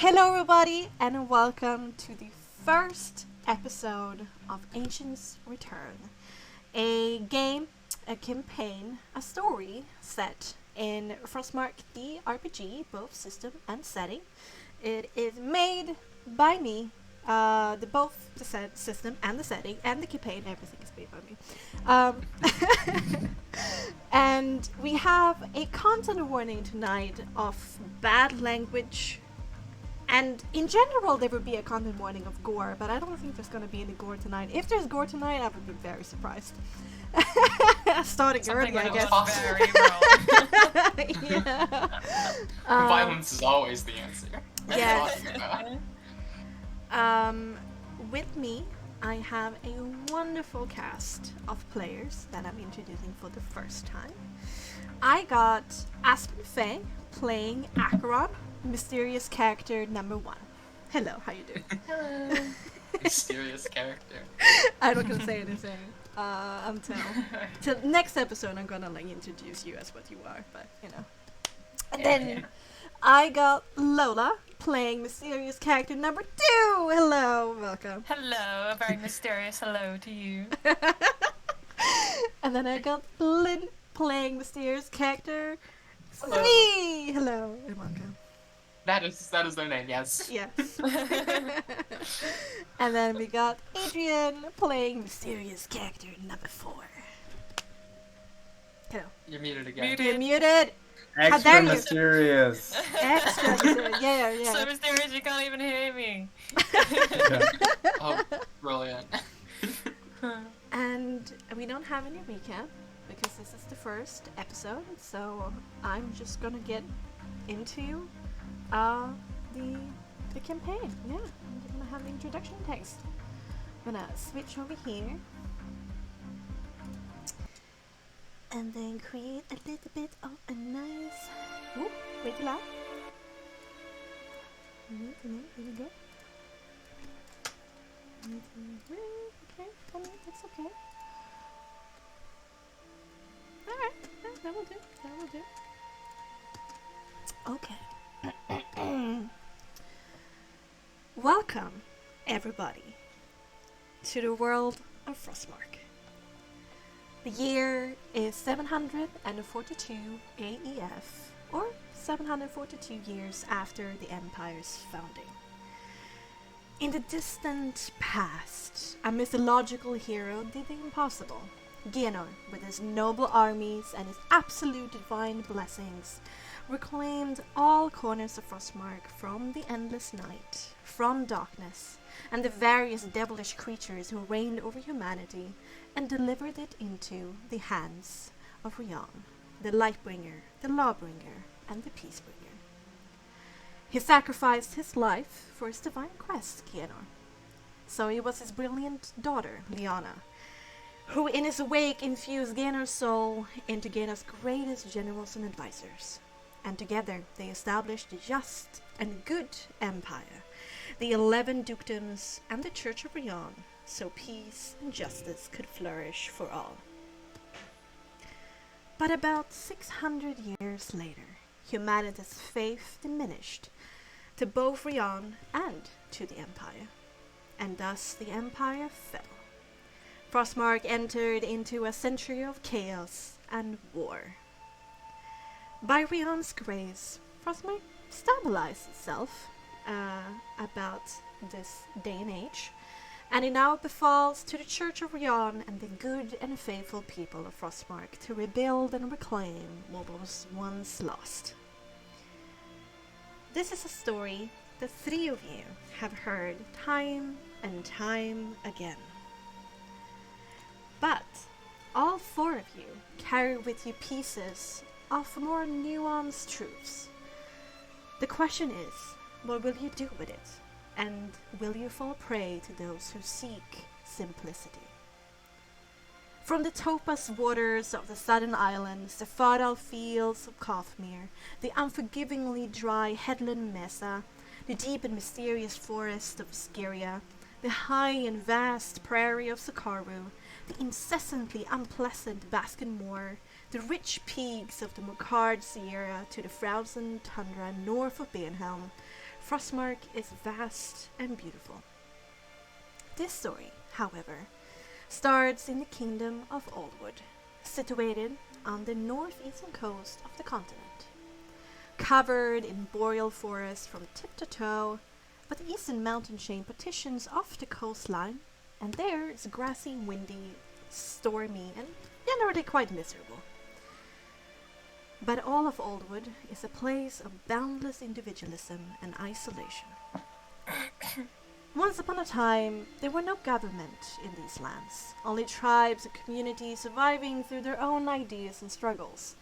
Hello everybody and welcome to the first episode of Ancients Return. A game, a campaign, a story set in Frostmark the RPG, both system and setting. It is made by me, both the system and the setting and the campaign, everything is made by me. And we have a content warning tonight of bad language. And in general, there would be a content warning of gore, but I don't think there's going to be any gore tonight. If there's gore tonight, I would be very surprised. Starting Something early, I guess. Very wrong. Yeah. Violence is always the answer. Yes. With me, I have a wonderful cast of players that I'm introducing for the first time. I got Aspen Faye playing Acheron, mysterious character number 1. Hello, how you doing? Hello. Mysterious character. I'm not gonna say anything till next episode. I'm gonna introduce you as what you are, but you know. And then I got Lola playing mysterious character number 2. Hello, welcome. Hello, a very mysterious hello to you. And then I got Lynn playing mysterious character 3. Hello and welcome. That is their name, yes. Yes. And then we got Adrian playing mysterious character number 4. Hello. You're muted again. Muted. You're muted. How Extra dare you? mysterious. Extra mysterious. Yeah. So mysterious you can't even hear me. Oh, brilliant. And we don't have any recap because this is the first episode, so I'm just gonna get into the campaign. Yeah, I'm gonna have the introduction text. I'm gonna switch over here and then create a little bit of a nice wait loud. Here we go. Okay, I mean, it's okay. Alright, that will do. Okay. Welcome, everybody, to the world of Frostmark. The year is 742 AEF, or 742 years after the Empire's founding. In the distant past, a mythological hero did the impossible. Genor, with his noble armies and his absolute divine blessings, reclaimed all corners of Frostmark from the endless night, from darkness, and the various devilish creatures who reigned over humanity, and delivered it into the hands of Rion, the Lightbringer, the Lawbringer, and the Peacebringer. He sacrificed his life for his divine quest, Genor. So it was his brilliant daughter, Liana, who in his wake infused Genor's soul into Genor's greatest generals and advisors. And together they established a just and good empire, the 11 dukedoms and the Church of Rion, so peace and justice could flourish for all. But about 600 years later, humanity's faith diminished to both Rion and to the Empire, and thus the Empire fell. Frostmark entered into a century of chaos and war. By Rion's grace, Frostmark stabilized itself about this day and age, and it now befalls to the Church of Rion and the good and faithful people of Frostmark to rebuild and reclaim what was once lost. This is a story the 3 of you have heard time and time again. But all 4 of you carry with you pieces of more nuanced truths. The question is, what will you do with it? And will you fall prey to those who seek simplicity? From the topaz waters of the southern islands, the fertile fields of Kathmir, the unforgivingly dry headland Mesa, the deep and mysterious forest of Skyria, the high and vast prairie of Sakaru, the incessantly unpleasant Baskin Moor, the rich peaks of the Mokard Sierra to the frozen tundra north of Benhelm, Frostmark is vast and beautiful. This story, however, starts in the kingdom of Oldwood, situated on the northeastern coast of the continent. Covered in boreal forest from tip to toe, but the eastern mountain chain partitions off the coastline, and there is grassy, windy, stormy, and generally quite miserable. But all of Oldwood is a place of boundless individualism and isolation. Once upon a time, there were no government in these lands, only tribes and communities surviving through their own ideas and struggles.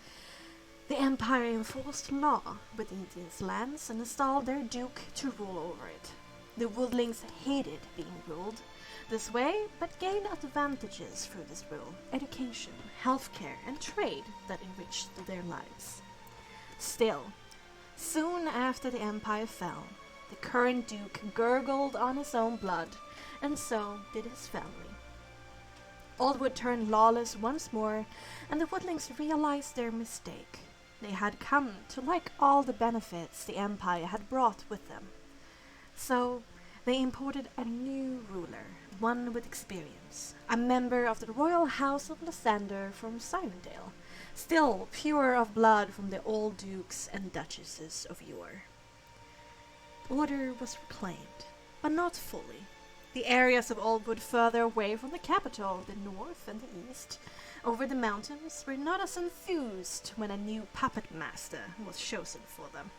The Empire enforced law within these lands and installed their duke to rule over it. The woodlings hated being ruled this way, but gained advantages through this rule: education, healthcare, and trade that enriched their lives. Still, soon after the Empire fell, the current duke gurgled on his own blood, and so did his family. Oldwood turned lawless once more, and the woodlings realized their mistake. They had come to like all the benefits the Empire had brought with them. So they imported a new ruler, one with experience, a member of the royal house of Lysander from Simondale, still pure of blood from the old dukes and duchesses of yore. Order was reclaimed, but not fully. The areas of Oldwood further away from the capital, the north and the east, over the mountains, were not as enthused when a new puppet master was chosen for them.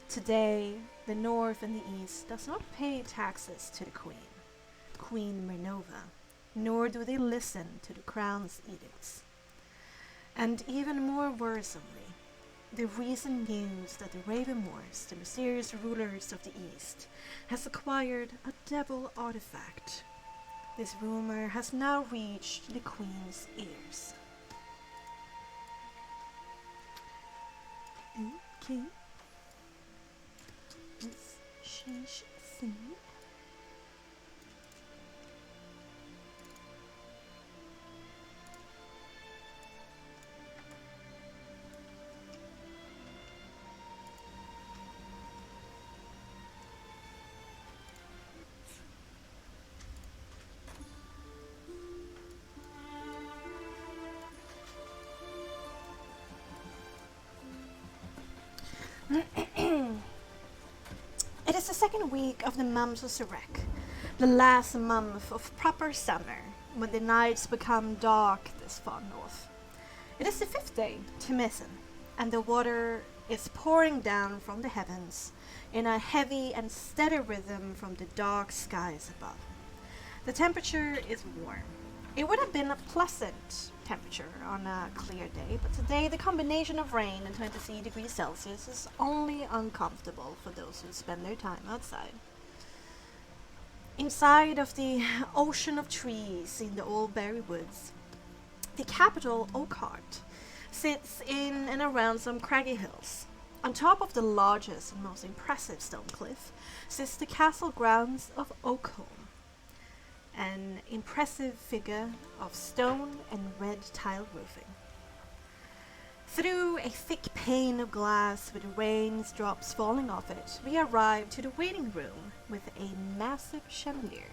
Today, the north and the east does not pay taxes to the Queen Minerva, nor do they listen to the crown's edicts. And even more worrisomely, the recent news that the Ravenmoors, the mysterious rulers of the East, has acquired a devil artifact. This rumor has now reached the Queen's ears. Okay. Let's change scene. It is the second week of the month of Sirek, the last month of proper summer, when the nights become dark this far north. It is the 5th day to Misen, and the water is pouring down from the heavens in a heavy and steady rhythm from the dark skies above. The temperature is warm. It would have been a pleasant temperature on a clear day, but today the combination of rain and 23 degrees Celsius is only uncomfortable for those who spend their time outside. Inside of the ocean of trees in the old berry woods, the capital, Oakhart, sits in and around some craggy hills. On top of the largest and most impressive stone cliff sits the castle grounds of Oakholm, an impressive figure of stone and red tile roofing. Through a thick pane of glass with raindrops falling off it, we arrive to the waiting room with a massive chandelier.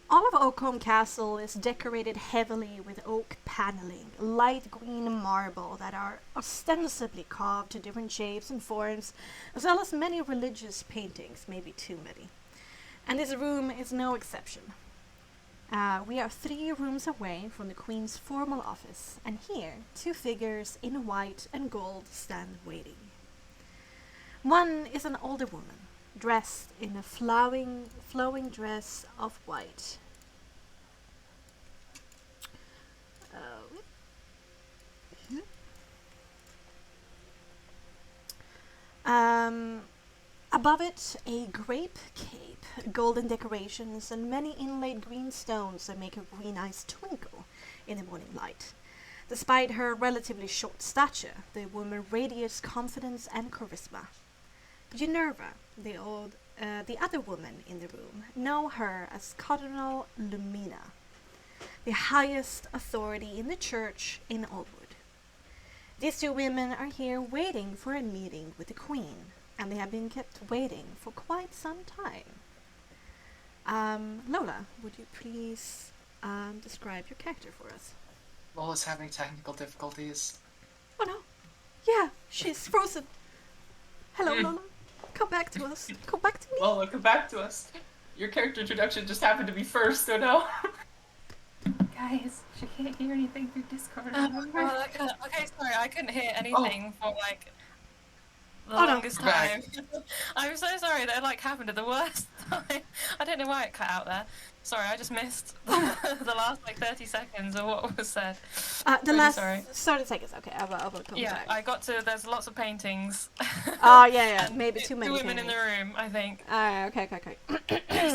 All of Oakham Castle is decorated heavily with oak paneling, light green marble that are ostensibly carved to different shapes and forms, as well as many religious paintings, maybe too many. And this room is no exception. We are 3 rooms away from the Queen's formal office, and here 2 figures in white and gold stand waiting. One is an older woman, dressed in a flowing dress of white. Above it, a grape cape, golden decorations, and many inlaid green stones that make her green eyes twinkle in the morning light. Despite her relatively short stature, the woman radiates confidence and charisma. Minerva, the the other women in the room know her as Cardinal Lumina, the highest authority in the church in Allwood. These two women are here waiting for a meeting with the Queen, and they have been kept waiting for quite some time. Lola, would you please describe your character for us? Lola's having technical difficulties. Oh no! Yeah, she's frozen. Hello, Lola. Come back to us. Come back to me. Lola, come back to us. Your character introduction just happened to be first, oh no. Guys, she can't hear anything through Discord. Okay, sorry, I couldn't hear anything for like the longest time. I'm so sorry that it happened at the worst time. I don't know why it cut out there. Sorry, I just missed the last 30 seconds of what was said. The last sorry. 30 seconds. Okay, I will come back. I got to. There's lots of paintings. Oh yeah, maybe too many. Two women in the room, I think. Okay.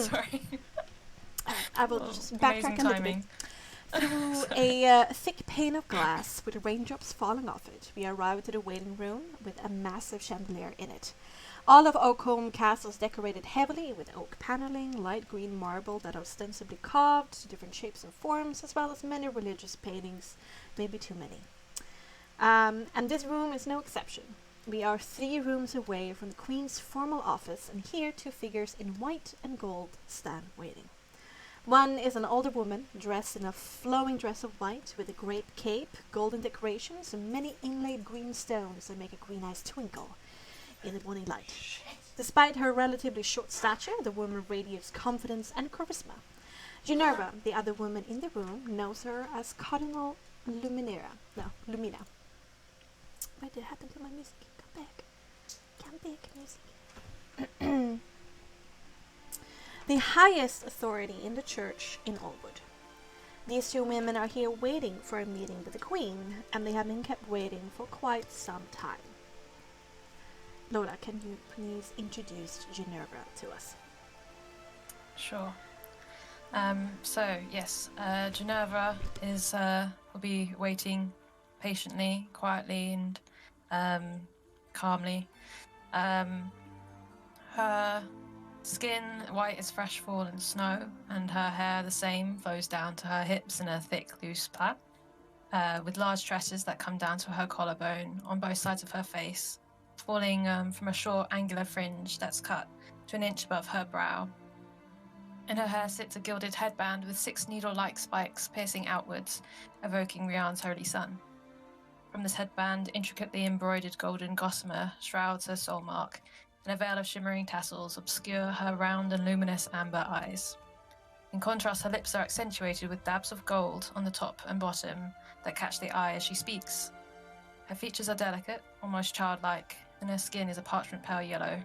Sorry. I will just backtrack a little bit. Through a thick pane of glass with raindrops falling off it, we arrived at a waiting room with a massive chandelier in it. All of Oakham Castle is decorated heavily with oak paneling, light green marble that are ostensibly carved to different shapes and forms, as well as many religious paintings, maybe too many. And this room is no exception. We are 3 rooms away from the Queen's formal office, and here 2 figures in white and gold stand waiting. One is an older woman dressed in a flowing dress of white with a grape cape, golden decorations, and many inlaid green stones that make her green eyes twinkle in the morning light. Despite her relatively short stature, the woman radiates confidence and charisma. Ginevra, the other woman in the room, knows her as Cardinal Lumina. What did happen to my music? Come back, music. The highest authority in the church in Allwood. These 2 women are here waiting for a meeting with the Queen, and they have been kept waiting for quite some time. Lola, can you please introduce Ginevra to us? Sure. So yes, Ginevra is will be waiting patiently, quietly, and calmly. Her skin white as fresh fallen snow, and her hair the same, flows down to her hips in a thick, loose plait, with large tresses that come down to her collarbone on both sides of her face, falling from a short, angular fringe that's cut to an inch above her brow. In her hair sits a gilded headband with 6 needle-like spikes piercing outwards, evoking Rian's holy sun. From this headband, intricately embroidered golden gossamer shrouds her soul mark, and a veil of shimmering tassels obscure her round and luminous amber eyes. In contrast, her lips are accentuated with dabs of gold on the top and bottom that catch the eye as she speaks. Her features are delicate, almost childlike, and her skin is a parchment pale yellow.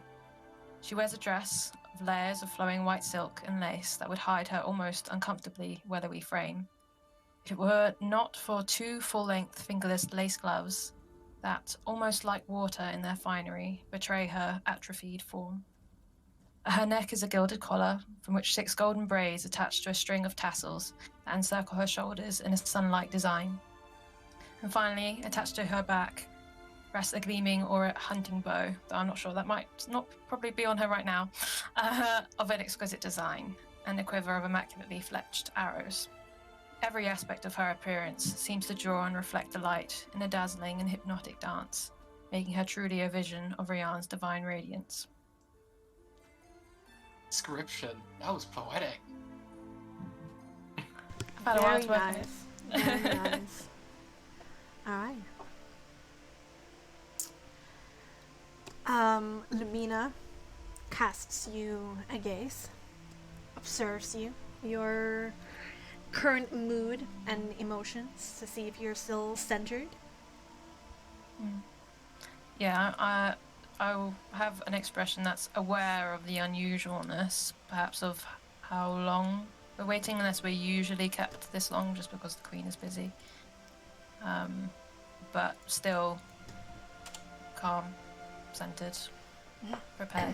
She wears a dress of layers of flowing white silk and lace that would hide her almost uncomfortably willowy frame. If it were not for 2 full-length fingerless lace gloves that, almost like water in their finery, betray her atrophied form. At her neck is a gilded collar, from which 6 golden braids attached to a string of tassels that encircle her shoulders in a sun-like design. And finally, attached to her back, rests a gleaming aureate hunting bow, though I'm not sure, that might not probably be on her right now, of an exquisite design, and a quiver of immaculately fletched arrows. Every aspect of her appearance seems to draw and reflect the light in a dazzling and hypnotic dance, making her truly a vision of Rian's divine radiance. Description. That was poetic. I've had a while to work on it. Very nice. Alright. Lumina casts you a gaze, observes you, your current mood and emotions to see if you're still centered. Yeah, I will have an expression that's aware of the unusualness, perhaps of how long we're waiting, unless we're usually kept this long just because the Queen is busy. But still calm, centered, prepared.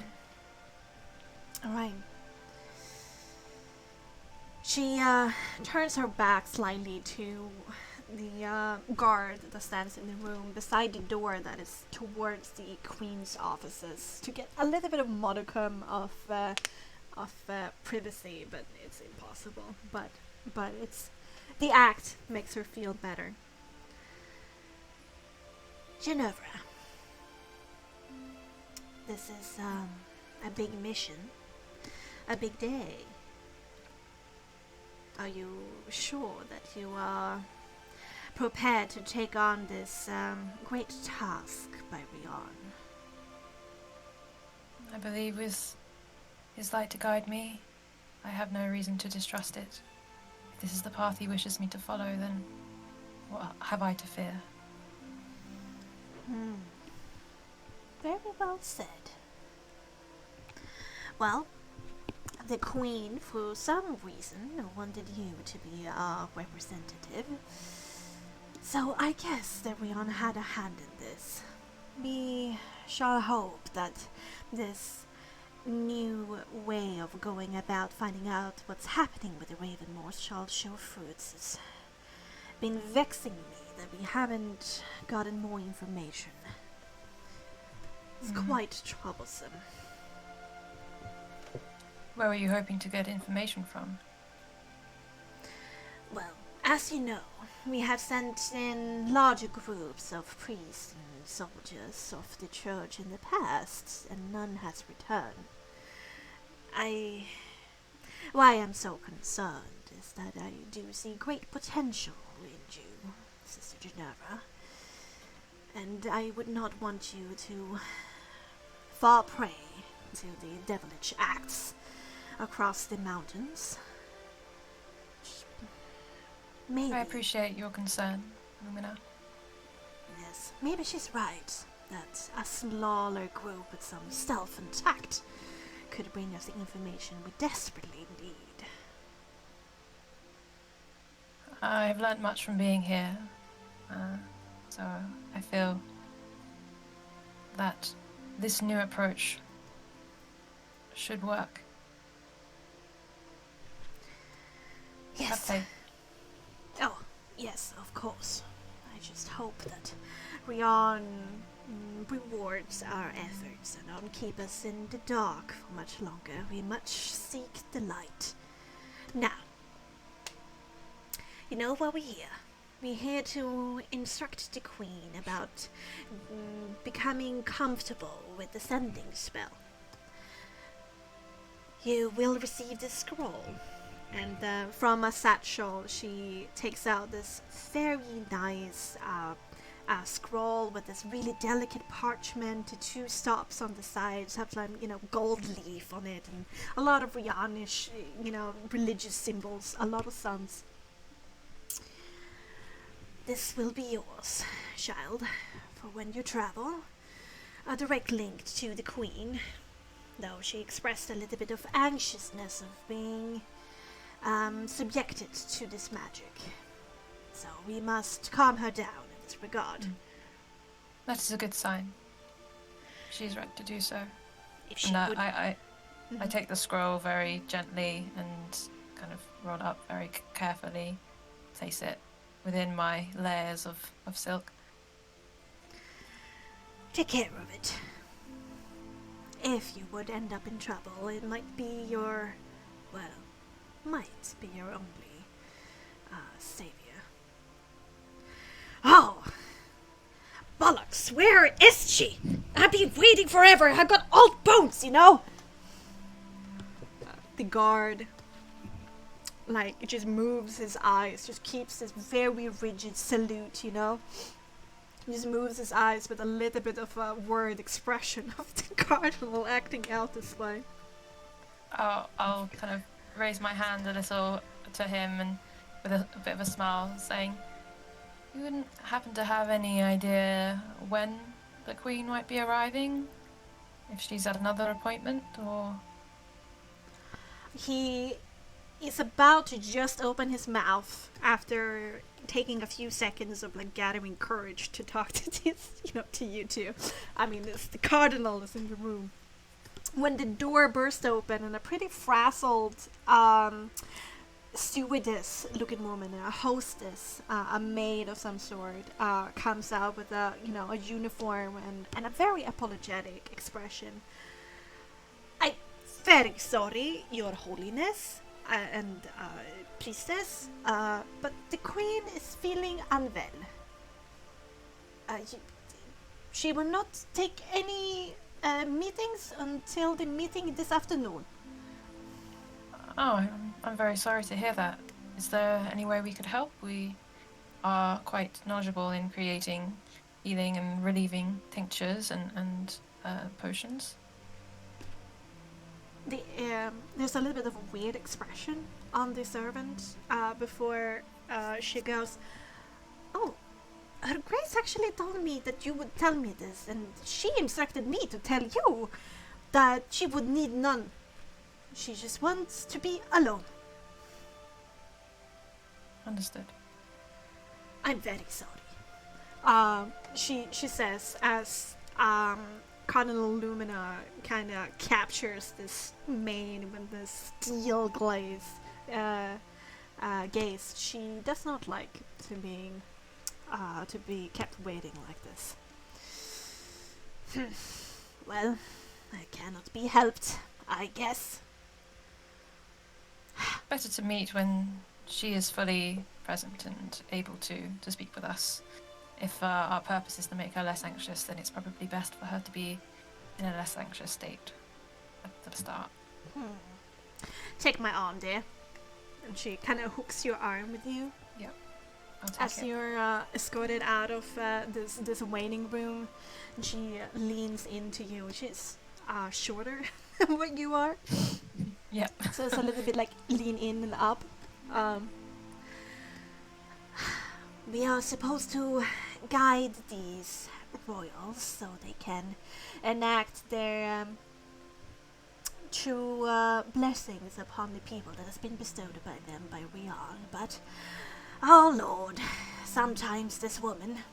Alright. She turns her back slightly to guard that stands in the room beside the door that is towards the queen's offices to get a little bit of modicum of privacy, but it's impossible. But it's the act makes her feel better. Ginevra, this is a big mission, a big day. Are you sure that you are prepared to take on this great task by Rion? I believe with his light to guide me, I have no reason to distrust it. If this is the path he wishes me to follow, then what have I to fear? Very well said. Well, the Queen, for some reason, wanted you to be our representative. So I guess that Rion had a hand in this. We shall hope that this new way of going about finding out what's happening with the Ravenmoors shall show fruits. It's been vexing me that we haven't gotten more information. It's quite troublesome. Where were you hoping to get information from? Well, as you know, we have sent in larger groups of priests and soldiers of the church in the past, and none has returned. Why I'm so concerned is that I do see great potential in you, Sister Ginevra, and I would not want you to fall prey to the devilish acts across the mountains. Maybe. I appreciate your concern, Lumina. Yes, maybe she's right, that a smaller group with some stealth and tact could bring us the information we desperately need. I've learnt much from being here, so I feel that this new approach should work. Yes. Okay. Oh, yes, of course. I just hope that Rion rewards our efforts and don't keep us in the dark for much longer. We much seek the light. Now, you know why we're here. We're here to instruct the Queen about becoming comfortable with the sending spell. You will receive this scroll. And from a satchel, she takes out this very nice scroll with this really delicate parchment, 2 stops on the sides, have some, gold leaf on it, and a lot of Rionish, religious symbols, a lot of suns. This will be yours, child, for when you travel. A direct link to the Queen, though she expressed a little bit of anxiousness of being subjected to this magic. So we must calm her down in this regard. That is a good sign. She's right to do so. If she And would... I take the scroll very gently and kind of roll up very carefully, place it within my layers of silk. Take care of it. If you would end up in trouble, it might be your only savior. Oh! Bollocks, where is she? I've been waiting forever. I've got old bones, The guard, just moves his eyes, just keeps this very rigid salute, Just moves his eyes with a little bit of a worried expression of the cardinal acting out this way. I'll kind of raise my hand a little to him and with a bit of a smile, saying, "You wouldn't happen to have any idea when the Queen might be arriving? If she's at another appointment, or..." He is about to just open his mouth after taking a few seconds of gathering courage to talk to this, to you two. I mean, the cardinal is in the room. When the door burst open and a pretty frazzled stewardess looking woman, a hostess, a maid of some sort, comes out with a uniform and a very apologetic expression. I'm very sorry, Your Holiness and priestess, but the queen is feeling unwell. She will not take any meetings until the meeting this afternoon. Oh, I'm very sorry to hear that. Is there any way we could help? We are quite knowledgeable in creating healing and relieving tinctures and potions. There's a little bit of a weird expression on the servant before she goes, "Oh, Her Grace actually told me that you would tell me this, and she instructed me to tell you that she would need none. She just wants to be alone." Understood. "I'm very sorry." She says as Cardinal Lumina kind of captures this maid with this steel gaze. She does not like to be kept waiting like this. "Well, I cannot be helped, I guess." Better to meet when she is fully present and able to speak with us. If our purpose is to make her less anxious, then it's probably best for her to be in a less anxious state at the start. "Take my arm, dear." And she kind of hooks your arm with you. Yep. I'll take As it. you're escorted out of this waiting room, and she leans into you. She's shorter than what you are. Yep. So it's a little bit like lean in and up. "We are supposed to guide these royals so they can enact their true blessings upon the people that has been bestowed by them by Rian. But, oh Lord, sometimes this woman,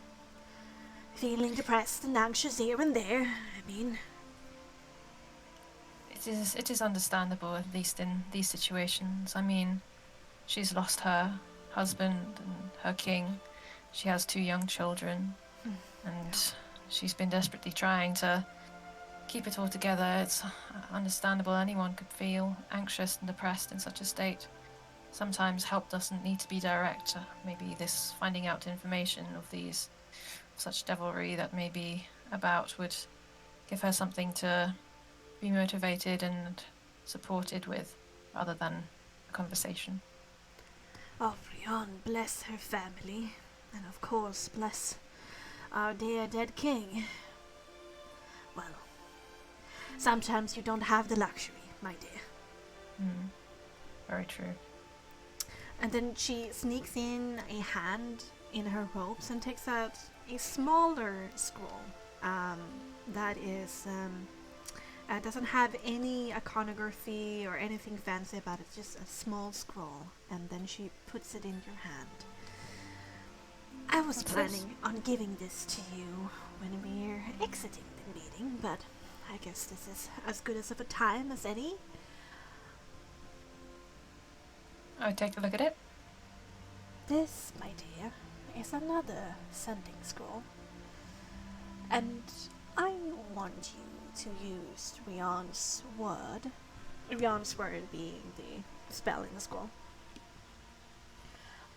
feeling depressed and anxious here and there, I mean..." It is understandable, at least in these situations. I mean, she's lost her husband and her king. She has 2 young children, and she's been desperately trying to keep it all together. It's understandable anyone could feel anxious and depressed in such a state. Sometimes help doesn't need to be direct. Maybe this finding out information of such devilry that may be about would give her something to be motivated and supported with, rather than a conversation. "Oh, Rian, bless her family, and of course bless our dear dead king. Well, sometimes you don't have the luxury, my dear." Very true. And then she sneaks in a hand in her robes and takes out a smaller scroll that is doesn't have any iconography or anything fancy about it, just a small scroll, and then she puts it in your hand. "I was What's planning on giving this to you when we're exiting the meeting, but I guess this is as good as of a time as any." I would take a look at it. "This, my dear, is another sending scroll, and I want you to use Rian's word being the spell in the scroll,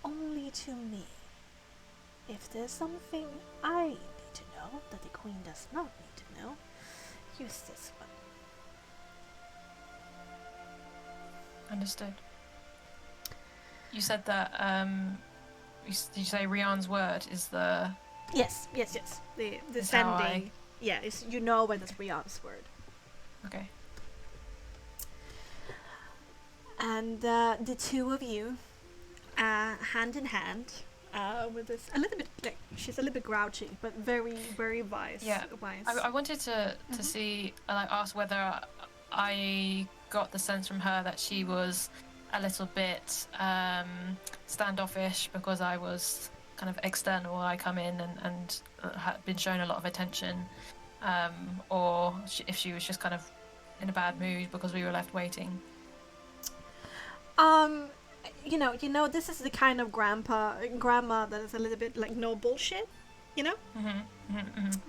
only to me. If there's something I need to know that the Queen does not need to know, use this one." Understood. You said that, did you say Rian's word is the... Yes. The Is how sending. Yeah, you know when it's Rian's word. Okay. And the two of you, hand in hand, with this a little bit like she's a little bit grouchy, but very, very wise. Yeah. Wise. I wanted to see, ask whether I got the sense from her that she was a little bit standoffish because I was kind of external. I come in and had been shown a lot of attention, or if she was just kind of in a bad mood because we were left waiting. this is the kind of grandma that is a little bit like no bullshit, you know.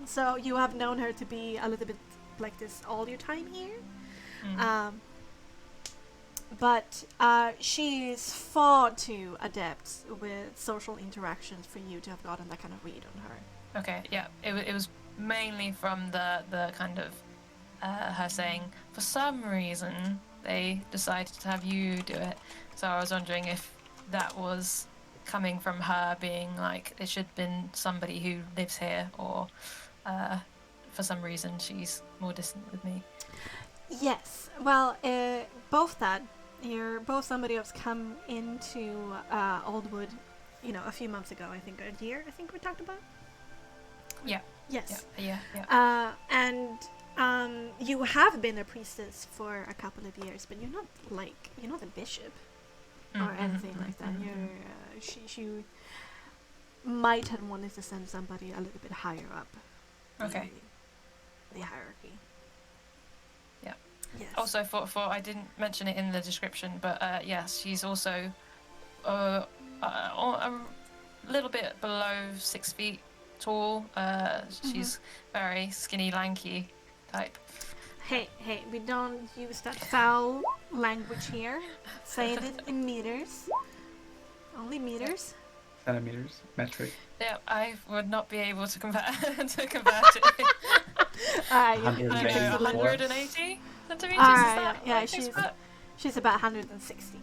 So you have known her to be a little bit like this all your time here. But she is far too adept with social interactions for you to have gotten that kind of read on her. Okay, yeah. It was mainly from the kind of her saying, for some reason, they decided to have you do it. So I was wondering if that was coming from her being like, it should have been somebody who lives here, or for some reason she's more distant with me. Yes. Well, both that. You're both somebody who's come into Oldwood, a few months ago. I think a year. I think we talked about. Yeah. Yes. Yeah. And you have been a priestess for a couple of years, but you're not a bishop or anything like that. She might have wanted to send somebody a little bit higher up. Okay. The hierarchy. Yeah. Yes. Also, for I didn't mention it in the description, but yes, she's also a little bit below 6 feet tall. She's very skinny, lanky type. Hey, we don't use that foul language here. Say it in meters. Only meters. Centimeters, metric. Yeah, I would not be able to convert it. 180 centimeters. Yeah, she's about 160.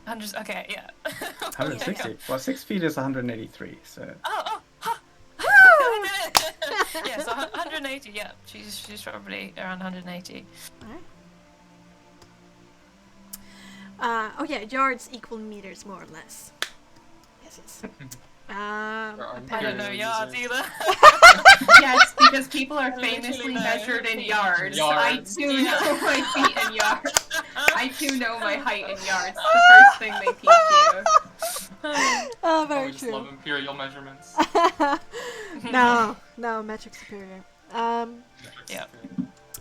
Okay, yeah. 160. Well, 6 feet is 183. So. Yeah, so 180. Yeah, she's probably around 180. Alright. Yards equal meters, more or less. Yes. I don't know yards either. Yes, because people are famously measured in yards. I too know my feet in yards. I too know my height in yards. The first thing they teach you. Oh, very just true. love imperial measurements. No, metric superior. Yeah.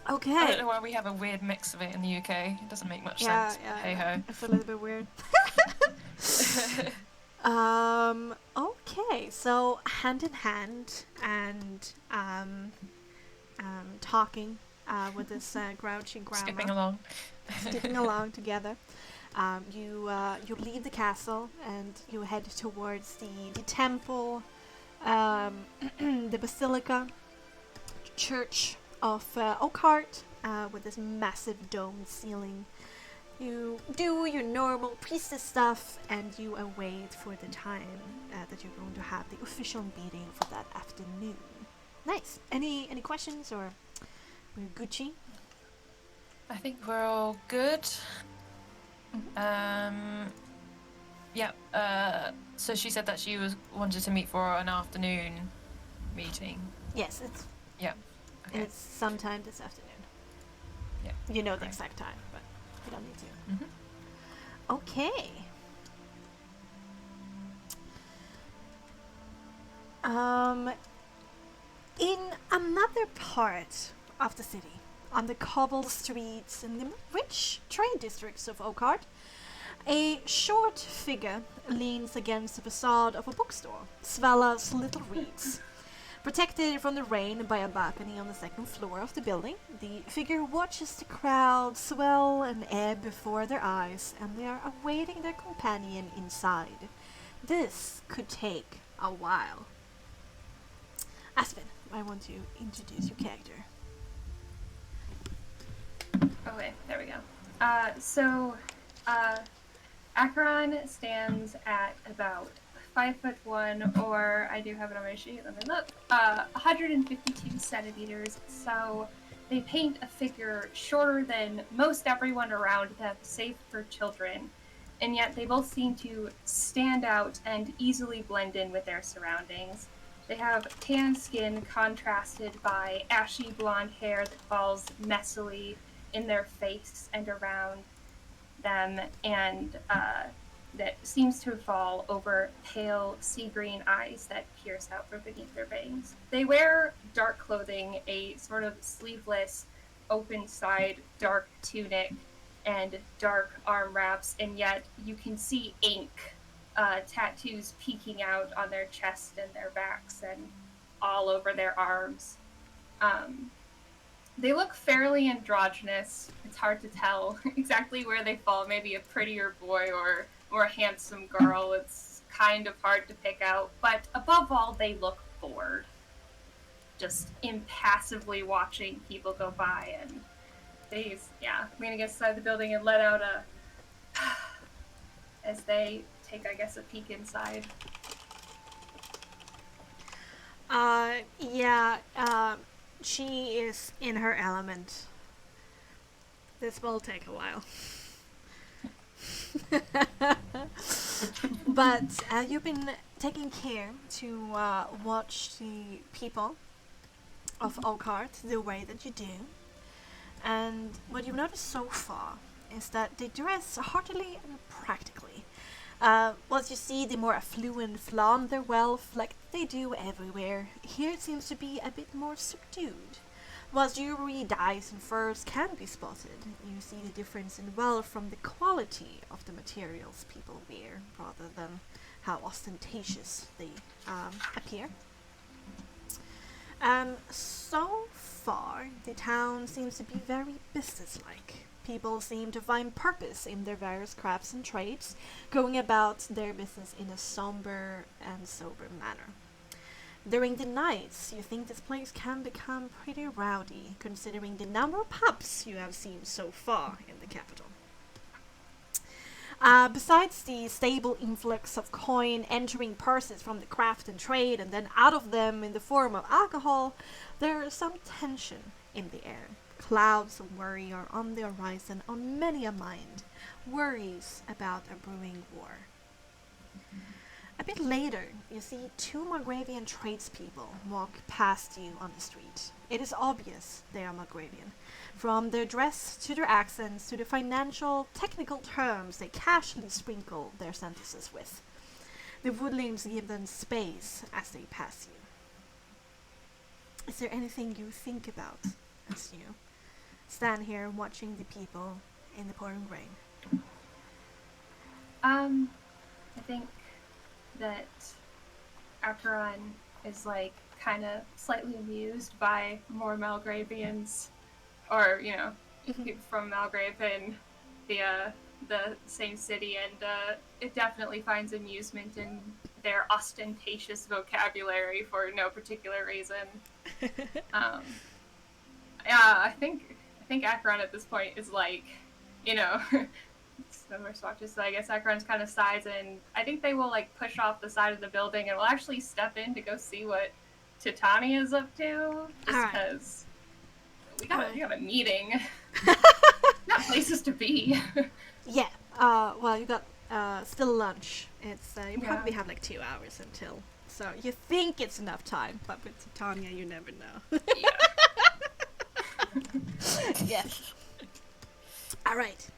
Okay. I don't know why we have a weird mix of it in the UK. It doesn't make much sense. Hey ho. It's a little bit weird. Okay, so hand in hand and talking with this grouchy grandma. Skipping along together. You leave the castle and you head towards the temple, the basilica, church of Oakhart, with this massive domed ceiling. You do your normal priestess stuff and you await for the time that you're going to have the official meeting for that afternoon. Nice. Any questions, or we're Gucci? I think we're all good. So she said that she wanted to meet for an afternoon meeting. Yes, Okay. it's sometime this afternoon. Yeah. You know the exact time, but you don't need to. Okay. In another part of the city, on the cobbled streets in the rich trade districts of Oakhart, a short figure leans against the facade of a bookstore, Svella's Little Reads. Protected from the rain by a balcony on the second floor of the building, the figure watches the crowd swell and ebb before their eyes, and they are awaiting their companion inside. This could take a while. Aspen, I want to introduce your character. Okay, there we go. Akron stands at about 5'1", or I do have it on my sheet, let me look, 152 centimeters, so they paint a figure shorter than most everyone around them, save for children, and yet they both seem to stand out and easily blend in with their surroundings. They have tan skin contrasted by ashy blonde hair that falls messily in their face and around them, and that seems to fall over pale sea green eyes that pierce out from beneath their bangs. They wear dark clothing, a sort of sleeveless, open side dark tunic, and dark arm wraps, and yet you can see ink tattoos peeking out on their chest and their backs and all over their arms. They look fairly androgynous. It's hard to tell exactly where they fall. Maybe a prettier boy or a handsome girl. It's kind of hard to pick out. But above all, they look bored. Just impassively watching people go by. And they, lean against the side of the building and let out a... as they take, I guess, a peek inside. She is in her element. This will take a while. But you've been taking care to watch the people of Oakheart the way that you do. And what you've noticed so far is that they dress heartily and practically. Once you see the more affluent flaunt their wealth like they do everywhere, here it seems to be a bit more subdued. Whilst jewelry, dyes and furs can be spotted, you see the difference in wealth from the quality of the materials people wear rather than how ostentatious they appear. So far, the town seems to be very businesslike. People seem to find purpose in their various crafts and trades, going about their business in a somber and sober manner. During the nights, you think this place can become pretty rowdy, considering the number of pubs you have seen so far in the capital. Besides the stable influx of coin entering purses from the craft and trade and then out of them in the form of alcohol, there is some tension in the air. Clouds of worry are on the horizon on many a mind, worries about a brewing war. A bit later, you see two Margravian tradespeople walk past you on the street. It is obvious they are Margravian. From their dress to their accents to the financial, technical terms they casually sprinkle their sentences with. The woodlands give them space as they pass you. Is there anything you think about as you stand here watching the people in the pouring rain? I think that Acheron is like kind of slightly amused by more Malgravians, or people from Malgrave in the same city, and it definitely finds amusement in their ostentatious vocabulary for no particular reason. I think Acheron at this point is like, similar swatches. So I guess Acheron's kind of sighs, and I think they will like push off the side of the building and will actually step in to go see what Titania is up to, just because we got a meeting. Got places to be. Yeah. Well, you got still lunch. It's you probably have like 2 hours until. So you think it's enough time, but with Titania, you never know. Yeah. All right.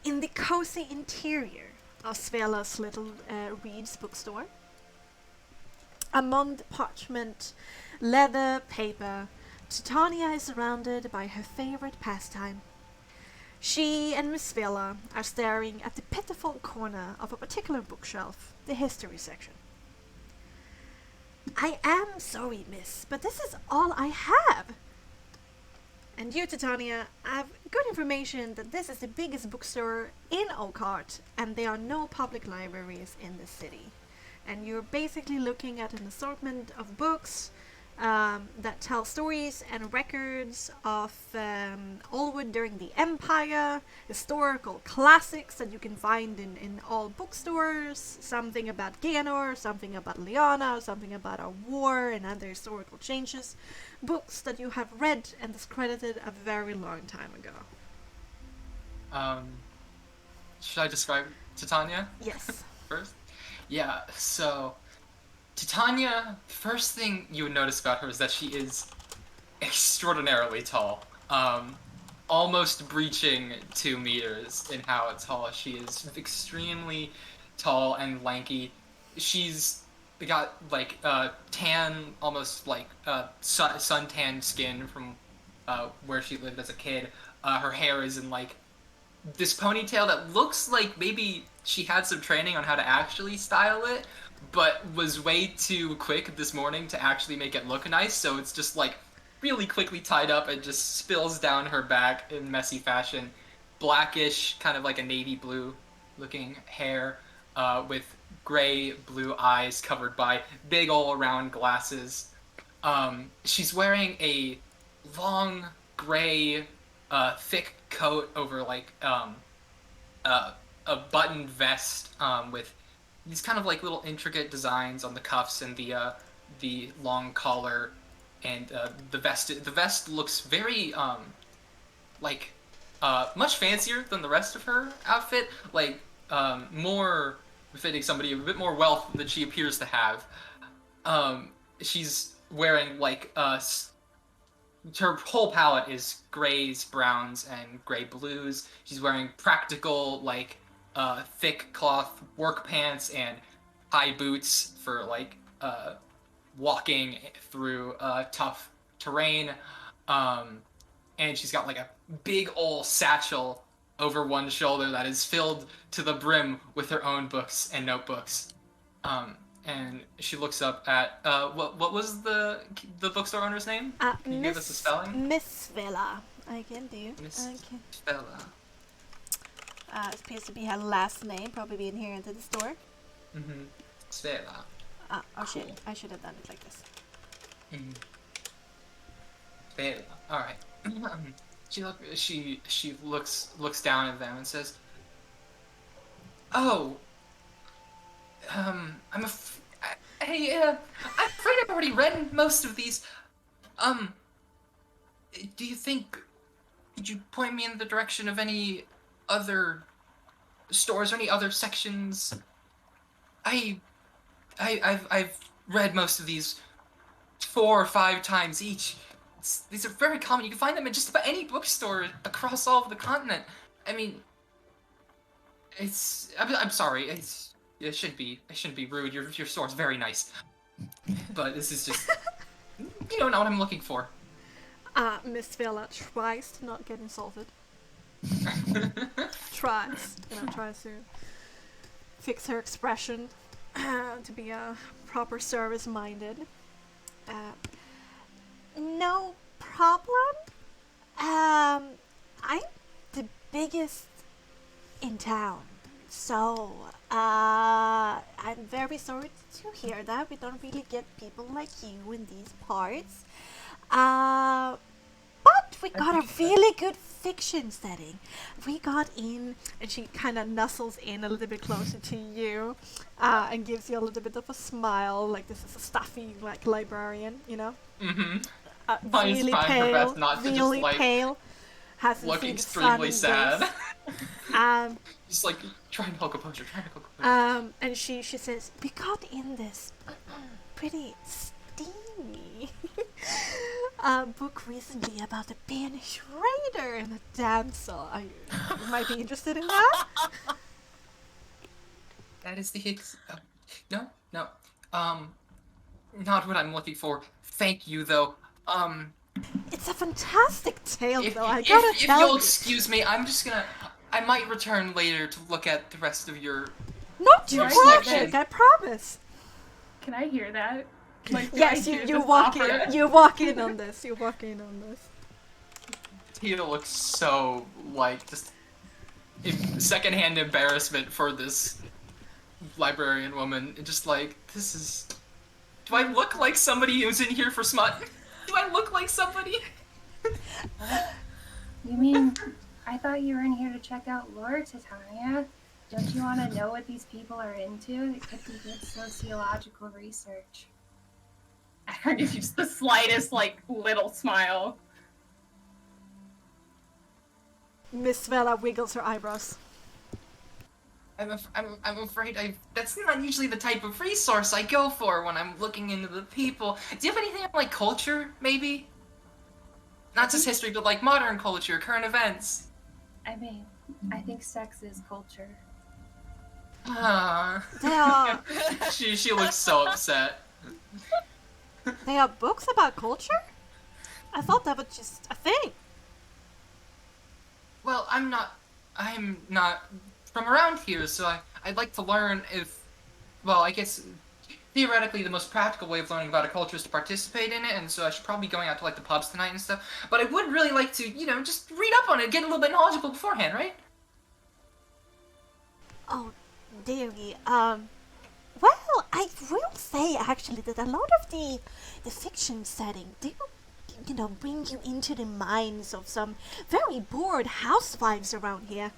In the cozy interior of Svela's little Reed's bookstore, among the parchment, leather, paper, Titania is surrounded by her favorite pastime. She and Miss Svela are staring at the pitiful corner of a particular bookshelf, the history section. I am sorry, miss, but this is all I have. And you, Titania, have good information that this is the biggest bookstore in Oakheart, and there are no public libraries in the city. And you're basically looking at an assortment of books that tell stories and records of Olwood during the Empire, historical classics that you can find in all bookstores, something about Geonor, something about Lyanna, something about our war and other historical changes, books that you have read and discredited a very long time ago. Should I describe Titania? Yes. First? Yeah, so Titania, first thing you would notice about her is that she is extraordinarily tall. Almost breaching 2 meters in how tall she is. Extremely tall and lanky. She's got like tan, almost like suntan skin from where she lived as a kid. Her hair is in like this ponytail that looks like maybe she had some training on how to actually style it, but was way too quick this morning to actually make it look nice, so it's just like really quickly tied up and just spills down her back in messy fashion. Blackish, kind of like a navy blue looking hair, with gray blue eyes covered by big all round glasses. She's wearing a long gray thick coat over like a buttoned vest with these kind of like little intricate designs on the cuffs and the long collar, and the vest looks very like much fancier than the rest of her outfit, like more befitting somebody of a bit more wealth than she appears to have. She's wearing like her whole palette is grays, browns, and gray blues. She's wearing practical, like, thick cloth work pants and high boots for, like, walking through tough terrain. And she's got, like, a big ol' satchel over one shoulder that is filled to the brim with her own books and notebooks. And she looks up at what was the bookstore owner's name? Can you give us a spelling? Miss Villa. I can do. Miss Okay. Villa. It appears to be her last name, probably being here into the store. Mm-hmm. Svela. Oh Cool. shit! I should have done it like this. Mm-hmm. Svela. All right. She looks down at them and says, "Oh, I'm afraid I've already read most of these. Do you think, could you point me in the direction of any other stores or any other sections? I've read most of these 4 or 5 times each. These are very common. You can find them in just about any bookstore across all of the continent. I mean, I'm sorry. I shouldn't be rude. Your store's very nice, but this is just, you don't know what I'm looking for." Miss Villa tries to not get insulted. Tries to fix her expression to be proper service-minded. No problem. I'm the biggest in town, so I'm very sorry to hear that. We don't really get people like you in these parts. But we got a really good fiction setting. We got in, and she kind of nuzzles in a little bit closer to you, and gives you a little bit of a smile, like this is a stuffy, like, librarian, you know? Mm-hmm. Really Trying her pale, best not to really just, like, pale. Hasn't look seen the extremely sun sad. days. Just like trying to hold composure. And she says, we got in this pretty steamy book recently about a Danish raider and a damsel. You might be interested in that? That is the hicks. No. Not what I'm looking for. Thank you, though. It's a fantastic tale, though. I If gotta tell you'll you. excuse me, I might return later to look at the rest of your. Not too Your graphic, section. I promise. Can I hear that? Like, do Yes, I you hear you this walk offer? in. You walk in on this. You walk in on this. Tia looks so, like, just secondhand embarrassment for this librarian woman. Just like, this is. Do I look like somebody who's in here for smut? Do I look like somebody? You mean, I thought you were in here to check out lore, Titania. Don't you want to know what these people are into? It could be good sociological research. I give you just the slightest, like, little smile. Miss Vela wiggles her eyebrows. I'm afraid that's not usually the type of resource I go for when I'm looking into the people. Do you have anything on, like, culture, maybe? Not just history, but, like, modern culture, current events. I mean, I think sex is culture. They are She looks so upset. they are books about culture? I thought that was just a thing. Well, I'm not I'm not from around here, so I'd like to learn if, well, I guess theoretically the most practical way of learning about a culture is to participate in it, and so I should probably be going out to like the pubs tonight and stuff. But I would really like to, just read up on it, get a little bit knowledgeable beforehand, right? Oh, dearie. Well, I will say actually that a lot of the fiction setting do, bring you into the minds of some very bored housewives around here.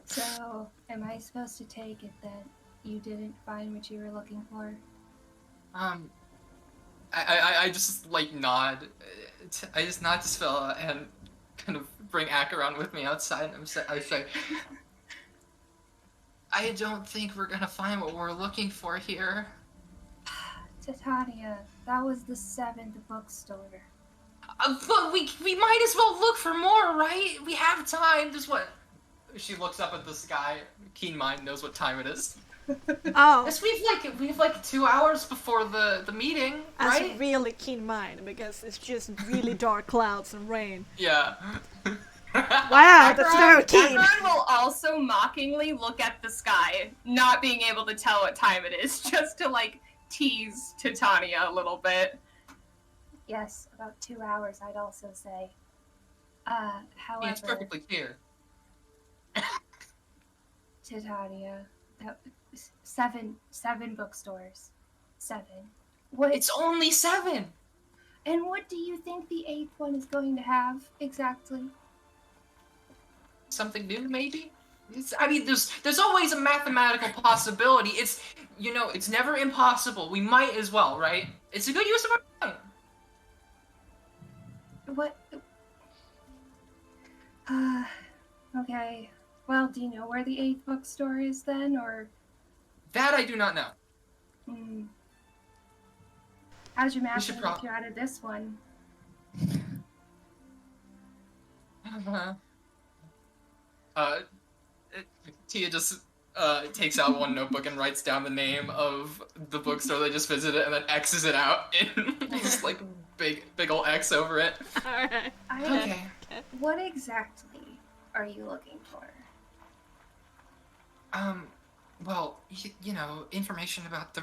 So, am I supposed to take it that you didn't find what you were looking for? I just like nod. I just nod to Svella and kind of bring Acheron with me outside, and I say, I don't think we're gonna find what we're looking for here. Titania, that was the 7th bookstore. But we might as well look for more, right? We have time. Just what? She looks up at the sky. Keen mind knows what time it is. Oh, Yes, we have like 2 hours before the meeting, that's right? really keen mind because it's just really dark clouds and rain. Yeah. Wow, that's very keen. Patron will also mockingly look at the sky, not being able to tell what time it is, just to like tease Titania a little bit. Yes, about 2 hours, I'd also say. However, It's perfectly clear. Titania, that was seven bookstores. 7. What? It's only 7. And what do you think the 8th one is going to have exactly? Something new, maybe? There's always a mathematical possibility. It's never impossible. We might as well, right? It's a good use of our time. What? Okay. Well, do you know where the 8th bookstore is then, or? That I do not know. How's your math We should gonna get you out of this one? Tia just takes out one notebook and writes down the name of the bookstore they just visited, and then X's it out in just like big ol' X over it. Alright. Okay. What exactly are you looking for? Well, information about the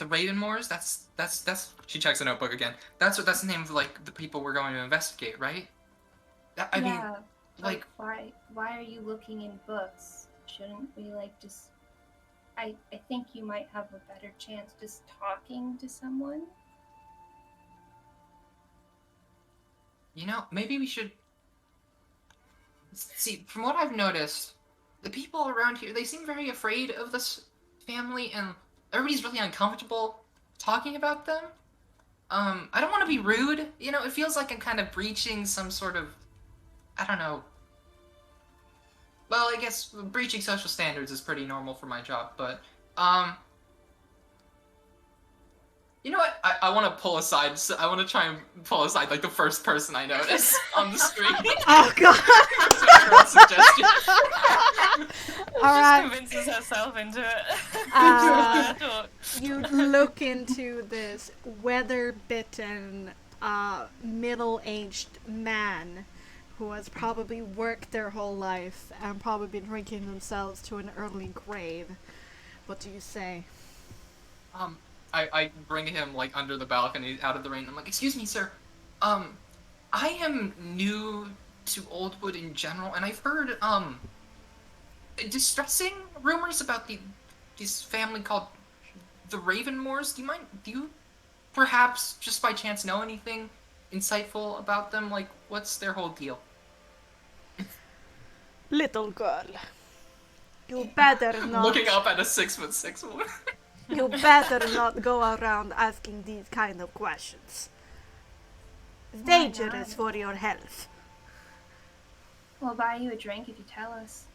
Ravenmoors. That's. She checks the notebook again. That's the name of like the people we're going to investigate, right? I mean, like, why are you looking in books? Shouldn't we just? I think you might have a better chance just talking to someone. Maybe we should. See, from what I've noticed, the people around here, they seem very afraid of this family, and everybody's really uncomfortable talking about them. I don't want to be rude, it feels like I'm kind of breaching some sort of, I don't know. Well, I guess breaching social standards is pretty normal for my job, but, you know what? I want to pull aside. I want to try and pull aside like the first person I notice on the screen. Oh god! Suggestion. Alright. She convinces herself into it. You look into this weather-bitten, middle-aged man who has probably worked their whole life and probably been drinking themselves to an early grave. What do you say? I bring him like under the balcony out of the rain. I'm like, excuse me, sir. I am new to Oldwood in general, and I've heard distressing rumors about this family called the Ravenmoors. Do you perhaps just by chance know anything insightful about them? Like, what's their whole deal? Little girl, you better not. Looking up at a 6'6" woman. You better not go around asking these kind of questions. It's dangerous for your health. We'll buy you a drink if you tell us.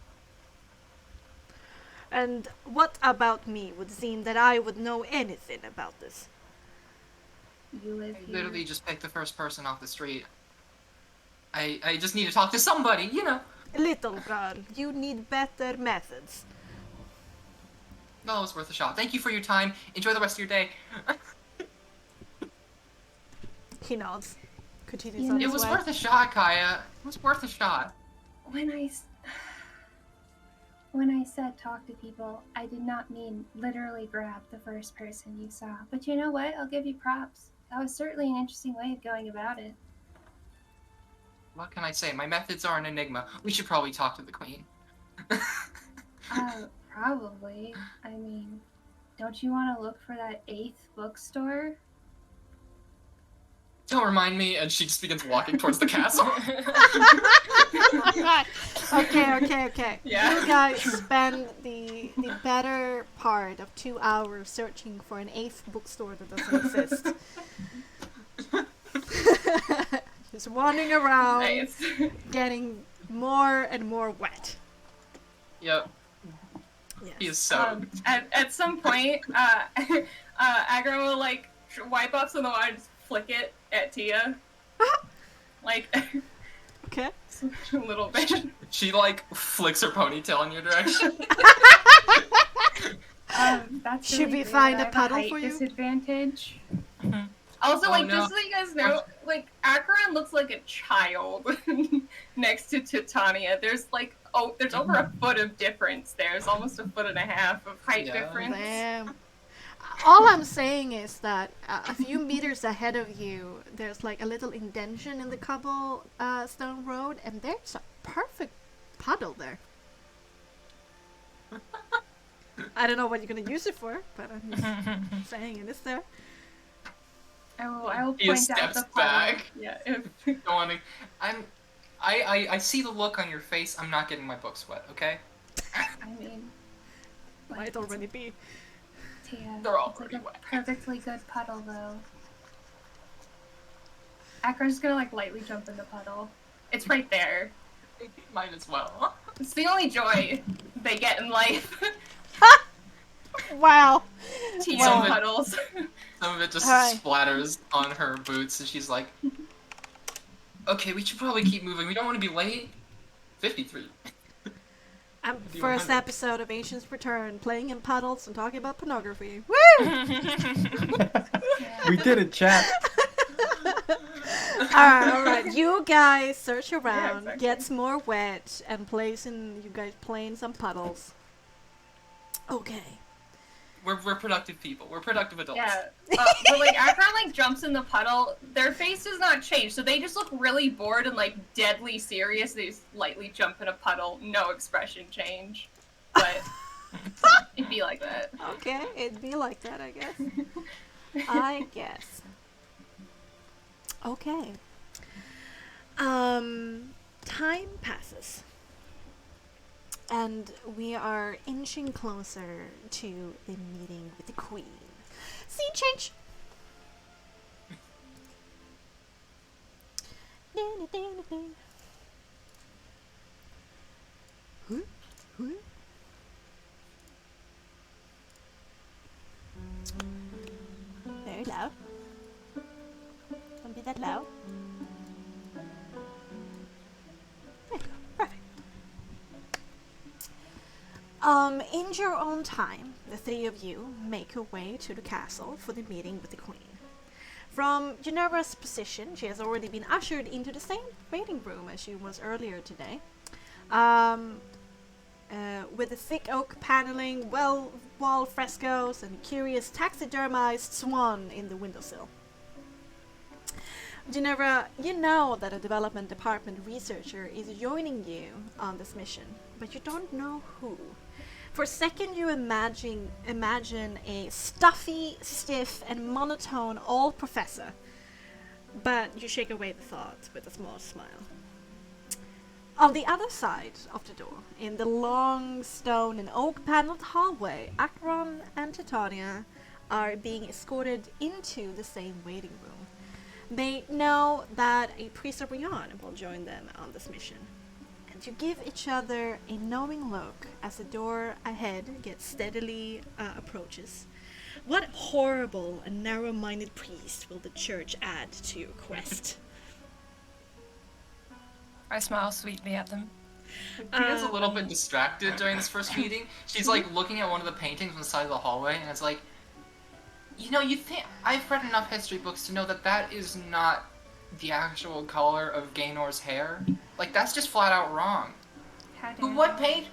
And what about me would seem that I would know anything about this? You live I here. literally just picked the first person off the street. I just need to talk to somebody, Little girl, you need better methods. Well, it was worth a shot. Thank you for your time. Enjoy the rest of your day. He nods. Continues You on know- It his was way. worth a shot, Kaya. It was worth a shot. When I said talk to people, I did not mean literally grab the first person you saw. But you know what? I'll give you props. That was certainly an interesting way of going about it. What can I say? My methods are an enigma. We should probably talk to the queen. Probably. I mean, don't you want to look for that 8th bookstore? Don't remind me, and she just begins walking towards the castle. Okay. Yeah. You guys spend the better part of 2 hours searching for an 8th bookstore that doesn't exist. Just wandering around, Nice. getting more and more wet. Yep. Yes. He is so. At some point, Aggro will like wipe off some of the water and just flick it at Tia. Like Okay. a little bit. She like flicks her ponytail in your direction. That's Should really we weird. find I a have puddle height for you? disadvantage. Also, Oh, like, no. just so you guys know, like, Akron looks like a child next to Titania. There's like, there's over a foot of difference there. There's almost a foot and a half of height Yeah. difference. Damn. All I'm saying is that a few meters ahead of you, there's like a little indention in the cobblestone road, and there's a perfect puddle there. I don't know what you're gonna use it for, but I'm just saying it is there. I will He point out steps the puddle. back. Yeah. Don't wanna. I see the look on your face. I'm not getting my books wet, okay? I mean, Might already be. Tia, They're it's already like wet. a perfectly good puddle, though. Akron's gonna like lightly jump in the puddle. It's right there. Might as well. It's the only joy they get in life. Wow. Tia Well- puddles. Some of it just Alright. splatters on her boots, and she's like, "Okay, we should probably keep moving. We don't want to be late." 53. The First 100. episode of Asians Return, playing in puddles and talking about pornography. Woo! We did it, chat. Alright. You guys search around, exactly. gets more wet, and plays in you guys play in some puddles. Okay. We're productive people. We're productive adults. Yeah. But like Akron like jumps in the puddle, their face does not change, so they just look really bored and like deadly serious. They just lightly jump in a puddle, no expression change. But it'd be like that. Okay, it'd be like that, I guess. I guess. Okay. Time passes. And we are inching closer to the meeting with the queen. Scene change! Very loud. Don't be that loud. There you go. Perfect. In your own time, the three of you make your way to the castle for the meeting with the queen. From Genevra's position, she has already been ushered into the same waiting room as she was earlier today. With the thick oak paneling, wall frescoes, and a curious taxidermized swan in the windowsill. Ginevra, you know that a development department researcher is joining you on this mission, but you don't know who. For a second you imagine a stuffy, stiff, and monotone old professor, but you shake away the thought with a small smile. On the other side of the door, in the long stone and oak-paneled hallway, Akron and Titania are being escorted into the same waiting room. They know that a priest of Rion will join them on this mission. And you give each other a knowing look as the door ahead gets steadily approaches. What horrible and narrow-minded priest will the church add to your quest? I smile sweetly at them. Tina's a little bit distracted during this first meeting. She's like looking at one of the paintings on the side of the hallway, and it's like, you know, you think I've read enough history books to know that that is not the actual color of Gaenor's hair. Like that's just flat out wrong. How dare What they?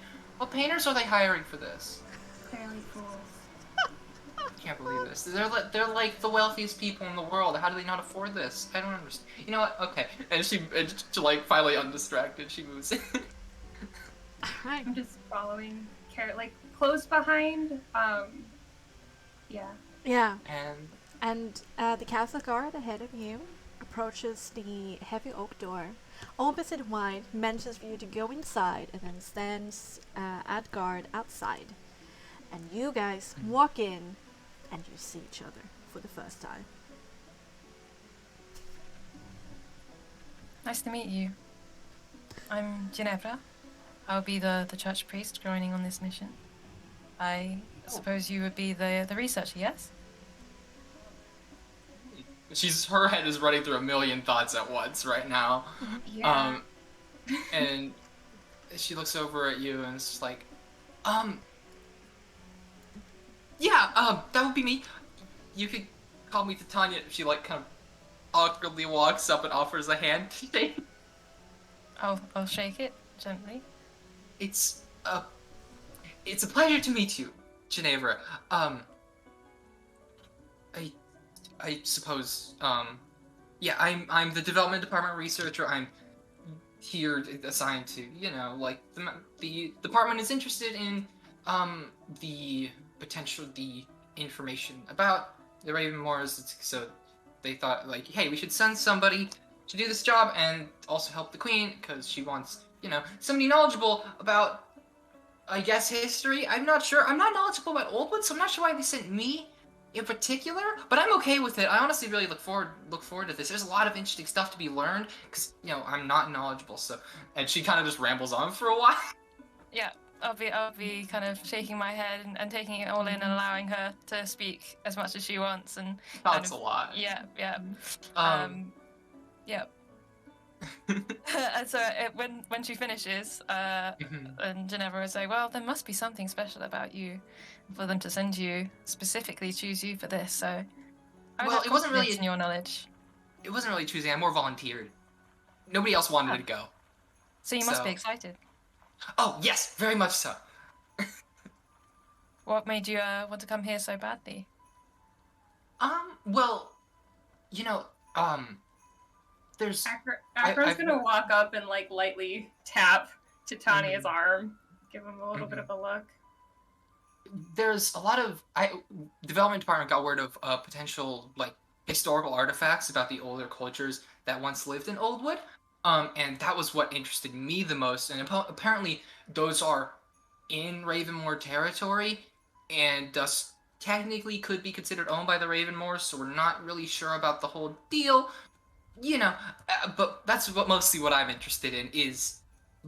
painters are they hiring for this? Clearly fools. I can't believe this. They're like the wealthiest people in the world. How do they not afford this? I don't understand. You know what? Okay. And she like finally undistracted. She moves in. Alright. I'm just following like close behind. Yeah. Yeah. And And the castle guard ahead of you approaches the heavy oak door, opens it wide, mentions for you to go inside, and then stands at guard outside. And you guys walk in, and you see each other for the first time. Nice to meet you. I'm Ginevra. I'll be the church priest joining on this mission. I suppose you would be the researcher, yes? her head is running through a million thoughts at once right now. Yeah. And she looks over at you and it's like, yeah, that would be me. You could call me Titania. She like kind of awkwardly walks up and offers a hand. I'll shake it gently. It's a pleasure to meet you, Ginevra. I suppose, yeah, I'm the development department researcher. I'm here assigned to, you know, like the department is interested in the information about the Raven Moors, so they thought like, hey, we should send somebody to do this job and also help the queen because she wants, you know, somebody knowledgeable about, I guess, history. I'm not sure. I'm not knowledgeable about Oldwood, so I'm not sure why they sent me in particular, but I'm okay with it. I honestly really look forward to this. There's a lot of interesting stuff to be learned because, you know, I'm not knowledgeable. So, and she kind of just rambles on for a while. Yeah, I'll be kind of shaking my head and taking it all in and allowing her to speak as much as she wants and That's a lot. Yeah. Yeah. And so when she finishes, and Ginevra will say, "Well, there must be something special about you, for them to send you specifically choose you for this." So, It wasn't really in your knowledge. It wasn't really choosing. I more volunteered. Nobody else wanted to go. So you must be excited. Oh yes, very much so. What made you want to come here so badly? Well, you know, there's. Akron's gonna walk up and like lightly tap Titania's arm, give him a little bit of a look. There's a lot of development department got word of potential like historical artifacts about the older cultures that once lived in Oldwood, and that was what interested me the most. And apparently, those are in Ravenmoor territory, and thus technically could be considered owned by the Ravenmoors. So we're not really sure about the whole deal. You know, but that's mostly what I'm interested in, is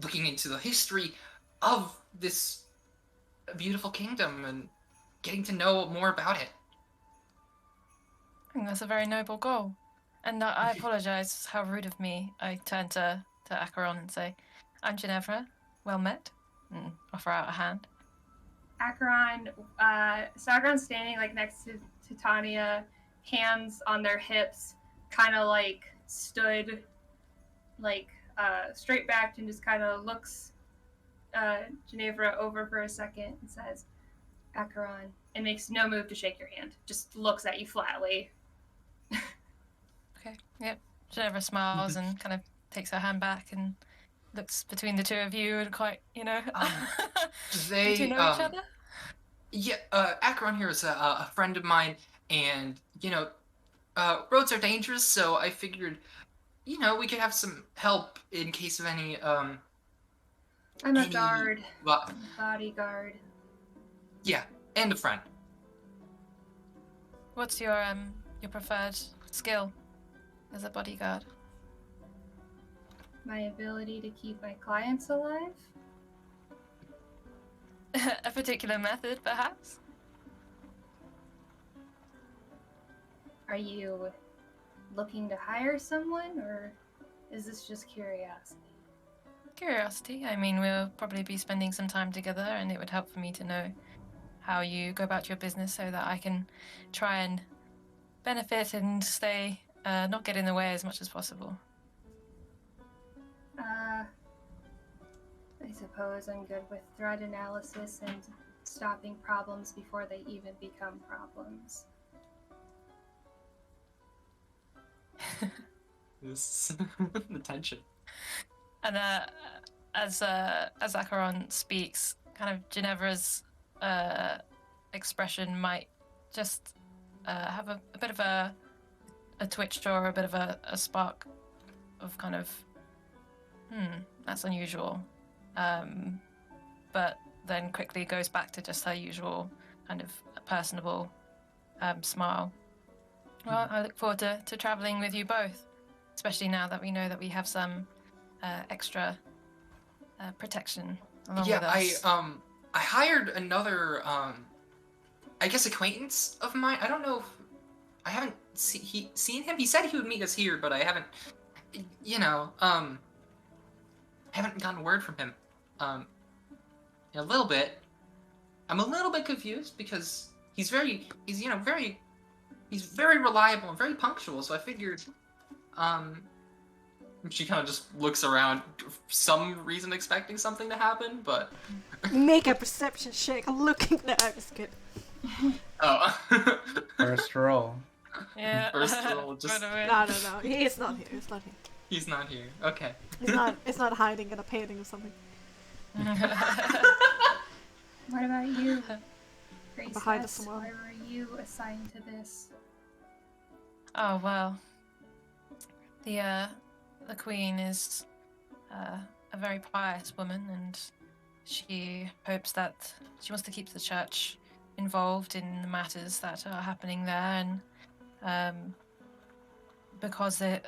looking into the history of this beautiful kingdom and getting to know more about it. I think that's a very noble goal. And I apologize, how rude of me. I turn to Acheron and say, "I'm Ginevra, well met," and offer out a hand. Acheron, Sagron's standing like next to Titania, hands on their hips, kind of like stood like straight backed and just kind of looks Ginevra over for a second and says, "Acheron," and makes no move to shake your hand, just looks at you flatly. Okay, yep. Ginevra smiles and kind of takes her hand back and looks between the two of you and quite, you know. They Do you know each other? Yeah, Acheron here is a friend of mine, and you know, roads are dangerous, so I figured, you know, we could have some help in case of any. I'm a guard, bodyguard. Yeah, and a friend. What's your preferred skill as a bodyguard? My ability to keep my clients alive. A particular method, perhaps? Are you looking to hire someone, or is this just curiosity? curiosity. I mean, we'll probably be spending some time together, and it would help for me to know how you go about your business so that I can try and benefit and stay, not get in the way as much as possible. I suppose I'm good with threat analysis and stopping problems before they even become problems. This the tension. And as Acheron speaks, kind of Ginevra's expression might just have a bit of a twitch or a bit of a spark of kind of, that's unusual. But then quickly goes back to just her usual kind of personable smile. Well, I look forward to traveling with you both, especially now that we know that we have some extra protection along with us. I hired another I guess acquaintance of mine. I don't know if I haven't seen him. He said he would meet us here, but I haven't haven't gotten word from him. A little bit. I'm a little bit confused because he's very reliable and very punctual, so I figured she kind of just looks around, for some reason expecting something to happen, but... Make a perception check looking... No, I'm just kidding. Oh. First roll. Yeah. First roll, just... No. He's not here. He's not here. He's not here. Okay. It's not hiding in a painting or something. What about you? Grace, Behind us why were you assigned to this? Oh, well. The Queen is a very pious woman, and she hopes that she wants to keep the church involved in the matters that are happening there, and because the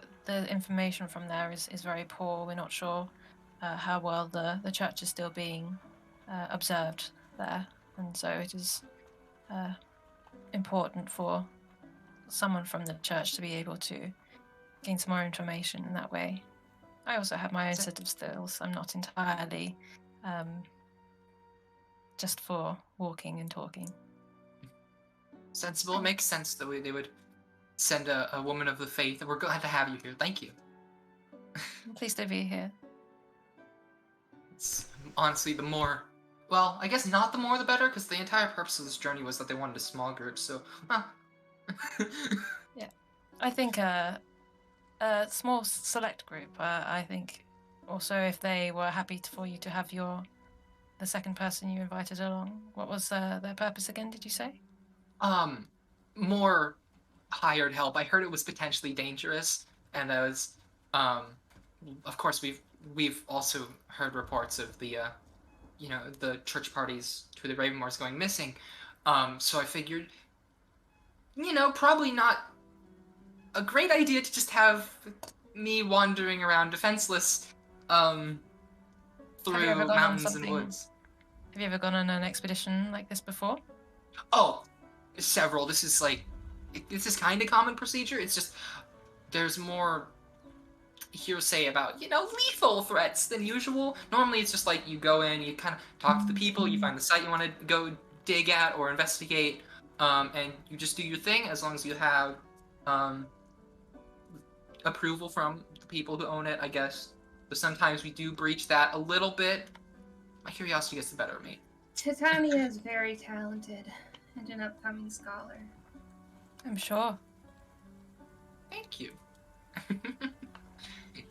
information from there is very poor, we're not sure how well the church is still being observed there, and so it is important for someone from the church to be able to gain some more information in that way. I also have my own set of skills. I'm not entirely just for walking and talking. Sensible. It makes sense that they would send a woman of the faith, and we're glad to have you here. Thank you. I'm pleased to be here. It's honestly the more... Well, I guess not the more the better, because the entire purpose of this journey was that they wanted a small group, so... Yeah. I think a small select group. I think also if they were happy for you to have the second person you invited along. What was their purpose again, did you say? More hired help. I heard it was potentially dangerous, and I was... of course, we've also heard reports of the church parties to the Ravenmoors going missing. So I figured, probably not a great idea to just have me wandering around defenseless through mountains and woods. Have you ever gone on an expedition like this before? Oh, several. This is kind of common procedure. It's just there's more hearsay about, lethal threats than usual. Normally it's just like you go in, you kind of talk to the people, you find the site you want to go dig at or investigate, and you just do your thing as long as you have approval from the people who own it, I guess. But sometimes we do breach that a little bit. My curiosity gets the better of me. Titania is very talented and an upcoming scholar. I'm sure. Thank you.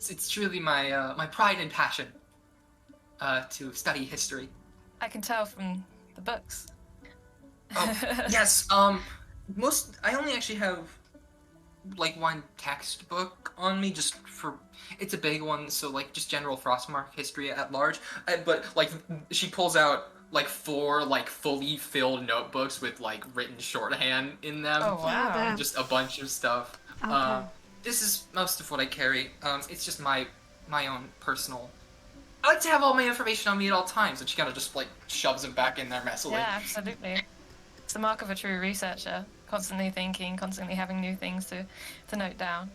It's truly my pride and passion to study history. I can tell from the books. Oh, yes. I only actually have one textbook on me, just for it's a big one, so just general Frostmark history at large. But she pulls out 4 fully filled notebooks with written shorthand in them. Oh wow! Just a bunch of stuff. Okay. This is most of what I carry. It's just my own personal... I like to have all my information on me at all times, and she kind of just shoves it back in there messily. Yeah, absolutely. It's the mark of a true researcher. Constantly thinking, constantly having new things to note down.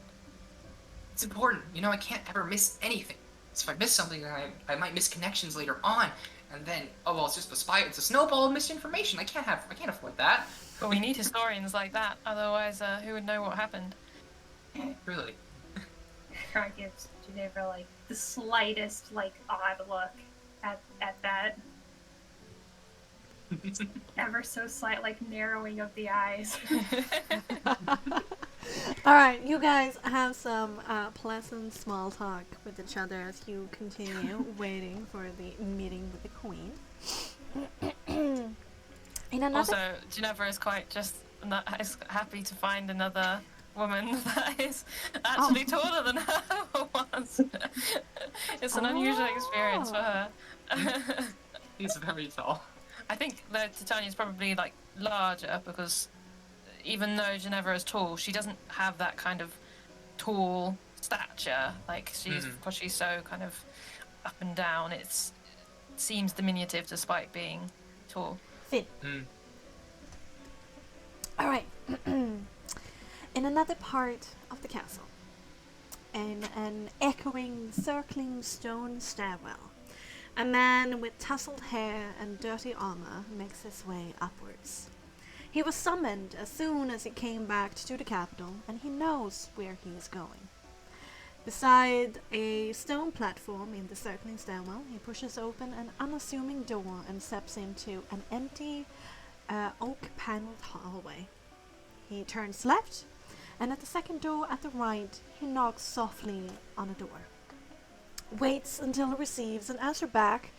It's important. I can't ever miss anything. So if I miss something, then I might miss connections later on. And then, oh well, it's just a spy. It's a snowball of misinformation. I can't afford that. But we need historians like that, otherwise who would know what happened? Really. Akron gives Ginevra like the slightest like odd look at that. Ever so slight like narrowing of the eyes. Alright, you guys have some pleasant small talk with each other as you continue waiting for the meeting with the queen. In another... Also, Ginevra is quite just is happy to find another woman that is actually taller than her once. It's an unusual experience for her. He's very tall. I think that Titania's probably like larger because even though Ginevra is tall, she doesn't have that kind of tall stature. Like because she's so kind of up and down, it seems diminutive despite being tall. Finn. Alright. In another part of the castle, in an echoing, circling stone stairwell, a man with tousled hair and dirty armor makes his way upwards. He was summoned as soon as he came back to the capital, and he knows where he is going. Beside a stone platform in the circling stairwell, he pushes open an unassuming door and steps into an empty, oak-paneled hallway. He turns left, and at the second door at the right, he knocks softly on a door. Waits until he receives an answer back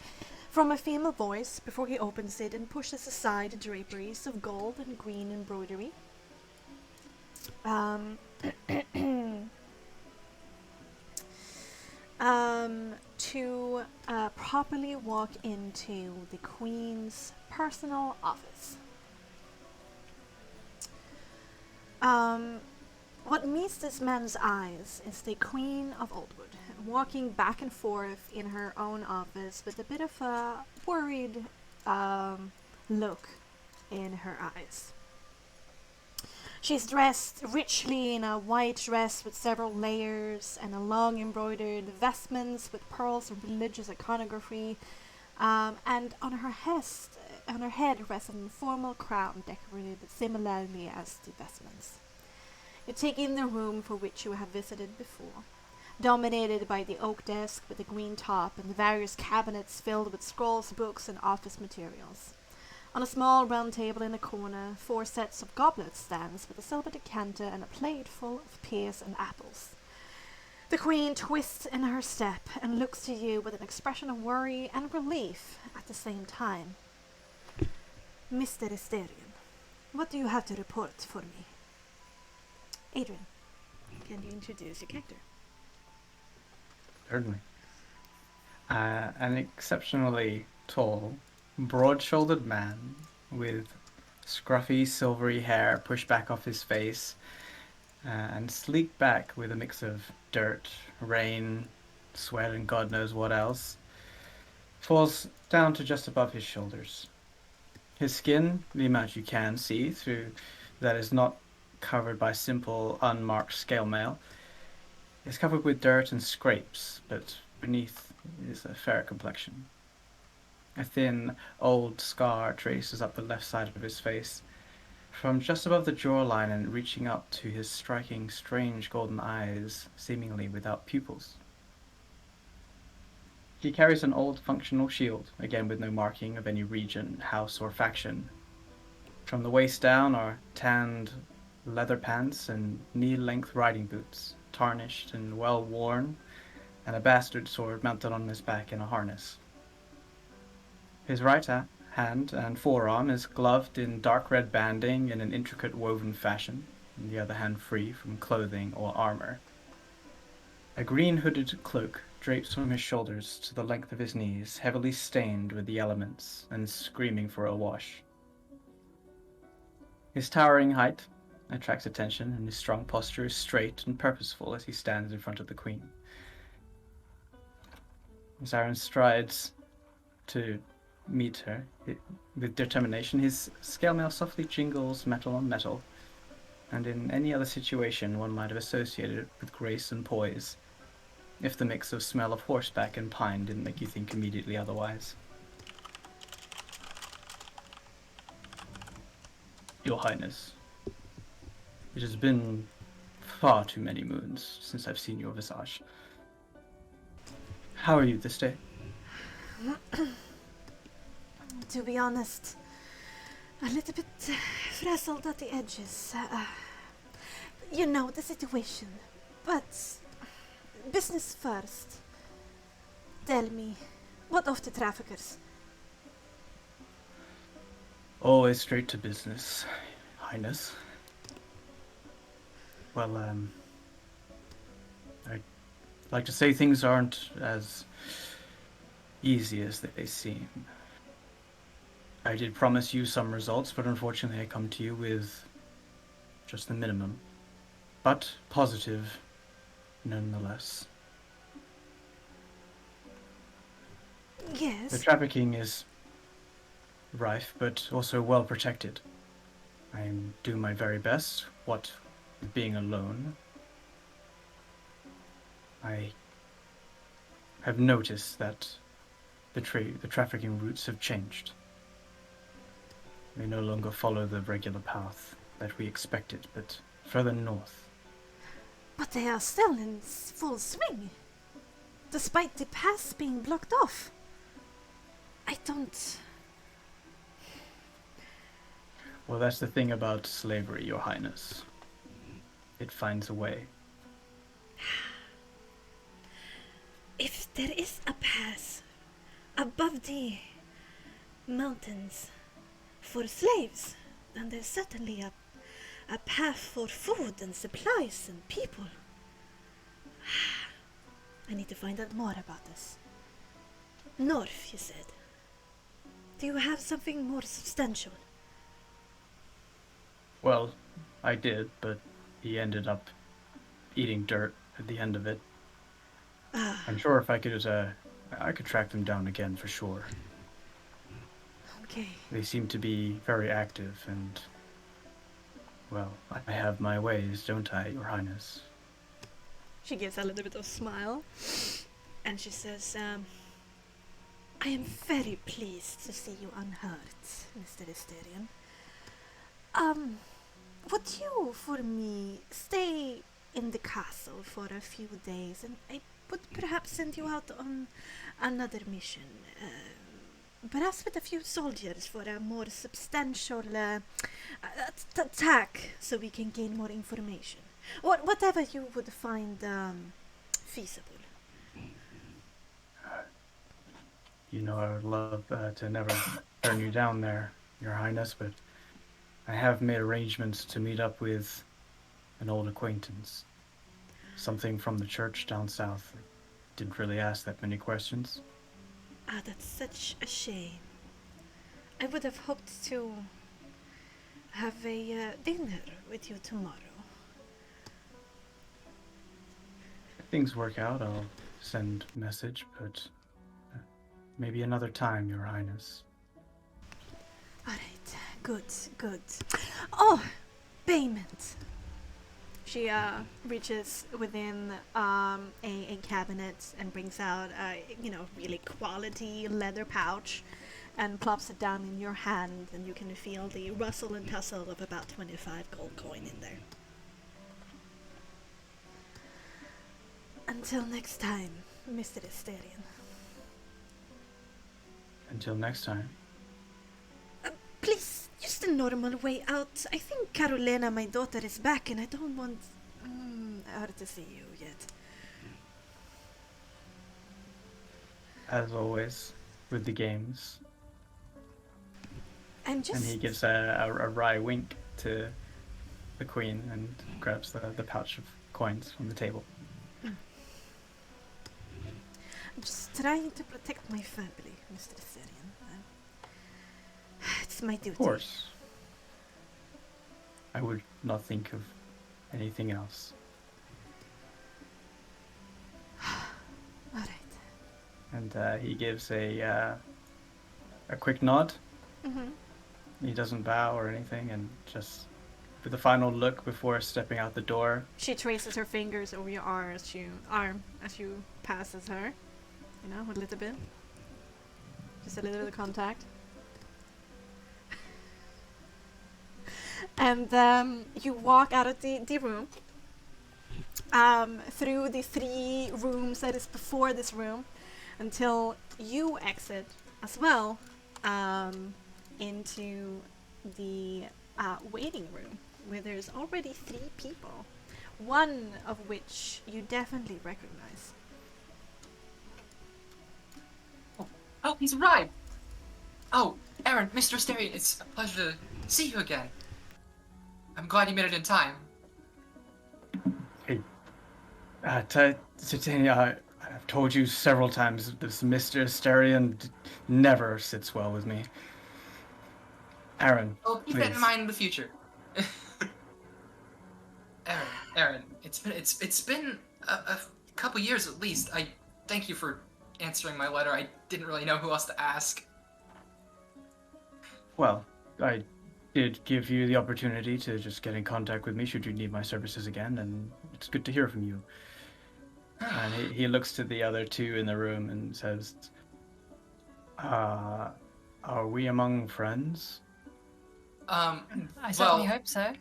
from a female voice before he opens it and pushes aside the draperies of gold and green embroidery. To properly walk into the Queen's personal office. What meets this man's eyes is the Queen of Oldwood, walking back and forth in her own office with a bit of a worried look in her eyes. She's dressed richly in a white dress with several layers and a long embroidered vestments with pearls of religious iconography, and on her head rests an informal crown decorated similarly as the vestments. You take in the room for which you have visited before, dominated by the oak desk with the green top and the various cabinets filled with scrolls, books, and office materials. On a small round table in a corner, 4 sets of goblets stands with a silver decanter and a plate full of pears and apples. The Queen twists in her step and looks to you with an expression of worry and relief at the same time. Mr. Asterion, what do you have to report for me? Adrian, can you introduce your character? Certainly. An exceptionally tall, broad-shouldered man with scruffy, silvery hair pushed back off his face and sleeked back with a mix of dirt, rain, sweat, and God knows what else, falls down to just above his shoulders. His skin, the amount you can see through that is not covered by simple, unmarked scale mail, is covered with dirt and scrapes, but beneath is a fair complexion. A thin, old scar traces up the left side of his face, from just above the jawline and reaching up to his striking, strange golden eyes, seemingly without pupils. He carries an old functional shield, again with no marking of any region, house, or faction. From the waist down are tanned leather pants and knee-length riding boots, tarnished and well-worn, and a bastard sword mounted on his back in a harness. His right hand and forearm is gloved in dark red banding in an intricate woven fashion, and the other hand free from clothing or armor. A green hooded cloak drapes from his shoulders to the length of his knees, heavily stained with the elements and screaming for a wash. His towering height attracts attention, and his strong posture is straight and purposeful as he stands in front of the Queen. As Aaron strides to meet her with determination, his scale mail softly jingles metal on metal, and in any other situation one might have associated it with grace and poise. if the mix of smell of horseback and pine didn't make you think immediately otherwise. Your Highness, it has been far too many moons since I've seen your visage. How are you this day? To be honest, a little bit frazzled at the edges. You know the situation. But business first. Tell me, what of the traffickers? Always straight to business, Highness. Well, I'd like to say things aren't as easy as they seem. I did promise you some results, but unfortunately I come to you with just the minimum. But positive, nonetheless. Yes. The trafficking is rife, but also well protected. I am doing my very best, what with being alone. I have noticed that the trafficking routes have changed. They no longer follow the regular path that we expected, but further north. But they are still in full swing. Despite the pass being blocked off. I don't... Well, that's the thing about slavery, Your Highness. It finds a way. If there is a pass above the mountains for slaves, then there's certainly a path for food and supplies and people. I need to find out more about this. North, you said. Do you have something more substantial? Well, I did, but he ended up eating dirt at the end of it. I'm sure if I could track them down again for sure. Okay. They seem to be very active and, well, I have my ways, don't I, Your Highness? She gives a little bit of smile, and she says, I am very pleased to see you unhurt, Mr. Asterion. Would you, for me, stay in the castle for a few days, and I would perhaps send you out on another mission, perhaps with a few soldiers for a more substantial attack, so we can gain more information. Or whatever you would find feasible. You know I would love to never turn you down there, Your Highness, but I have made arrangements to meet up with an old acquaintance. Something from the church down south. Didn't really ask that many questions. Ah, that's such a shame. I would have hoped to have a dinner with you tomorrow. If things work out, I'll send a message, but maybe another time, Your Highness. Alright, good, good. Oh, payment. She reaches within a cabinet and brings out a really quality leather pouch and plops it down in your hand, and you can feel the rustle and tussle of about 25 gold coin in there. Until next time, Mr. Asterion. Until next time. Please, use the normal way out. I think Carolina, my daughter, is back, and I don't want her to see you yet. As always, with the games. I'm just... And he gives a wry wink to the queen and grabs the pouch of coins from the table. I'm just trying to protect my family, Mr. Asterion. It's my duty. Of course. I would not think of anything else. Alright. And he gives a quick nod. Mm-hmm. He doesn't bow or anything and just with a final look before stepping out the door. She traces her fingers over your arm as you passes her. You know, a little bit. Just a little bit of contact. And you walk out of the room. Through the 3 rooms that is before this room until you exit as well into the waiting room where there's already 3 people, one of which you definitely recognize. Oh, he's arrived! Oh, Aaron, Mr. Asterion, it's a pleasure to see you again. I'm glad you made it in time. Hey, Titania, I've told you several times, this Mr. Asterion never sits well with me. Aaron, Oh, keep please. that in mind in the future. Aaron, it's been a couple years at least. I thank you for answering my letter. I didn't really know who else to ask. Well, I did give you the opportunity to just get in contact with me should you need my services again, and it's good to hear from you. And he looks to the other 2 in the room and says, are we among friends? I certainly Well, hope so.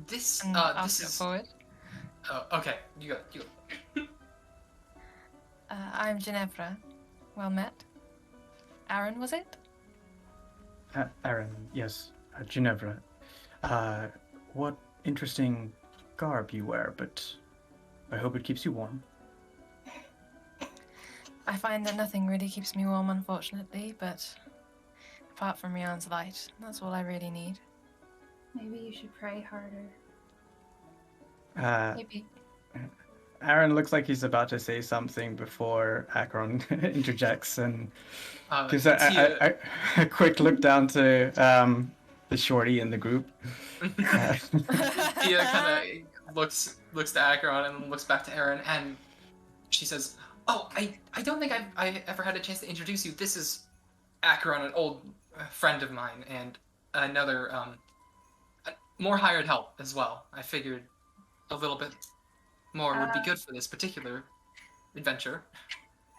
this And I'll this step is. forward. Oh, okay. You go. I'm Ginevra. Well met. Aaron, was it? Aaron, yes, Ginevra. What interesting garb you wear, but I hope it keeps you warm. I find that nothing really keeps me warm, unfortunately, but apart from Rian's light, that's all I really need. Maybe you should pray harder. Maybe. Aaron looks like he's about to say something before Akron interjects and gives a quick look down to the shorty in the group. Tia kind of looks to Acheron and looks back to Aaron, and she says, "Oh, I don't think I ever had a chance to introduce you. This is Acheron, an old friend of mine, and another more hired help as well. I figured a little bit more would be good for this particular adventure."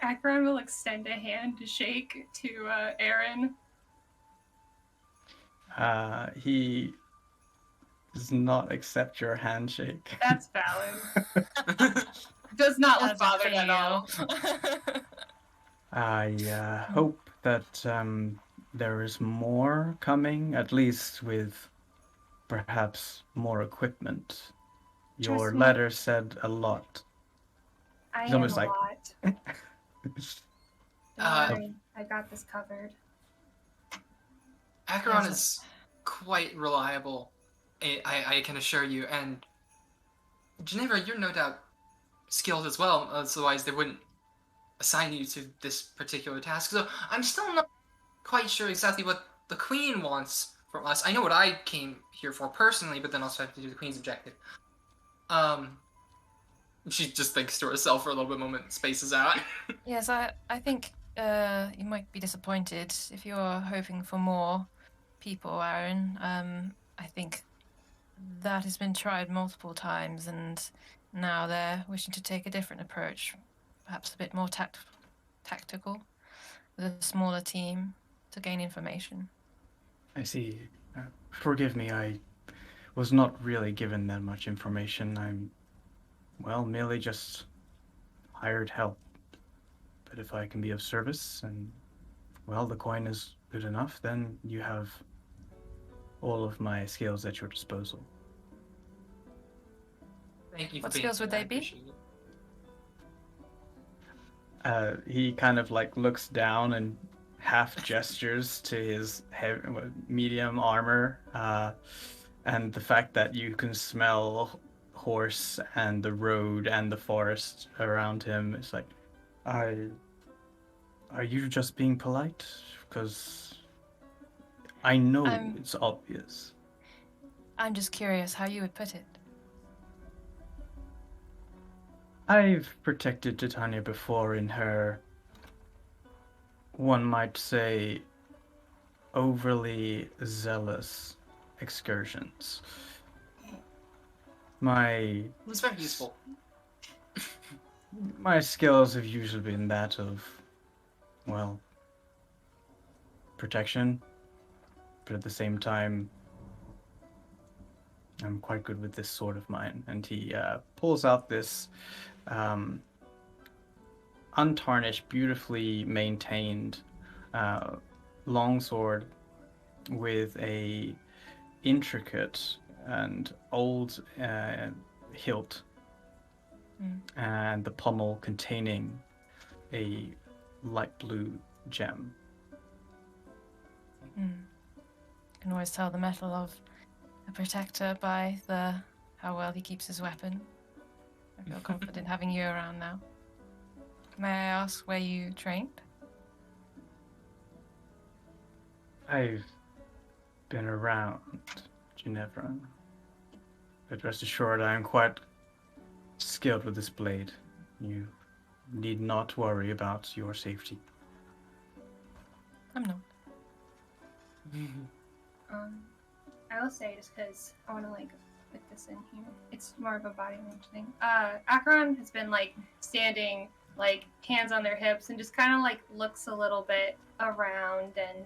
Akron will extend a hand to shake to Aaron. He does not accept your handshake. That's valid. Does not look bothered at all. I hope that there is more coming, at least with perhaps more equipment. Your Trust me. letter said a lot. I It's am almost a like- lot. Don't worry, I got this covered. Acheron Yes. is quite reliable, I can assure you, and Ginevra, you're no doubt skilled as well, otherwise they wouldn't assign you to this particular task. So I'm still not quite sure exactly what the Queen wants from us. I know what I came here for personally, but then also have to do the Queen's objective. She just thinks to herself for a little bit, moment, spaces out. Yes, I think you might be disappointed if you're hoping for more people, Aaron. I think that has been tried multiple times, and now they're wishing to take a different approach, perhaps a bit more tactical, with a smaller team to gain information. I see. Forgive me, I was not really given that much information. I'm, well, merely just hired help. But if I can be of service and, well, the coin is good enough, then you have all of my skills at your disposal. Thank you for What being skills would here, I they be? appreciate it. He kind of like looks down and half gestures to his medium armor, and the fact that you can smell horse and the road and the forest around him. It's like, are you just being polite? Because I know it's obvious. I'm just curious how you would put it. I've protected Titania before in her, one might say, overly zealous excursions. My It was very useful. my skills have usually been that of, well, protection, but at the same time, I'm quite good with this sword of mine. And he pulls out this untarnished, beautifully maintained longsword with a intricate and old hilt, and the pommel containing a light blue gem. You can always tell the metal of a protector by how well he keeps his weapon. I feel confident having you around now. May I ask where you trained? I've been around Ginevra, but rest assured I am quite skilled with this blade. You need not worry about your safety. I'm not. I will say, just because I want to like put this in here, it's more of a body language thing. Akron has been like standing, like hands on their hips, and just kind of like looks a little bit around and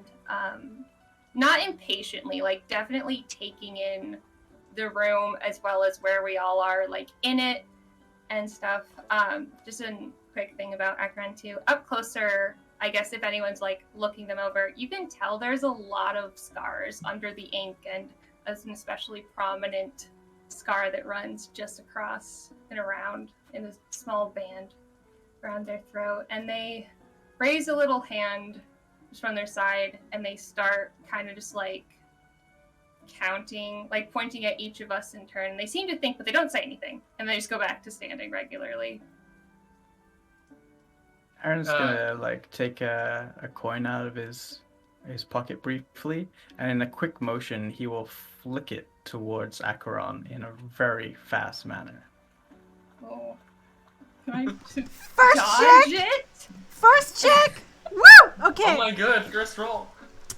not impatiently, like definitely taking in the room as well as where we all are, like in it and stuff. Just a quick thing about Akron too. Up closer, I guess if anyone's like looking them over, you can tell there's a lot of scars under the ink, and as an especially prominent scar that runs just across and around in a small band around their throat. And they raise a little hand just from their side, and they start kind of just like counting, like pointing at each of us in turn. They seem to think, but they don't say anything, and they just go back to standing regularly. Aaron's gonna like take a coin out of his pocket briefly, and in a quick motion, he will flick it towards Acheron in a very fast manner. Oh. Can I First dodge check! it? First check! Woo! Okay. Oh my god, first roll.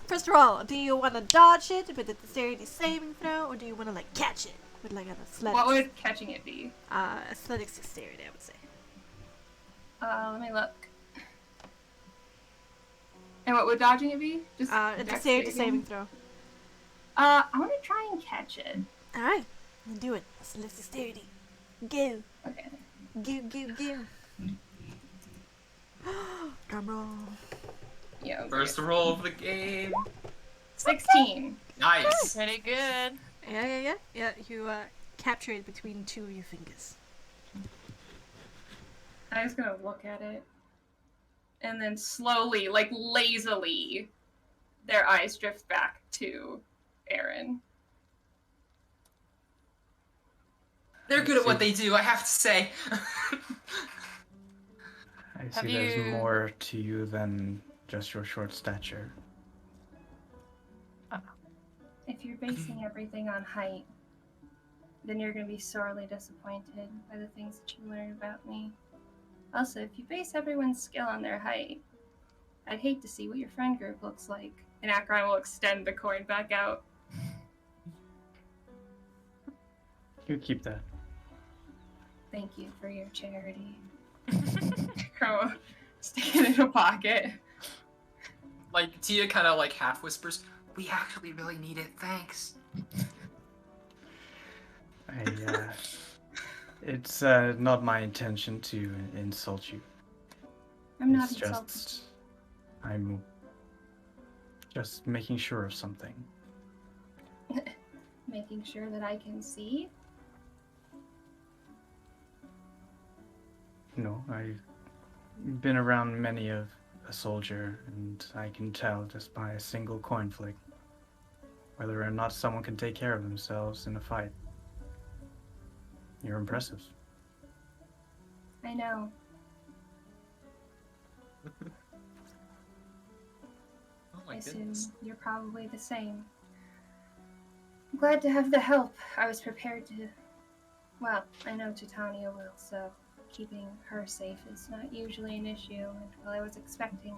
First roll. Do you want to dodge it with a dexterity saving throw, or do you want to like catch it with like an athletics? What would catching it be? Athletics dexterity, I would say. Let me look. And what would dodging it be? Just A dexterity saving throw. I want to try and catch it. All right, then do it. Athletics dexterity. Go. Okay. Go. Drum roll. Yeah. First roll of the game. 16. Nice. Pretty good. Yeah. You capture it between two of your fingers. I'm just gonna look at it, and then slowly, like lazily, their eyes drift back to Aaron. They're good at what they do, I have to say. I Have see there's you- more to you than just your short stature. If you're basing everything on height, then you're gonna be sorely disappointed by the things that you learn about me. Also, if you base everyone's skill on their height, I'd hate to see what your friend group looks like. And Akron will extend the coin back out. You keep that. Thank you for your charity. Akron will stick it in a pocket. Like, Tia kind of like half whispers, "We actually really need it, thanks." It's not my intention to insult you. I'm not It's insulted. just I'm just making sure of something. Making sure that I can see. No, I've been around many of a soldier, and I can tell just by a single coin flick whether or not someone can take care of themselves in a fight. You're impressive. I know. Oh my I assume goodness. you're probably the same. I'm glad to have the help. I was prepared to. Well, I know Titania will, so keeping her safe is not usually an issue. And while I was expecting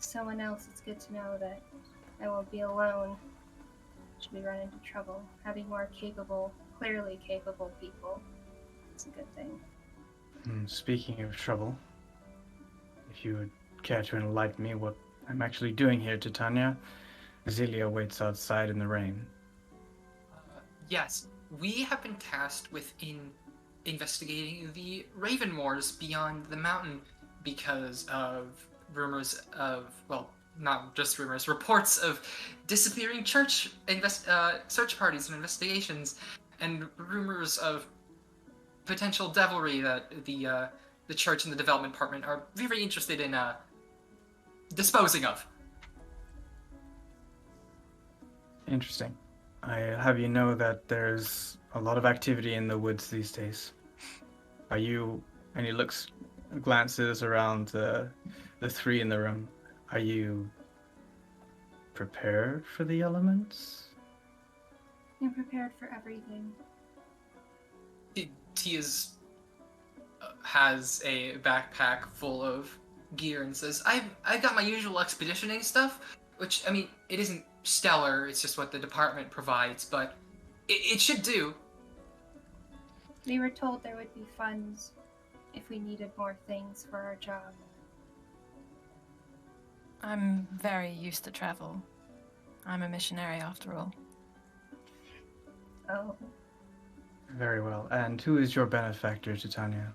someone else, it's good to know that I won't be alone. Should we run into trouble, having more capable clearly capable people. It's a good thing. Speaking of trouble, if you would care to enlighten me what I'm actually doing here, Titania, Zelia waits outside in the rain. Yes, we have been tasked with investigating the Raven Moors beyond the mountain because of rumors of, well, not just rumors, reports of disappearing church search parties and investigations, and rumors of potential devilry that the church and the development department are very interested in disposing of. Interesting. I have you know that there's a lot of activity in the woods these days. Are you, and he glances around the three in the room. Are you prepared for the elements? I'm prepared for everything. Has a backpack full of gear and says, I've got my usual expeditioning stuff, which, I mean, it isn't stellar, it's just what the department provides, but it should do. We were told there would be funds if we needed more things for our job. I'm very used to travel. I'm a missionary after all. Oh. Very well. And who is your benefactor, Titania?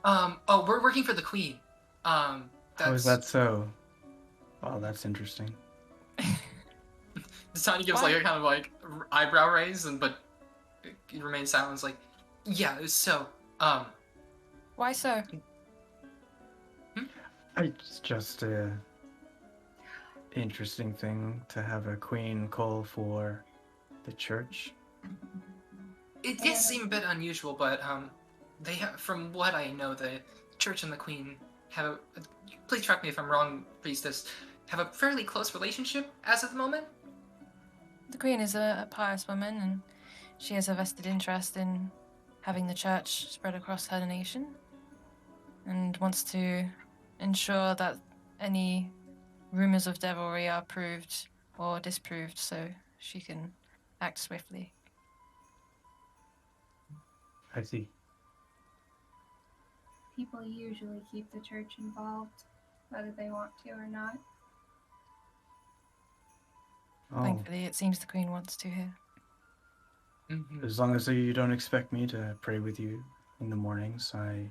We're working for the Queen. How is that so? Oh, that's interesting. Titania gives like a kind of like eyebrow raise, but it remains silent. It's like, yeah, so, Why so? It's just a interesting thing to have a queen call for the church. It did seem a bit unusual, but they have, from what I know, the church and the Queen have please correct me if I'm wrong, priestess, have a fairly close relationship as of the moment. The Queen is a pious woman, and she has a vested interest in having the church spread across her nation, and wants to ensure that any rumors of devilry are proved or disproved, so she can act swiftly. I see. People usually keep the church involved, whether they want to or not. Oh, Thankfully, it seems the Queen wants to here. Mm-hmm. as long as you don't expect me to pray with you in the mornings, I'll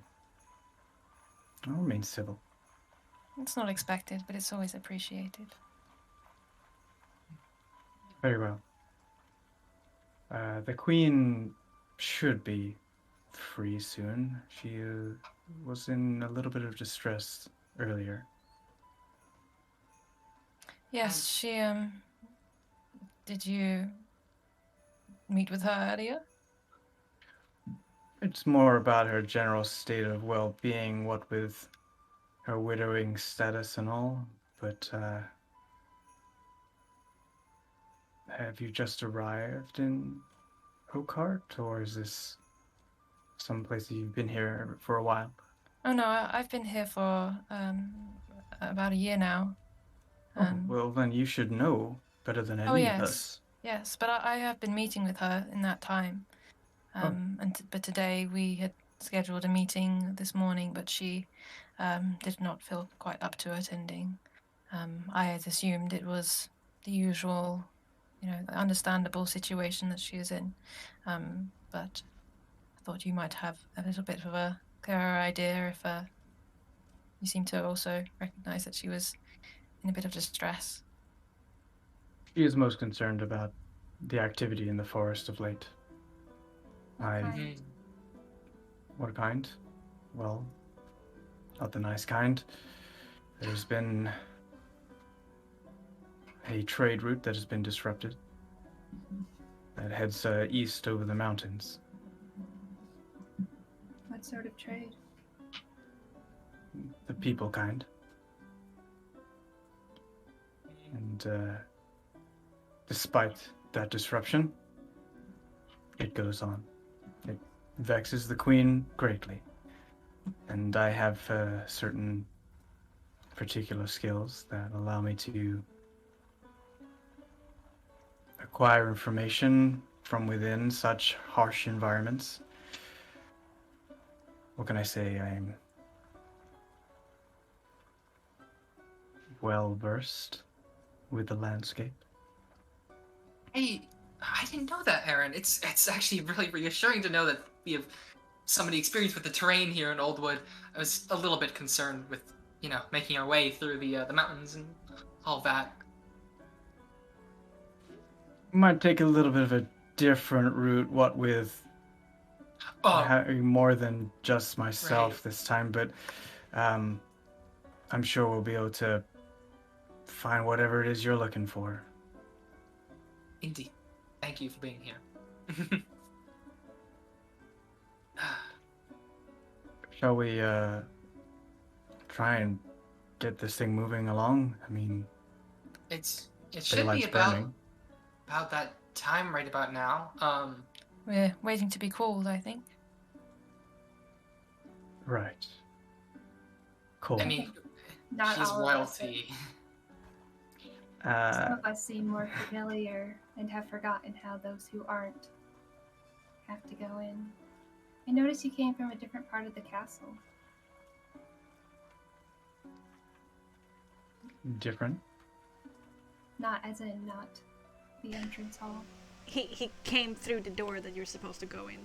remain civil. It's not expected, but it's always appreciated. Very well. The Queen should be free soon. She was in a little bit of distress earlier. Yes, she, did you meet with her earlier? It's more about her general state of well-being, what with her widowing status and all, but have you just arrived in Oakhart, or is this someplace that you've been here for a while? Oh no, I've been here for about a year now. Well, then you should know better than any of us. Yes, but I have been meeting with her in that time. But today we had scheduled a meeting this morning, but she did not feel quite up to attending. I had assumed it was the usual, the understandable situation that she is in, but I thought you might have a little bit of a clearer idea if you seem to also recognize that she was in a bit of distress. She is most concerned about the activity in the forest of late. What kind? Well, not the nice kind. There's been a trade route that has been disrupted that heads east over the mountains. What sort of trade? The people kind. And despite that disruption, it goes on. It vexes the Queen greatly. And I have certain particular skills that allow me to acquire information from within such harsh environments. What can I say? I'm well versed with the landscape. Hey, I didn't know that, Aaron. It's actually really reassuring to know that we have somebody experienced with the terrain here in Oldwood. I was a little bit concerned with, making our way through the mountains and all that. Might take a little bit of a different route, what with having more than just myself this time, but I'm sure we'll be able to find whatever it is you're looking for. Indeed. Thank you for being here. Shall we try and get this thing moving along? I mean, it should be daylight's burning. about that time right about now. We're waiting to be called, I think. Right. Cool. I mean, Not she's all of us. royalty. Some of us seem more familiar and have forgotten how those who aren't have to go in. I noticed you came from a different part of the castle. Different. Not the entrance hall. He came through the door that you're supposed to go in.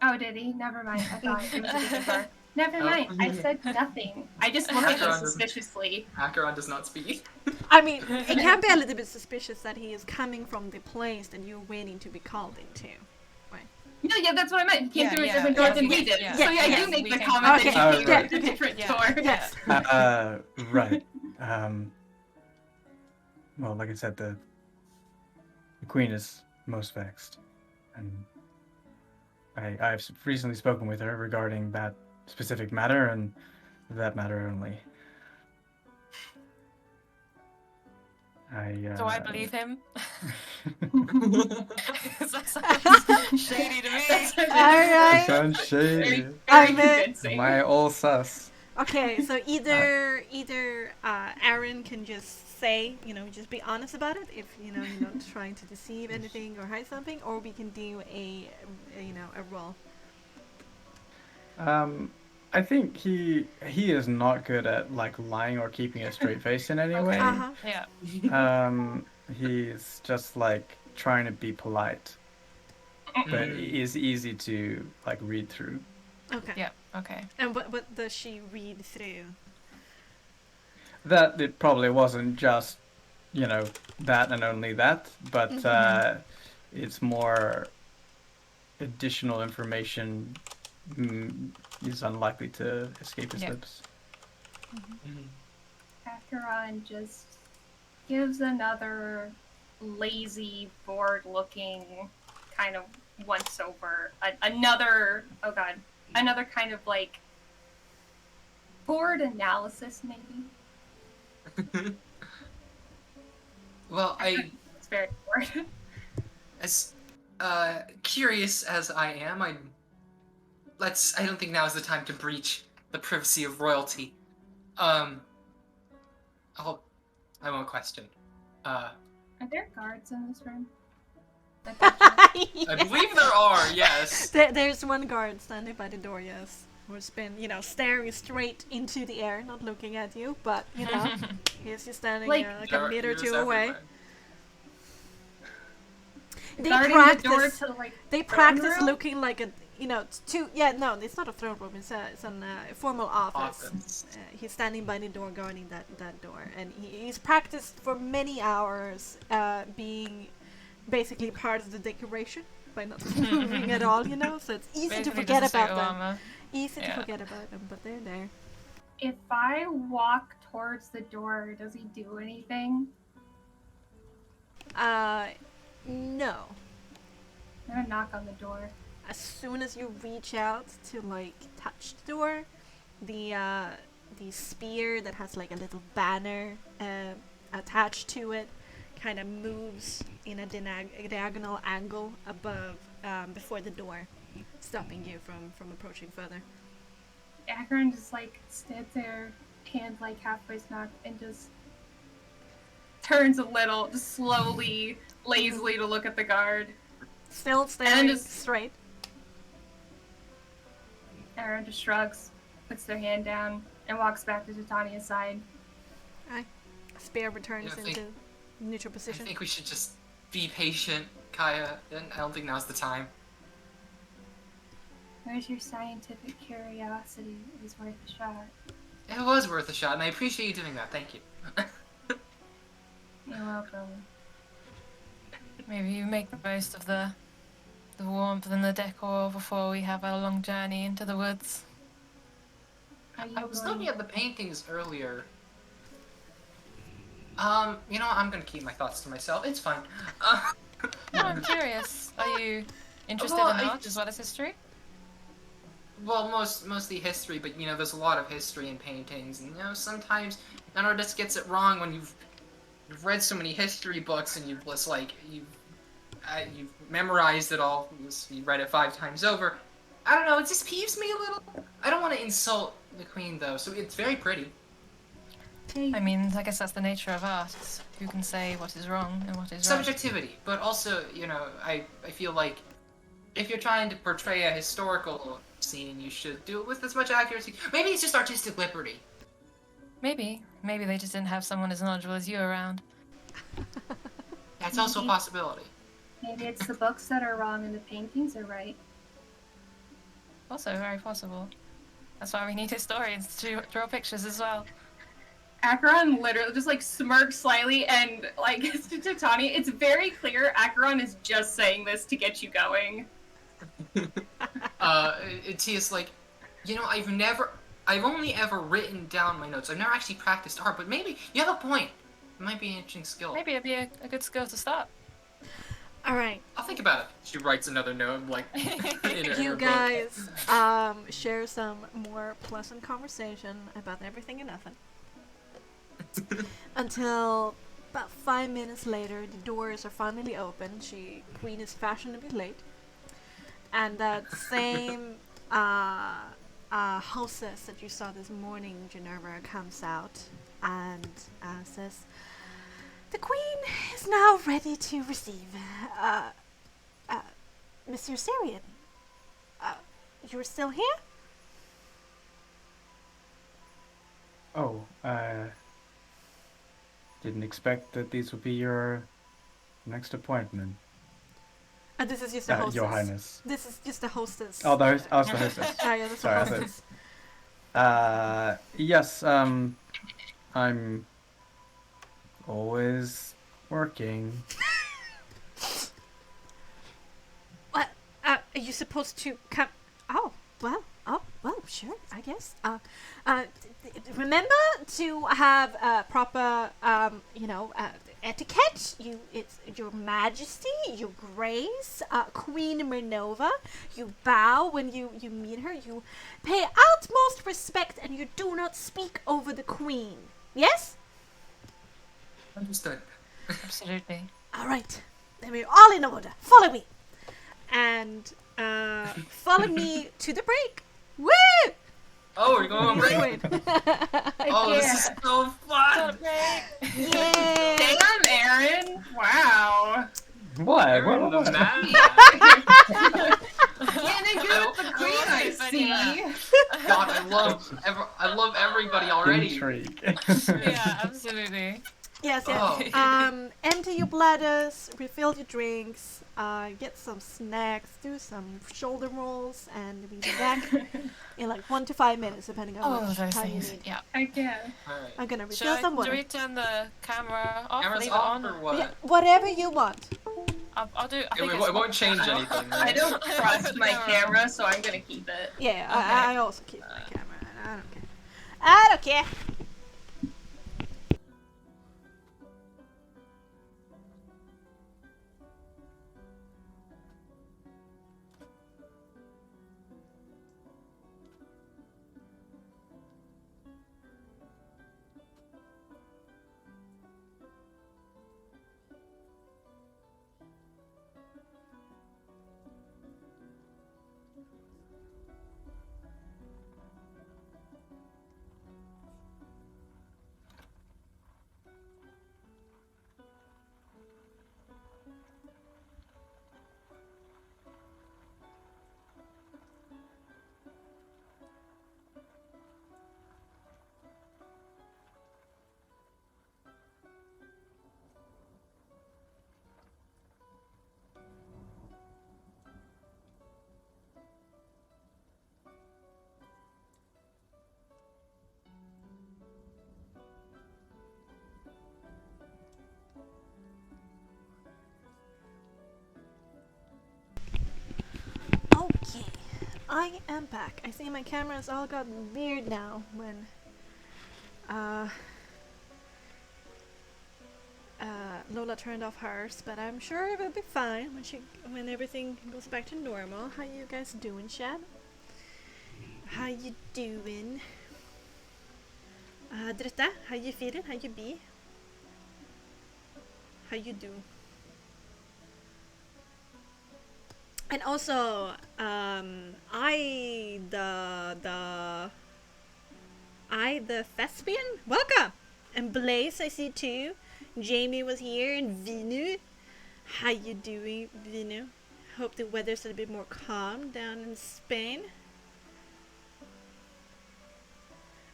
Oh, did he? Never mind. I thought it was a different door. Never Oh. mind. I said nothing. I just looked at him suspiciously. Acheron does not speak. I mean, it can be a little bit suspicious that he is coming from the place that you're waiting to be called into. No, yeah, that's what I meant. He came Yeah, through a yeah, different door yeah, than we we did, did. yeah. So yeah, I Yeah, do make we the can- comment Okay, that he yeah, came through a different yeah. door. Yes. Right. Well, like I said, the queen is most vexed, and I've recently spoken with her regarding that specific matter and that matter only. Do I believe him? That sounds shady to me. Alright. Sounds shady. Very, I'm very in. convincing. My old sus. Okay, so either Aaron can just say, just be honest about it if you're not trying to deceive anything or hide something, or we can do a roll. I think he is not good at lying or keeping a straight face in any way. Uh-huh. Yeah. He's just trying to be polite, but it is easy to read through. Okay. Yeah. Okay. And what does she read through? That it probably wasn't just that and only that, but it's more additional information is unlikely to escape his lips. Acheron just gives another lazy, bored-looking kind of once-over. Another kind of board analysis, maybe. Well, It's very bored. as curious as I am, I don't think now is the time to breach the privacy of royalty. I won't question. Are there guards in this room? I believe there are, yes. There's one guard standing by the door, yes. Who's been, staring straight into the air, not looking at you, but, he's just standing a meter or two away. They Guarding practice, the door to the, they throne practice room? looking like no, it's not a throne room, it's a formal office. He's standing by the door, guarding that door, and he's practiced for many hours being basically part of the decoration by not moving at all, so it's easy Basically to forget just a suit about of them. armor. Easy to Yeah. forget about them, but they're there. If I walk towards the door, does he do anything? No. I'm gonna knock on the door. As soon as you reach out to touch the door, the spear that has a little banner attached to it kind of moves in a diagonal angle above before the door, stopping you from approaching further. Acheron just stands there, hand halfway knocked, and just turns a little, just slowly, lazily to look at the guard. Still staring just- straight. Aaron just shrugs, puts their hand down, and walks back to Titania's side. Spear returns Yeah, I think- into neutral I position. think we should just be patient, Kaya. And I don't think now's the time. Where's your scientific curiosity? It was worth a shot. It was worth a shot, and I appreciate you doing that. Thank you. You're welcome. Maybe you make the most of the warmth and the decor before we have a long journey into the woods. Are you I was going- looking at the paintings earlier. You know what? I'm gonna keep my thoughts to myself. It's fine. No, I'm curious. Are you interested Well, in I art as well as history? Well, mostly history, but you know, there's a lot of history in paintings, and you know, sometimes an artist gets it wrong when you've read so many history books and you've just like you've memorized it all. You read it 5 times over. I don't know. It just peeves me a little. I don't want to insult the queen though, so it's very pretty. I mean, I guess that's the nature of art. Who can say what is wrong and what is right? Subjectivity, but also, you know, I feel like if you're trying to portray a historical scene, you should do it with as much accuracy. Maybe it's just artistic liberty. Maybe they just didn't have someone as knowledgeable as you around. That's also a possibility. Maybe it's the books that are wrong and the paintings are right. Also very possible. That's why we need historians to draw pictures as well. Acheron literally just like smirks slightly and like to Titania, it's very clear Acheron is just saying this to get you going. Tia's like, you know, I've only ever written down my notes. I've never actually practiced art, but maybe you have a point. It might be an interesting skill. Maybe it'd be a good skill to start. Alright, I'll think about it. She writes another note, like, in her you book. guys share some more pleasant conversation about everything and nothing. Until about 5 minutes later, the doors are finally open. Queen is fashionably late. And that same hostess that you saw this morning, Geneva, comes out and says, "The Queen is now ready to receive Mr. Syrian. You're still here?" Oh, didn't expect that these would be your next appointment. This is just a hostess. Your Highness. This is just a hostess. Oh, the hostess. Yeah, that's Sorry, a I thought- hostess. Yes, I'm always working. What? Are you supposed to come? Oh, well, sure, I guess. Remember to have proper, etiquette. It's Your Majesty, Your Grace, Queen Minerva. You bow when you meet her. You pay utmost respect, and you do not speak over the Queen. Yes? Understood. Absolutely. All right. Then we're all in order. Follow me. And follow me to the break. Woo! Oh, we're going on break. Wait. Oh, this is so fun. Yeah. Damn, Aaron! Wow. What? Aaron the What? man. Getting good with the queen, I see. God, I love everybody already. Intrigue. Yeah, absolutely. Yes, Oh. yes. Empty your bladders, refill your drinks, get some snacks, do some shoulder rolls, and we'll be back in like 1 to 5 minutes, depending on Oh, what those time you things. need. Yeah. I can. Alright. I'm gonna Should refill some do water. we turn the camera off? Camera's leave it off on? or what? Yeah, whatever you want. I'll do. I It, think it it's won't change anything. I Right? don't trust my camera, so I'm gonna keep it. Yeah, Okay. I also keep my camera. I don't care. I don't care. I am back. I see my cameras all got weird now when Lola turned off hers, but I'm sure it will be fine when everything goes back to normal. How you guys doing, Chad? How you doing? Dritta, how you feeling? How you be? How you do? And also, I the thespian, welcome! And Blaze, I see too. Jamie was here, and Vinu. How you doing, Vinu? Hope the weather's a little bit more calm down in Spain.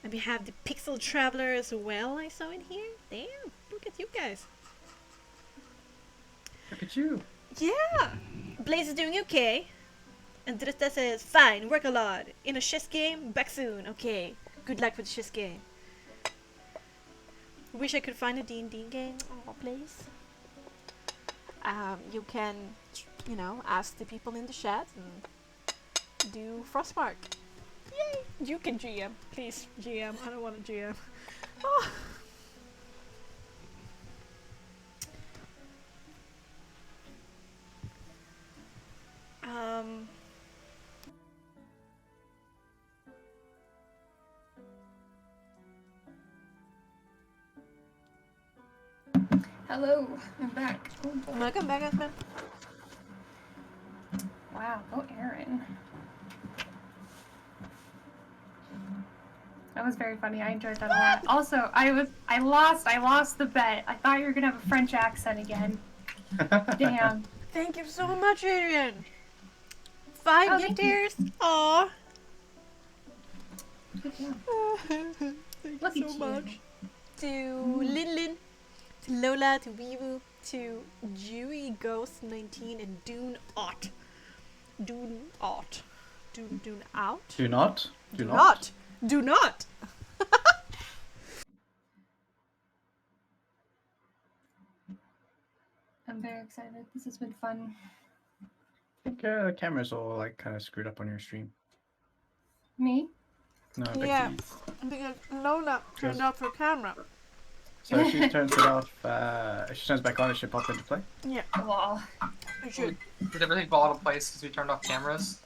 And we have the Pixel Traveler as well, I saw in here. Damn, look at you guys. Look at you. Yeah! Blaze is doing okay. And Dritta says, fine, work a lot. In a chess game, back soon. Okay, good luck with the chess game. Wish I could find a D&D game. Oh, please. You can, ask the people in the chat and do Frostmark. Yay! You can GM. Please, GM. I don't want to GM. Oh. Hello, I'm back. Oh, boy. Welcome back, husband. Wow, go Aaron. That was very funny. I enjoyed that a lot. Also, I lost the bet. I thought you were gonna have a French accent again. Damn. Thank you so much, Adrian. 5 gift years. Aww. Good job. Thank Look you at so you. much. To Lin, to Lola, to Weewu, to Jewy Ghost 19, and Dune Ot. Dune Ot. Dune Out? Do not. Do not. Do not. I'm very excited. This has been fun. I think the camera's all like kind of screwed up on your stream. Me? No, Yeah. Bexxy's. Because Lola turned off her camera. So if she turns it off, if she turns back on, it should pop into play. Yeah, Well, it should. Did everything fall into place because we turned off cameras?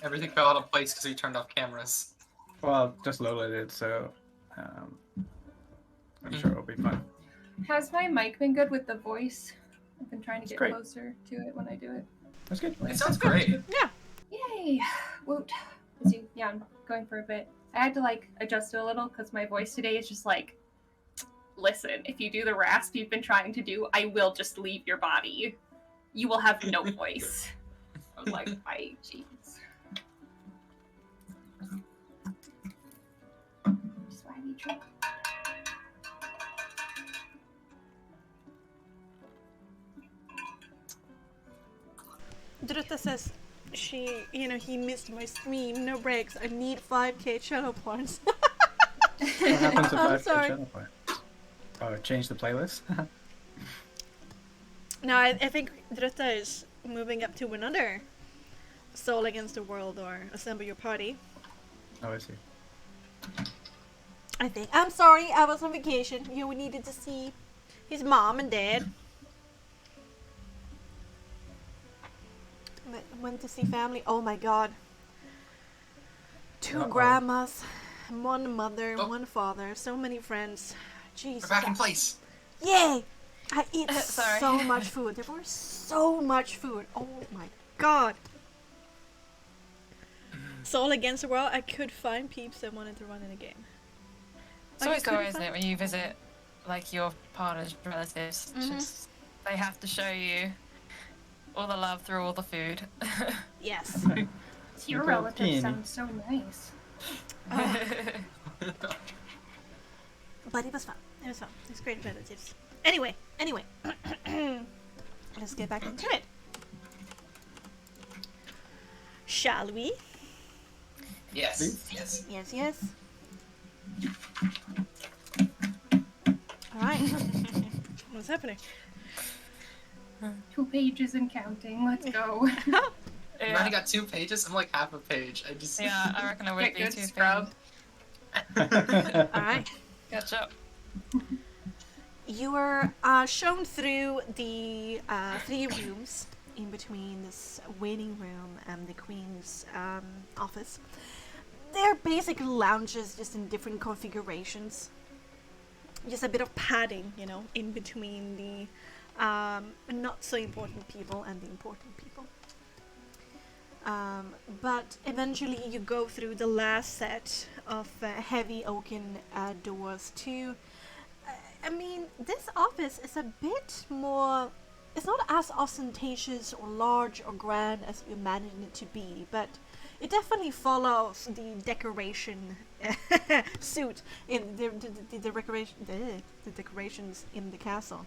Everything fell into place because we turned off cameras. Well, just Lola did, so I'm sure it'll be fine. has my mic been good with the voice? I've been trying to It's get great. closer to it when I do it. That's good. It sounds great. Yeah. Yay! Woot. Let's see. Yeah, I'm going for a bit. I had to like adjust it a little because my voice today is just like, listen, if you do the rasp you've been trying to do, I will just leave your body. You will have no voice. I was like, jeez. Swaggy trip. Drutta says he missed my stream. No breaks. I need 5k channel points. What happened to I'm 5K sorry. channel point? Oh, change the playlist? No, I think Drutta is moving up to another Soul Against the World or Assemble Your Party. Oh, I see. I think. I'm sorry, I was on vacation. You needed to see his mom and dad. Went to see family. Oh my god. 2 Uh-oh. grandmas, 1 mother, Oh. 1 father, so many friends. Jeez. We're back in place. Yay! I eat Sorry. so much food. There was so much food. Oh my god. Soul Against the World, I could find peeps that wanted to run in a game. It's I always the couldn't way, isn't find- it, when you visit like your partner's relatives? Just they have to show you all the love through all the food. Yes. Your Little relative teeny. sounds so nice. Oh, but it was fun. It was fun. It was great relatives. Anyway. Let's get back into it. Shall we? Yes. Please? Yes. Yes. Alright. What's happening? 2 pages and counting. Let's go. I already got 2 pages. I'm like half a page. I just Yeah, I reckon I would Get be good too scrub. Alright. Catch up. You were shown through the 3 rooms in between this waiting room and the Queen's office. They're basically lounges, just in different configurations. Just a bit of padding, you know, in between the not so important people and the important people. But eventually you go through the last set of heavy oaken doors to... I mean, this office is a bit more... It's not as ostentatious or large or grand as you imagine it to be, but it definitely follows the decoration suit in the decorations in the castle.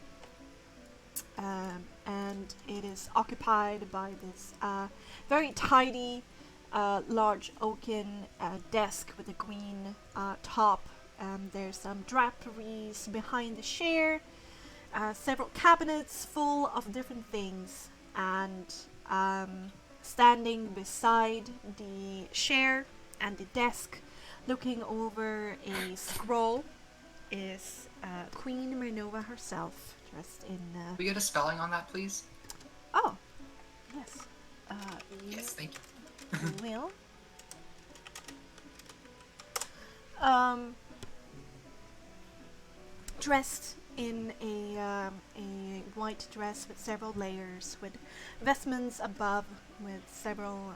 And it is occupied by this very tidy, large oaken desk with a green top. There's some draperies behind the chair, several cabinets full of different things, and standing beside the chair and the desk, looking over a scroll, is Queen Minerva herself, dressed in... we get a spelling on that, please? Oh, yes. Yes, thank you. Will. Dressed in a white dress with several layers, with vestments above, with several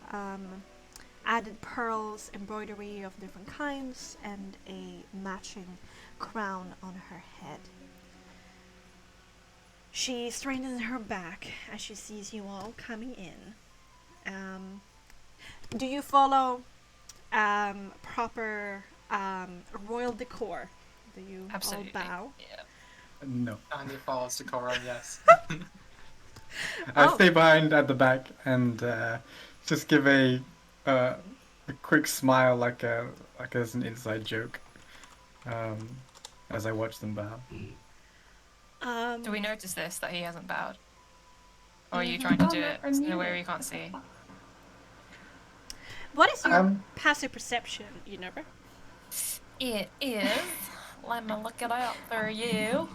added pearls, embroidery of different kinds, and a matching crown on her head. She straightens her back as she sees you all coming in. Do you follow proper royal decor? Do you Absolutely. all bow? Yeah. No. Tanya follows decorum, yes. I Oh. stay behind at the back and just give a quick smile, like as an inside joke, as I watch them bow. Do we notice this, that he hasn't bowed? Or are you trying to do it in a way where you can't see? What is your Um, passive perception, you know? It is. Let me look it up for you.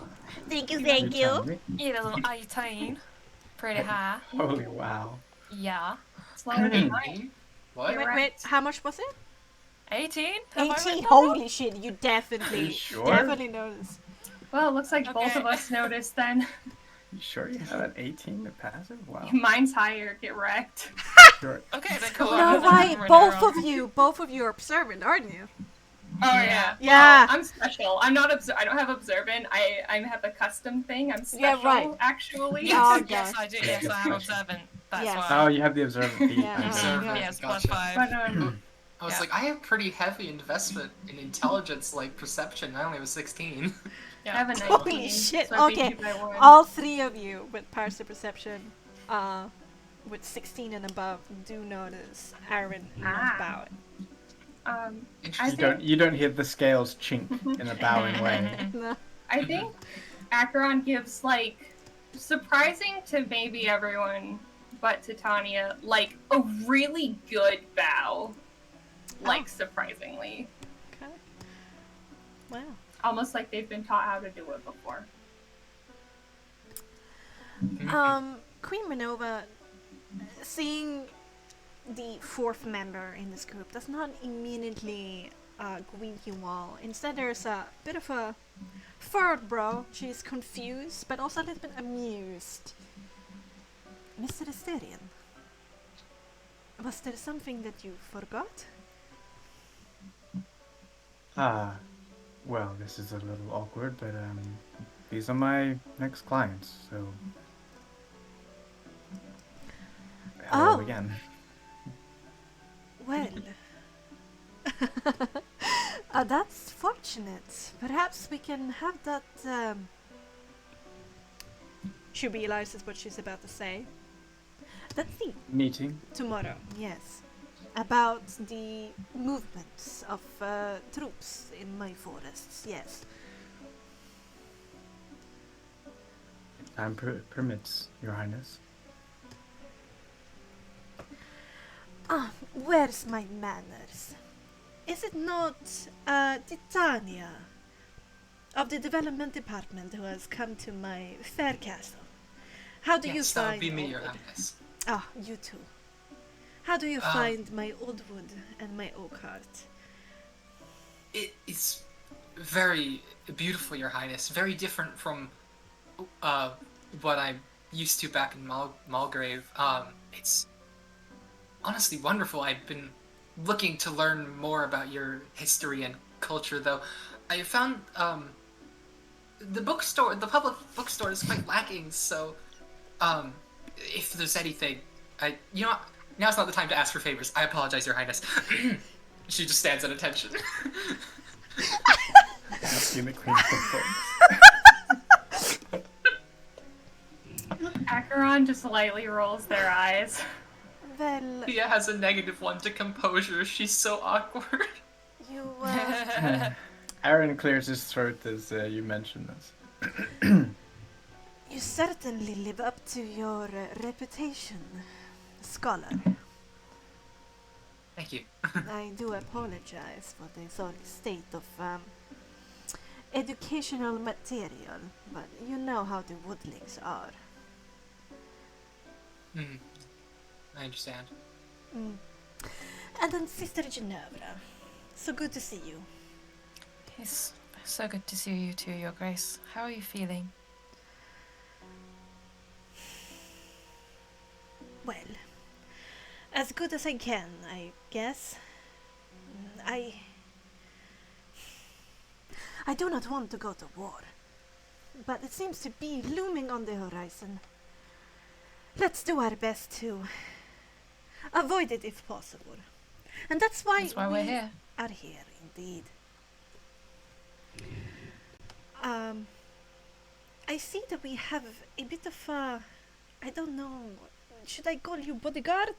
Thank you, You tell me. It is an 18. Pretty high. Holy wow. Yeah. Slower than mine. 18? What? Wait, Right. how much was it? 18? Have I 18. written Holy shit! You definitely, You sure? definitely noticed. Well, it looks like both Okay. of us noticed then. You sure you have an 18 to passive? Wow. Mine's higher. Get wrecked. Sure. Okay, then cool. No, I'm right. written Both wrong. both of you are observant, aren't you? Oh yeah. Yeah. Well, I'm special. I'm not I don't have observant. I have a custom thing. I'm special. Yeah, right. Actually. Oh, Yes, I do. Yes, I am observant. That's Yes. why. Oh, you have the observant feat. Yeah, Okay. Observant. Yes, Gotcha. +5. But I was Yeah. like, I have pretty heavy investment in intelligence, like perception. I only have a 16. I have a 19. Holy shit, So I beat okay. you by 1. All 3 of you with passive perception, with 16 and above, do notice Aaron not bowing. I Interesting. You don't hear the scales chink in a bowing way. No. I think Acheron gives, like, surprising to maybe everyone, but to Tanya, like, a really good bow. Like, surprisingly. Okay. Wow. Almost like they've been taught how to do it before. Queen Minerva, seeing the 4th member in this group, does not immediately greet you all. Instead, there's a bit of a furrowed brow. She's confused, but also a little bit amused. Mr. Asterian, was there something that you forgot? Well, this is a little awkward, but these are my next clients, so hello Oh. again. Well, that's fortunate. Perhaps we can have that. She realizes what she's about to say. That's the Meeting. tomorrow, yes. About the movements of troops in my forests, yes. time permits, Your Highness. Ah, where's my manners? Is it not Titania of the development department who has come to my fair castle? How do you Yes, that would find be me, Your Oldwood? Highness. Ah, you too. How do you find my Oldwood and my oak heart? It is very beautiful, Your Highness. Very different from what I'm used to back in Malgrave. It's honestly wonderful. I've been looking to learn more about your history and culture, though. I found the public bookstore is quite lacking. So, if there's anything, now's not the time to ask for favors. I apologize, Your Highness. She just stands at attention. Asking the queen for books. Acheron just lightly rolls their eyes. Well, Thea has a -1 to composure. She's so awkward. you, Aaron clears his throat as you mention this. you certainly live up to your reputation, scholar. Thank you. I do apologize for the sorry state of educational material, but you know how the woodlings are. I understand. And then Sister Ginevra, so good to see you. It's so good to see you too, Your Grace. How are you feeling? Well, as good as I can, I guess. I do not want to go to war, but it seems to be looming on the horizon. Let's do our best to avoid it if possible. And that's why we're here. Are here, indeed. I see that we have a bit of a... I don't know... Should I call you bodyguard?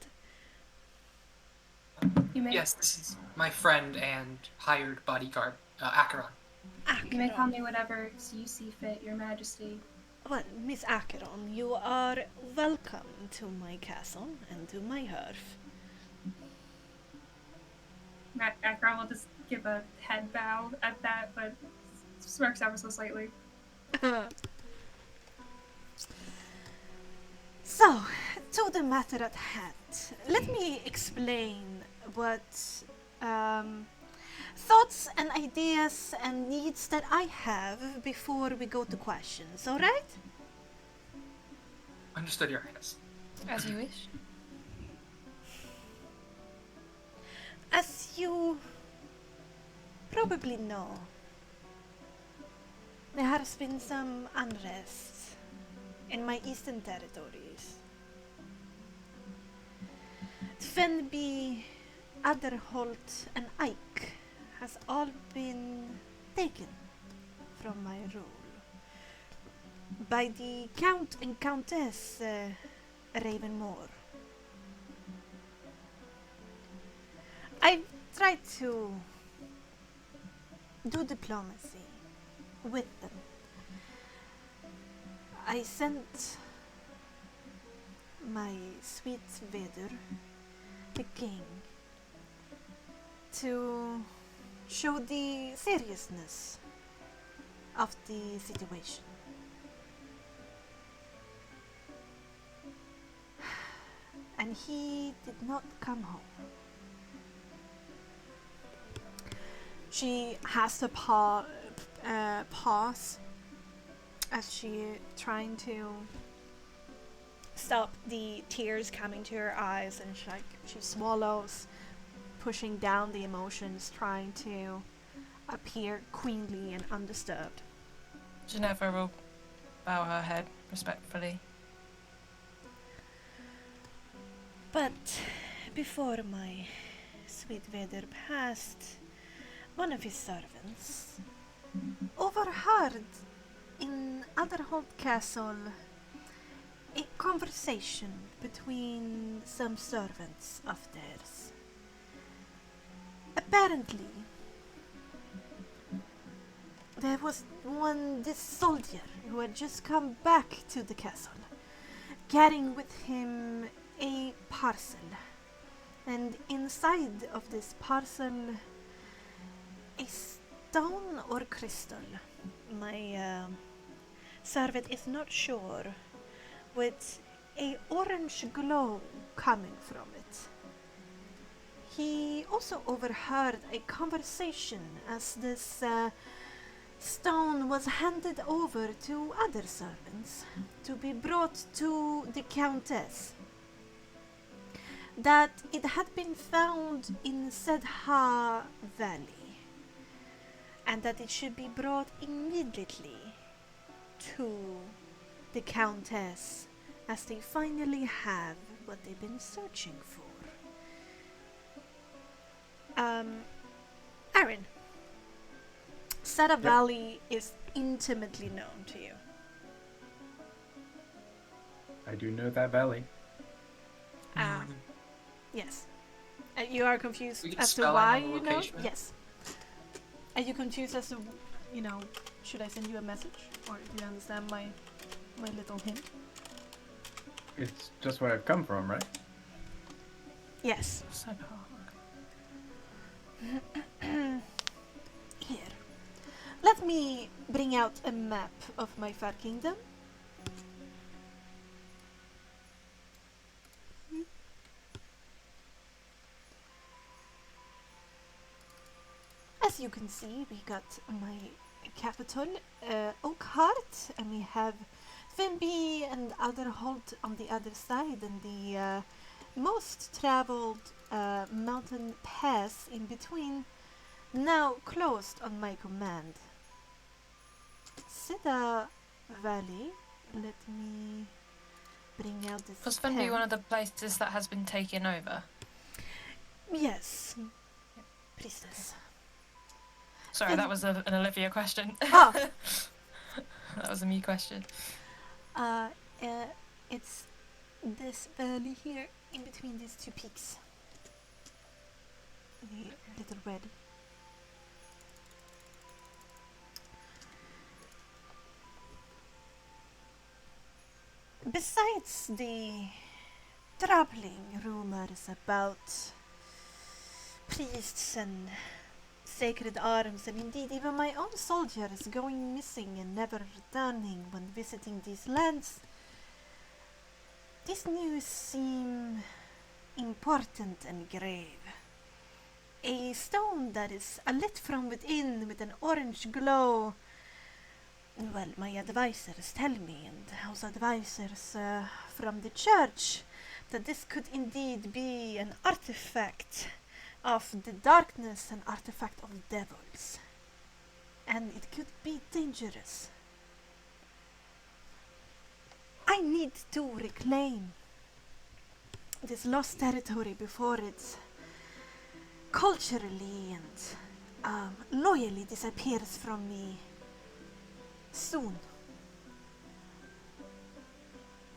You may, Yes, this is my friend and hired bodyguard, Acheron. you may call me whatever you see fit, Your Majesty. Well, Miss Acheron, you are welcome to my castle and to my hearth. Acheron will just give a head bow at that, but smirks ever so slightly. So, to the matter at hand. Let me explain what thoughts and ideas and needs that I have before we go to questions, alright? Understood, Your Highness. As you wish. As you probably know, there has been some unrest in my eastern territories. Fenby, Adderholt, and Ike has all been taken from my rule by the Count and Countess Ravenmore. I've tried to do diplomacy with them. I sent my sweet Vader, the king, to show the seriousness of the situation. And he did not come home. She has to pause as she trying to stop the tears coming to her eyes, and she swallows, pushing down the emotions, trying to appear queenly and undisturbed. Ginevra will bow her head respectfully. But before my sweet Vader passed, one of his servants overheard in Adderholt Castle a conversation between some servants of theirs. Apparently, there was this soldier who had just come back to the castle, carrying with him a parcel. And inside of this parcel, a stone or crystal, my servant is not sure, with a orange glow coming from it. He also overheard a conversation as this stone was handed over to other servants to be brought to the countess. That it had been found in Savoie Valley, and that it should be brought immediately to the countess, as they finally have what they've been searching for. Aaron, Savoie Valley is intimately known to you. I do know that valley. Yes. You are confused We can as to spell why out the you know? location. Yes. Are you confused as to, should I send you a message? Or do you understand my little hint? It's just where I've come from, right? Yes. Here. Let me bring out a map of my fair kingdom. As you can see, we got my capital, Oakhart, and we have Finby and Alderholt on the other side, and the most traveled mountain pass in between, now closed on my command. Savoie Valley, let me bring out this Was Finby pen. one of the places that has been taken over? Yes, priestess. Sorry, that was an Olivia question. Oh. That was a me question. It's this valley here, in between these two peaks. The little red. Besides the troubling rumors about priests and sacred arms, and indeed even my own soldiers going missing and never returning when visiting these lands, these news seem important and grave. A stone that is alit from within with an orange glow. Well, my advisors tell me, and those advisors from the church, that this could indeed be an artifact of the darkness, an artifact of devils. And it could be dangerous. I need to reclaim this lost territory before it culturally and loyally disappears from me soon.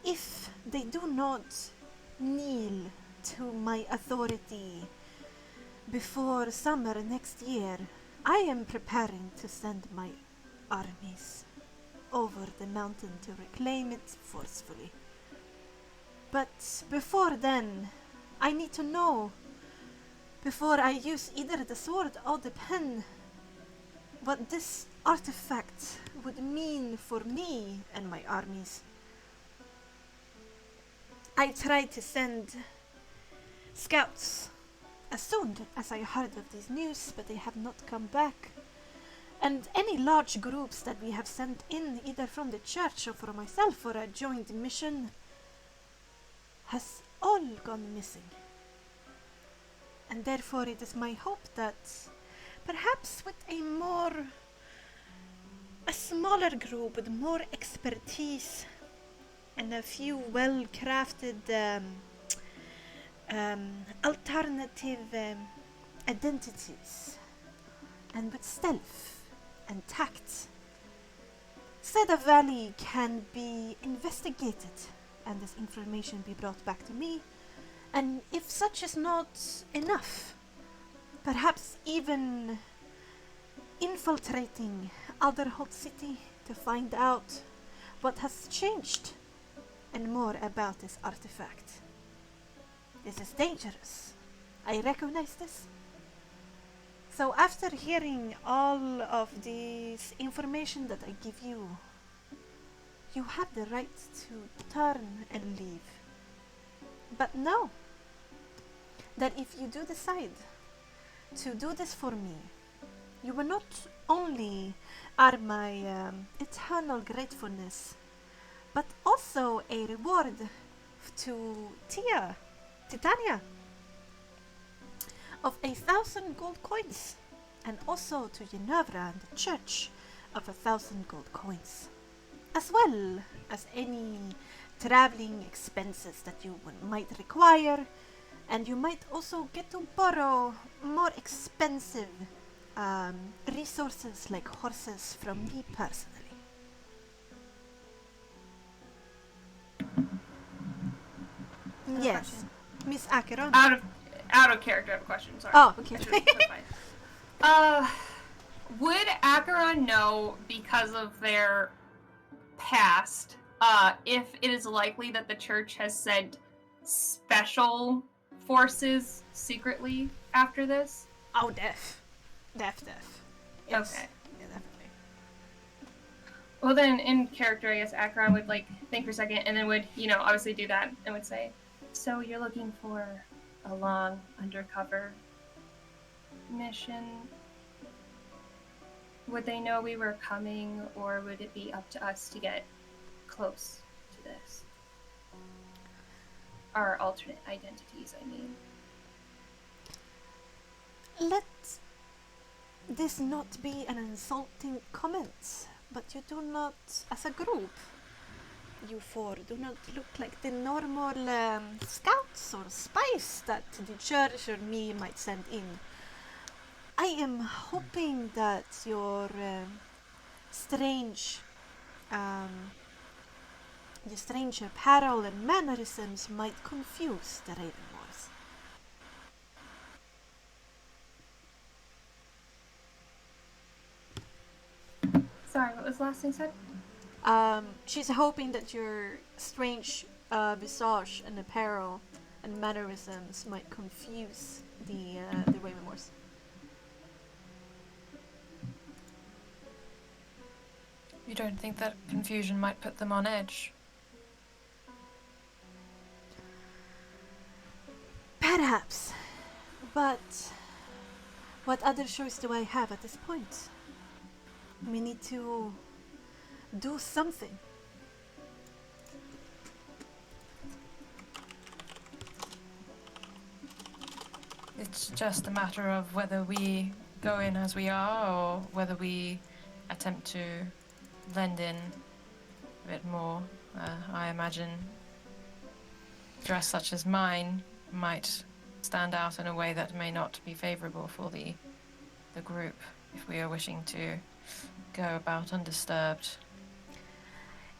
If they do not kneel to my authority before summer next year, I am preparing to send my armies over the mountain to reclaim it forcefully. But before then, I need to know, before I use either the sword or the pen, what this artifact would mean for me and my armies. I tried to send scouts as soon as I heard of this news, but they have not come back. And any large groups that we have sent in, either from the church or for myself for a joint mission, has all gone missing. And therefore it is my hope that perhaps with a smaller group with more expertise and a few well-crafted alternative identities, and with stealth and tact, Savoie Valley can be investigated and this information be brought back to me. And if such is not enough, perhaps even infiltrating Alderholt City to find out what has changed and more about this artifact. This is dangerous. I recognize this. So after hearing all of this information that I give you, you have the right to turn and leave. But know that if you do decide to do this for me, you will not only are my eternal gratefulness, but also a reward to Titania, of 1,000 gold coins, and also to Ginevra and the church of 1,000 gold coins, as well as any traveling expenses that you might require, and you might also get to borrow more expensive resources like horses from me personally. Yes, Miss Acheron. Out of character, I have a question. Sorry. Oh, okay. That's fine. Would Acheron know, because of their past, if it is likely that the church has sent special forces secretly after this? Oh, def. Yes. Okay. Yeah, definitely. Well, then, in character, I guess Acheron would, think for a second, and then would, obviously do that, and would say, so you're looking for a long, undercover mission? Would they know we were coming, or would it be up to us to get close to this? Our alternate identities, I mean. Let this not be an insulting comment, but you do not, as a group, you four do not look like the normal scouts or spies that the church or me might send in. I am hoping that your strange apparel and mannerisms might confuse the Ravenwars. Sorry, what was the last thing said? She's hoping that your strange visage and apparel and mannerisms might confuse the Ravenwars. You don't think that confusion might put them on edge? Perhaps. But what other choice do I have at this point? We need to do something. It's just a matter of whether we go in as we are or whether we attempt to blend in a bit more. I imagine dress such as mine might stand out in a way that may not be favorable for the group if we are wishing to go about undisturbed.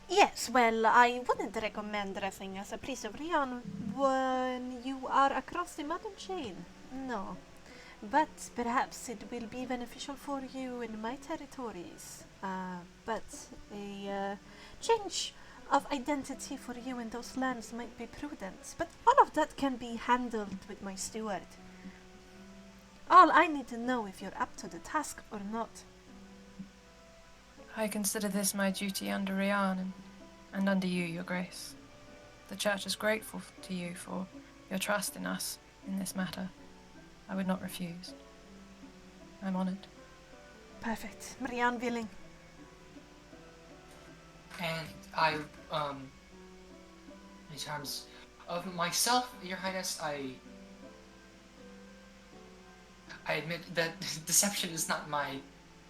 Yes, well, I wouldn't recommend dressing as a priest of Rion when you are across the mountain chain. No. But perhaps it will be beneficial for you in my territories. But a change of identity for you in those lands might be prudent. But all of that can be handled with my steward. All I need to know if you're up to the task or not. I consider this my duty under Rian and under you, Your Grace. The Church is grateful to you for your trust in us in this matter. I would not refuse. I'm honored. Perfect. Rian willing. And I, in terms of myself, Your Highness, I admit that deception is not my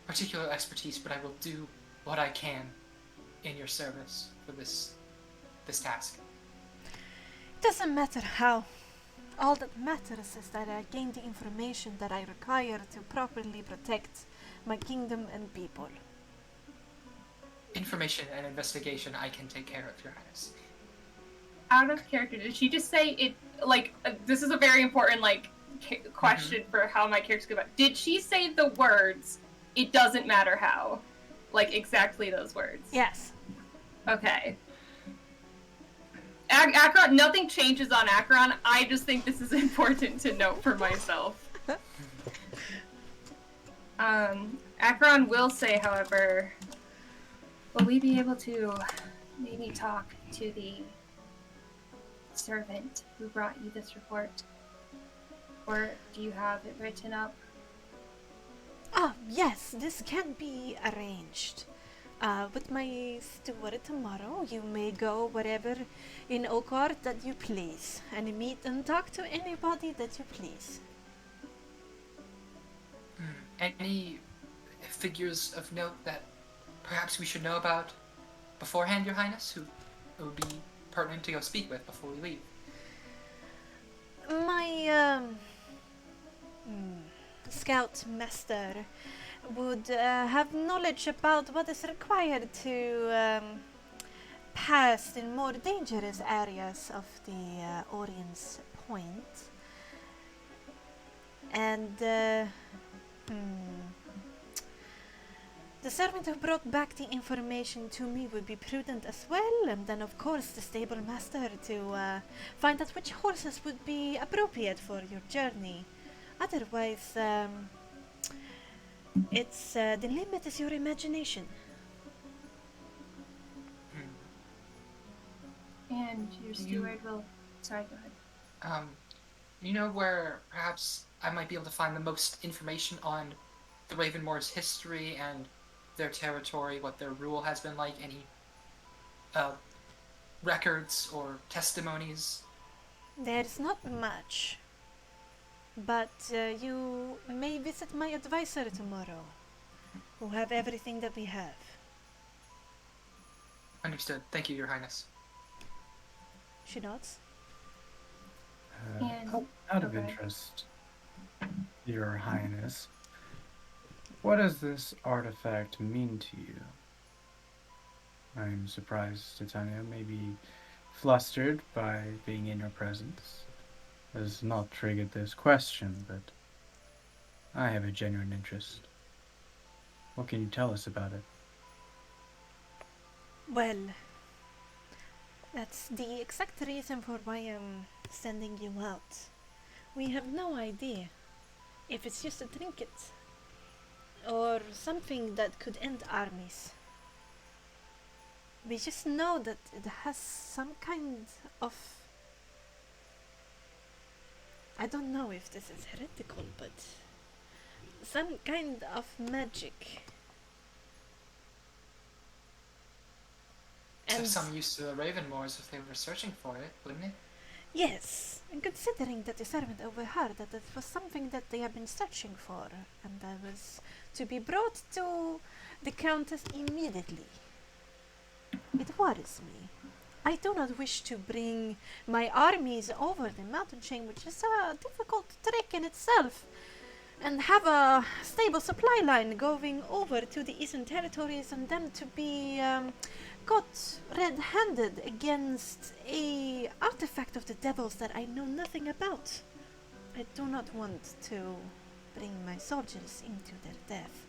particular expertise, but I will do what I can in your service for this task. It doesn't matter how. All that matters is that I gain the information that I require to properly protect my kingdom and people. Information and investigation I can take care of, Your Highness. Out of character, did she just say it, this is a very important, question for how my character's going about. Did she say the words, it doesn't matter how? Like, exactly those words? Yes. Okay. Akron, nothing changes on Akron. I just think this is important to note for myself. Akron will say, however, will we be able to maybe talk to the servant who brought you this report? Or do you have it written up? Ah, yes, this can be arranged. With my steward tomorrow, you may go wherever in Oakard that you please, and meet and talk to anybody that you please. Any figures of note that perhaps we should know about beforehand, Your Highness, who it would be pertinent to go speak with before we leave? My, scout master would have knowledge about what is required to pass in more dangerous areas of the Orion's Point. And the servant who brought back the information to me would be prudent as well, and then of course the stable master to find out which horses would be appropriate for your journey. Otherwise, it's the limit is your imagination. And your steward will... Sorry, go ahead. You know where perhaps I might be able to find the most information on the Ravenmoor's history and their territory, what their rule has been like, any records or testimonies? There's not much, but you may visit my advisor tomorrow, who have everything that we have. Understood. Thank you, Your Highness. She nods. And- Out of okay. interest, Your Highness, what does this artifact mean to you? I'm surprised Titania may be flustered by being in your presence. Has not triggered this question, but I have a genuine interest. What can you tell us about it? Well, that's the exact reason for why I'm sending you out. We have no idea if it's just a trinket or something that could end armies. We just know that it has some kind of... I don't know if this is heretical, but some kind of magic. It's of some use to the Ravenmoors if they were searching for it, wouldn't it? Yes, and considering that the servant overheard that it was something that they have been searching for, and that was to be brought to the Countess immediately. It worries me. I do not wish to bring my armies over the mountain chain, which is a difficult trick in itself, and have a stable supply line going over to the Eastern Territories, and then to be caught red-handed against a artifact of the devils that I know nothing about. I do not want to bring my soldiers into their death.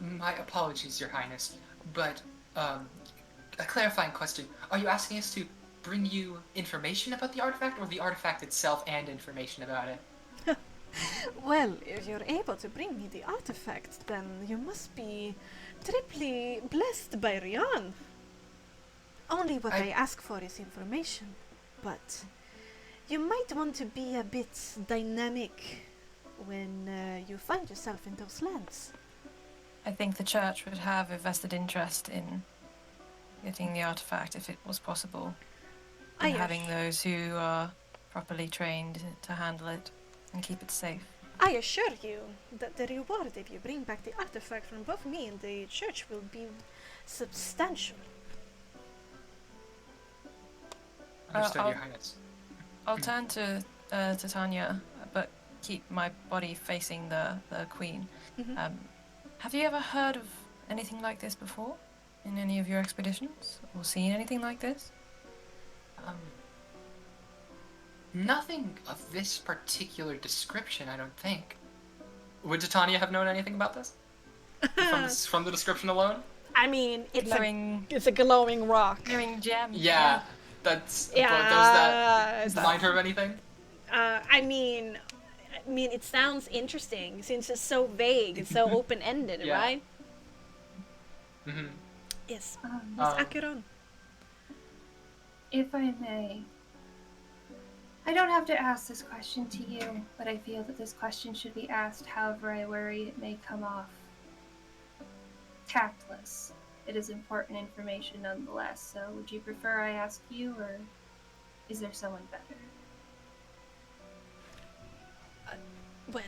My apologies, Your Highness, but a clarifying question. Are you asking us to bring you information about the artifact, or the artifact itself and information about it? Well, if you're able to bring me the artifact, then you must be triply blessed by Rian. Only what I ask for is information, but you might want to be a bit dynamic when you find yourself in those lands. I think the church would have a vested interest in getting the artifact if it was possible, and having those who are properly trained to handle it and keep it safe. I assure you that the reward if you bring back the artifact from both me and the church will be substantial. Understood, I'll- Your Highness. I'll turn to Titania, but keep my body facing the queen. Mhm. Have you ever heard of anything like this before in any of your expeditions, or seen anything like this? Nothing of this particular description, I don't think. Would Titania have known anything about this? from the description alone. I mean, Glowing, it's a glowing rock. glowing gem. Yeah, that's. Yeah, But does that remind her of anything? I mean, it sounds interesting since it's so vague and so open-ended, Yeah. right? Mm-hmm. Yes, Miss Acheron. If I may, I don't have to ask this question to you, but I feel that this question should be asked however I worry it may come off. Tactless. It is important information nonetheless, so would you prefer I ask you, or is there someone better? Well,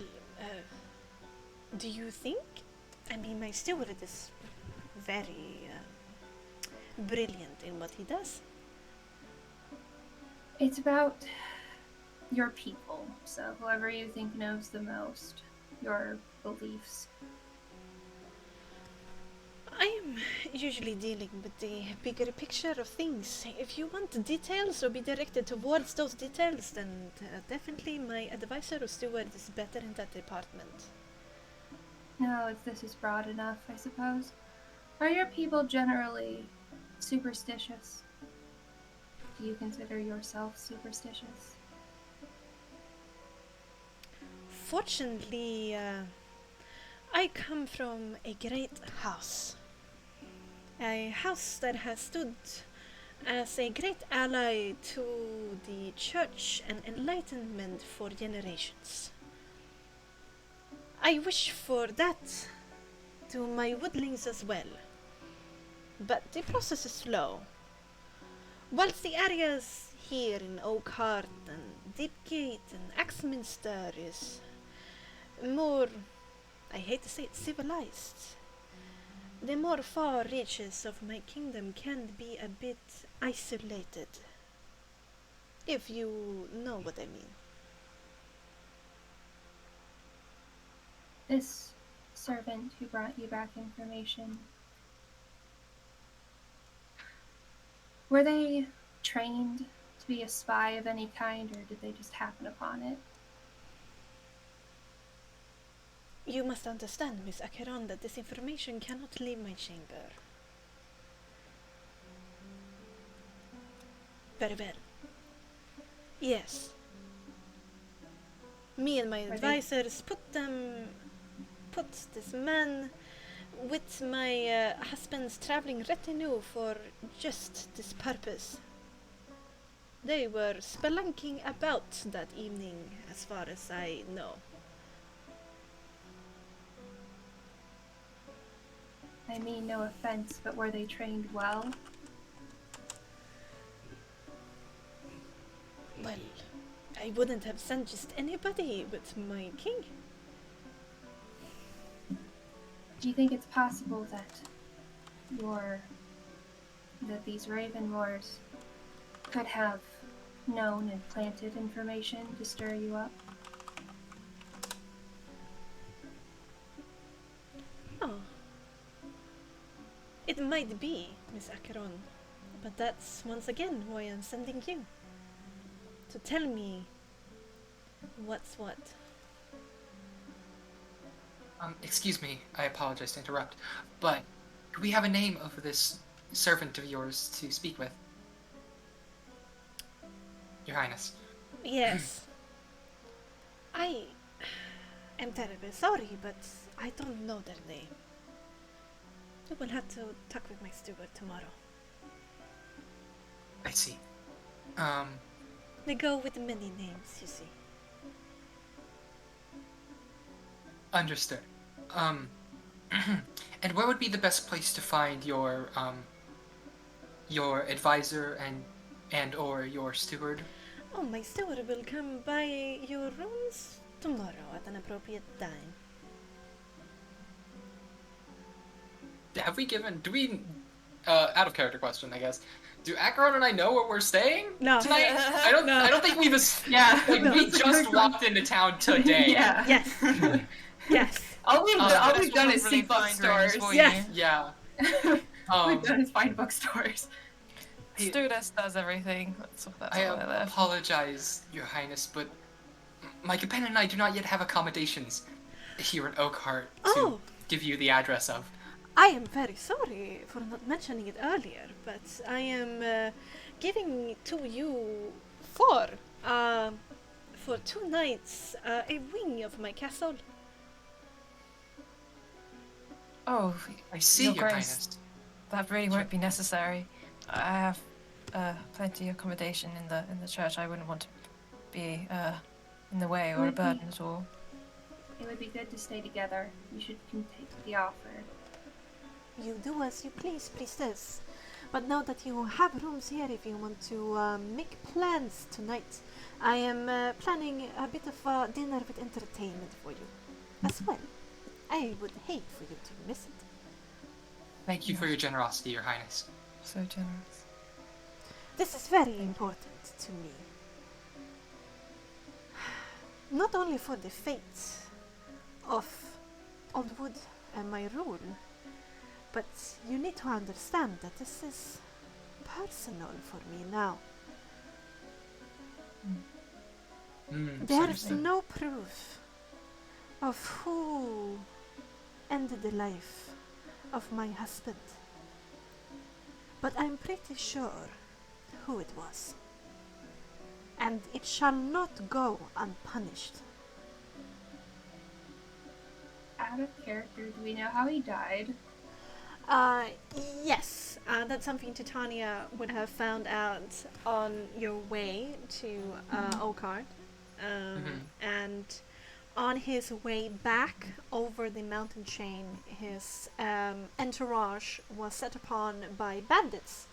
do you think? I mean, my steward is very brilliant in what he does. It's about your people, so whoever you think knows the most, your beliefs. I am usually dealing with the bigger picture of things. If you want details or be directed towards those details, then definitely my advisor or steward is better in that department. No, if this is broad enough, I suppose. Are your people generally superstitious? Do you consider yourself superstitious? Fortunately, I come from a great house. A house that has stood as a great ally to the church and enlightenment for generations. I wish for that to my woodlings as well, but the process is slow. Whilst the areas here in Oakhart and Deepgate and Axminster is more, I hate to say it, civilized, the more far reaches of my kingdom can be a bit isolated, if you know what I mean. This servant who brought you back information, were they trained to be a spy of any kind, or did they just happen upon it? You must understand, Miss Acheron, that this information cannot leave my chamber. Very well. Yes. Me and my advisors put this man with my husband's traveling retinue for just this purpose. They were spelunking about that evening, as far as I know. I mean no offense, but were they trained well? Well, I wouldn't have sent just anybody with my king. Do you think it's possible that these Raven Wars could have known and planted information to stir you up? Oh. It might be, Miss Acheron, but that's once again why I'm sending you. To tell me what's what. Excuse me, I apologize to interrupt, but do we have a name of this servant of yours to speak with? Your Highness. Yes. I am terribly sorry, but I don't know their name. I will have to talk with my steward tomorrow. I see. They go with many names, you see. Understood. And where would be the best place to find your advisor and or your steward? Oh, my steward will come by your rooms tomorrow at an appropriate time. Do we, out of character question, I guess, do Acheron and I know where we're staying No. tonight? I don't think we've, Yeah. like, we just walked into town today. Yeah. Yes. Yes. All we've That's done what is we'll see really find rooms bookstores. for Yes. you. Yeah. All we've done is find bookstores. Stewardess does everything. That's what I they're there. apologize, Your Highness, but my companion and I do not yet have accommodations here in Oakhart to Oh, give you the address of. I am very sorry for not mentioning it earlier, but I am giving to you for 2 nights a wing of my castle. Oh, I see, Your Your Grace. Highness. That really won't be necessary. I have plenty of accommodation in the church. I wouldn't want to be in the way or a Would be- burden at all. It would be good to stay together. You should take the offer. You do as you please, priestess. But know that you have rooms here if you want to make plans tonight. I am planning a bit of a dinner with entertainment for you as well. I would hate for you to miss it. Thank you for your generosity, Your Highness. So generous. This is very important to me. Not only for the fate of Oldwood and my rule, but you need to understand that this is personal for me now. There's Understand. no proof of who ended the life of my husband, but I'm pretty sure who it was, and it shall not go unpunished. Out of character, do we know how he died? Yes, that's something Titania would have found out on your way to Oakard. And on his way back over the mountain chain, his entourage was set upon by bandits,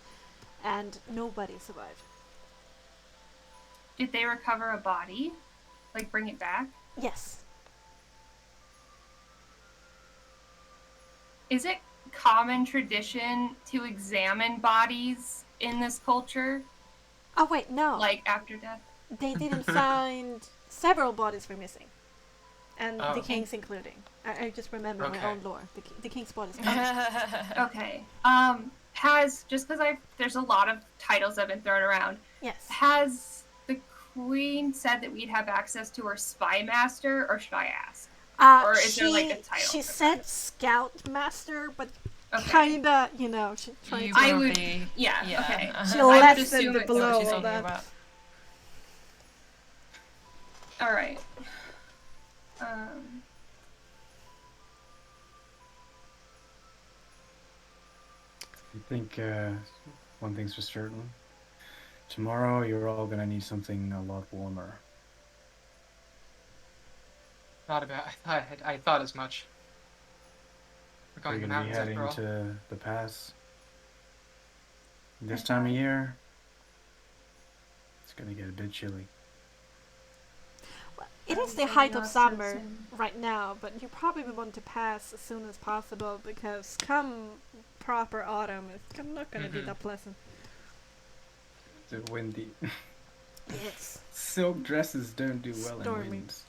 and nobody survived. Did they recover a body? Like, bring it back? Yes. Is it common tradition to examine bodies in this culture? Oh wait, no. Like, after death? They didn't find several bodies were missing, and Oh. the king's including. I just remember my Okay. own lore. The king's bodies. Okay. Just because there's a lot of titles that have been thrown around, Yes. has the queen said that we'd have access to her spy master, or should I ask? Or is there, like, a title She for said that? scout master, but Okay. kinda, she tried You to. I would- probably- yeah, okay. She I would left assume the it's Know what below she's all talking that. about. Alright. I think one thing's for certain. Tomorrow you're all gonna need something a lot warmer. I thought as much. We're going We're to the gonna be mountains heading after all. to the pass. This time of year, it's gonna get a bit chilly. Well, it is the Maybe height of not so summer soon. right now, but you probably want to pass as soon as possible because come proper autumn, it's not gonna be that pleasant. It's windy. Yes. Silk dresses don't do well Stormy. in winds.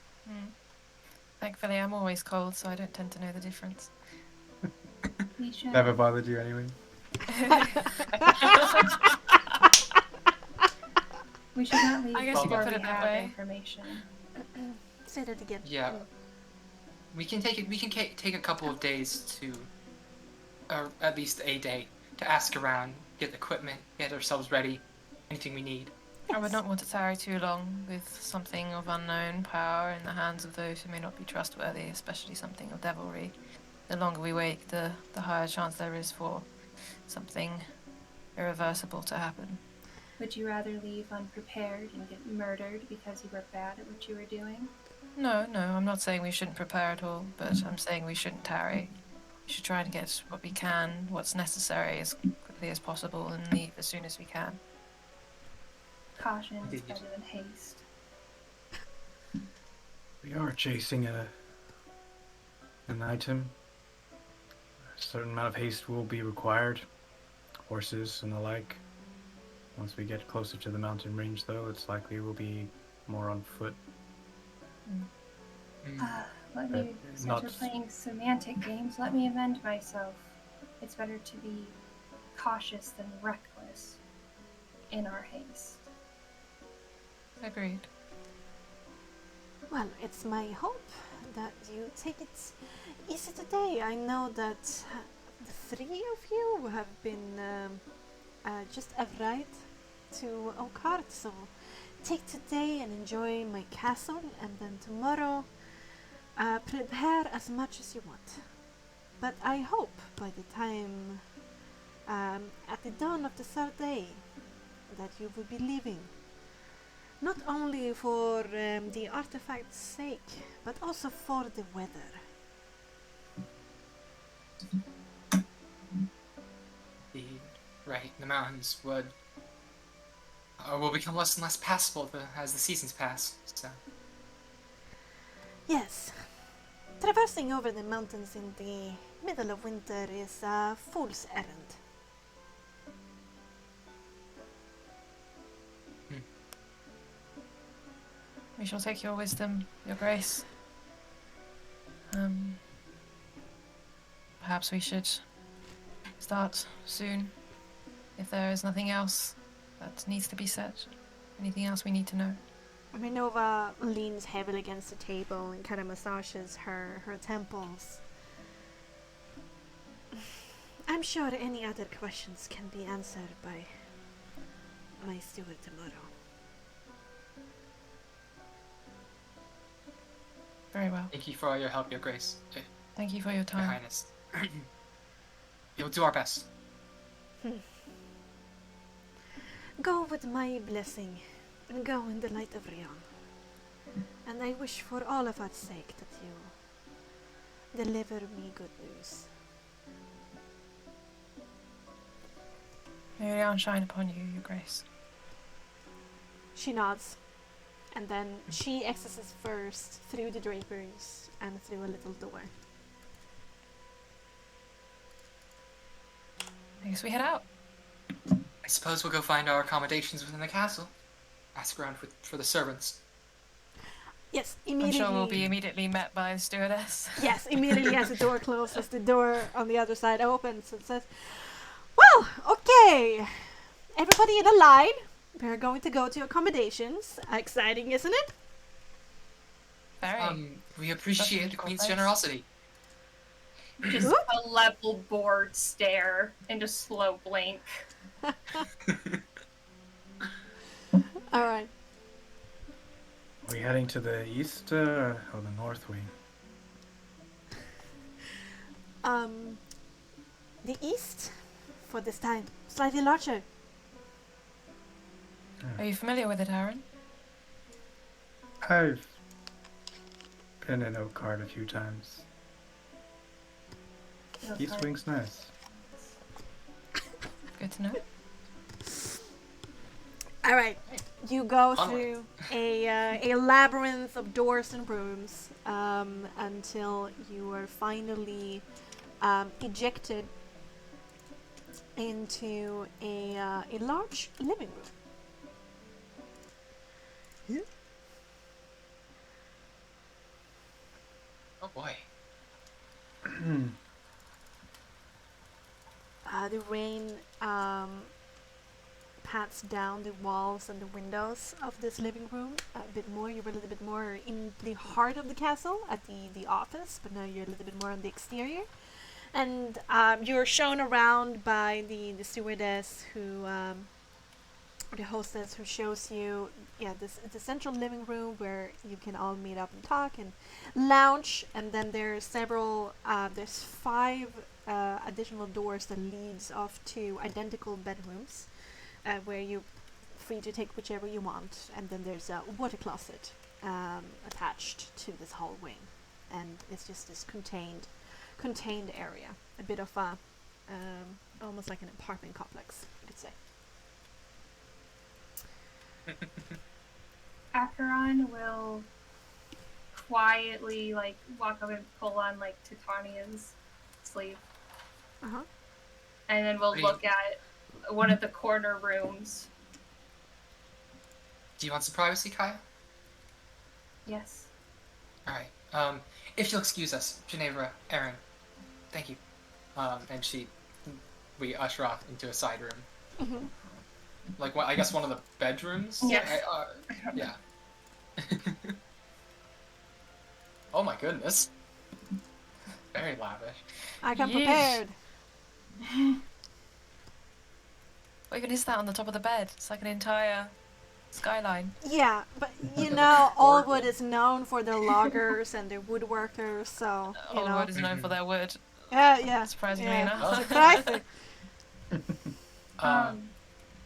Thankfully, I'm always cold, so I don't tend to know the difference. We should. Never bothered you anyway. We should not leave I guess you could before put we it that have way. information. Say that again. Yeah. We can take it. We can take a couple of days to, or at least a day, to ask around, get equipment, get ourselves ready, anything we need. I would not want to tarry too long with something of unknown power in the hands of those who may not be trustworthy, especially something of devilry. The longer we wait, the higher chance there is for something irreversible to happen. Would you rather leave unprepared and get murdered because you were bad at what you were doing? No, I'm not saying we shouldn't prepare at all, but I'm saying we shouldn't tarry. We should try and get what we can, what's necessary as quickly as possible, and leave as soon as we can. Caution is Indeed. better than haste. We are chasing an item. A certain amount of haste will be required. Horses and the like. Once we get closer to the mountain range, though, it's likely we'll be more on foot. Let But me, since not- we're playing semantic games, let me amend myself. It's better to be cautious than reckless in our haste. Agreed. Well, it's my hope that you take it easy today. I know that the three of you have been just arrived to Okart, so take today and enjoy my castle, and then tomorrow prepare as much as you want. But I hope by the time at the dawn of the third day that you will be leaving. Not only for the artifact's sake, but also for the weather. The mountains will become less and less passable as the seasons pass. So. Yes. Traversing over the mountains in the middle of winter is a fool's errand. We shall take your wisdom, your grace. Perhaps we should start soon. If there is nothing else that needs to be said, anything else we need to know. Minova leans heavily against the table and kind of massages her temples. I'm sure any other questions can be answered by my steward tomorrow. Very well. Thank you for all your help, Your Grace. Thank you for your Your time. Highness. We'll do our best. Go with my blessing, and go in the light of Rion. And I wish for all of our sake that you deliver me good news. May Rion shine upon you, your grace. She nods, and then she exits first through the draperies and through a little door. I guess we head out. I suppose we'll go find our accommodations within the castle. Ask around for the servants. Yes, I'm immediately. sure we'll be immediately met by the stewardess. Yes, immediately as the door closes, the door on the other side opens and says, "Well, okay, everybody in a line. We're going to go to accommodations. Exciting, isn't it?" Very. We appreciate the Queen's generosity. Just a level bored stare and a slow blink. All right. Are we heading to the east or the north wing? The east, for this time, slightly larger. Are you familiar with it, Aaron? I've been in Oakard a few times. East wing's nice. Good to know. All right, you go Onward. through a labyrinth of doors and rooms until you are finally ejected into a large living room. Oh boy. The rain pats down the walls and the windows of this living room a bit more. You're a little bit more in the heart of the castle at the office, but now you're a little bit more on the exterior. And you're shown around by the stewardess who, the hostess who shows you, the central living room where you can all meet up and talk and lounge. And then there's there's 5 additional doors that leads off to identical bedrooms, where you're free to take whichever you want. And then there's a water closet attached to this whole wing, and it's just this contained area, a bit of a almost like an apartment complex, you could say. Acheron will quietly walk up and pull on Titania's sleeve, Uh-huh. and then we'll look at one of the corner rooms. Do you want some privacy, Kaya? Yes. Alright. If you'll excuse us, Ginevra, Aaron. Thank you. And we usher off into a side room. Mm-hmm. I guess one of the bedrooms? Yes. Yeah. Oh my goodness. Very lavish. I come Yes. prepared. What even is that on the top of the bed? It's like an entire skyline. Yeah, but you Like a know, fort. Allwood is known for their loggers and their woodworkers, so you know. Allwood is known for their wood. Yeah. Surprisingly Yeah. enough. Surprising.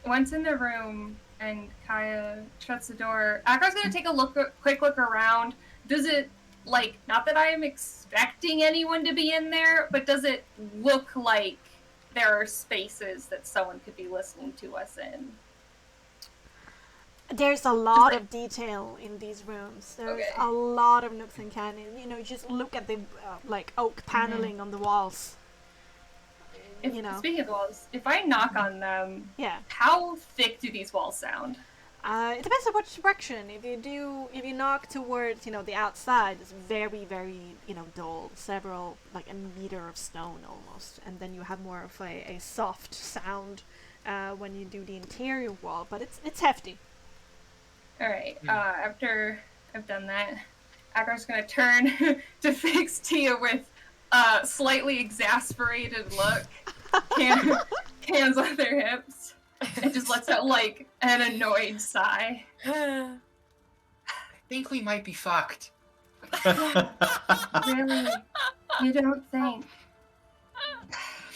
Once in the room and Kaya shuts the door, Akra's gonna take a quick look around. Does it, like, not that I am expecting anyone to be in there, but does it look like there are spaces that someone could be listening to us in? There's a lot of detail in these rooms. There's Okay. a lot of nooks and crannies. You know, just look at the like oak paneling on the walls. If, You know. Speaking of the walls, if I knock on them, Yeah. how thick do these walls sound? It depends on which direction. If you knock towards, you know, the outside, it's very, very, you know, dull. Several, like a meter of stone almost. And then you have more of a soft sound when you do the interior wall. But it's hefty. Alright, after I've done that, Akra's gonna turn to fix Tia with a slightly exasperated look, hands on their hips, and just lets out, like, an annoyed sigh. I think we might be fucked. Really? You don't think?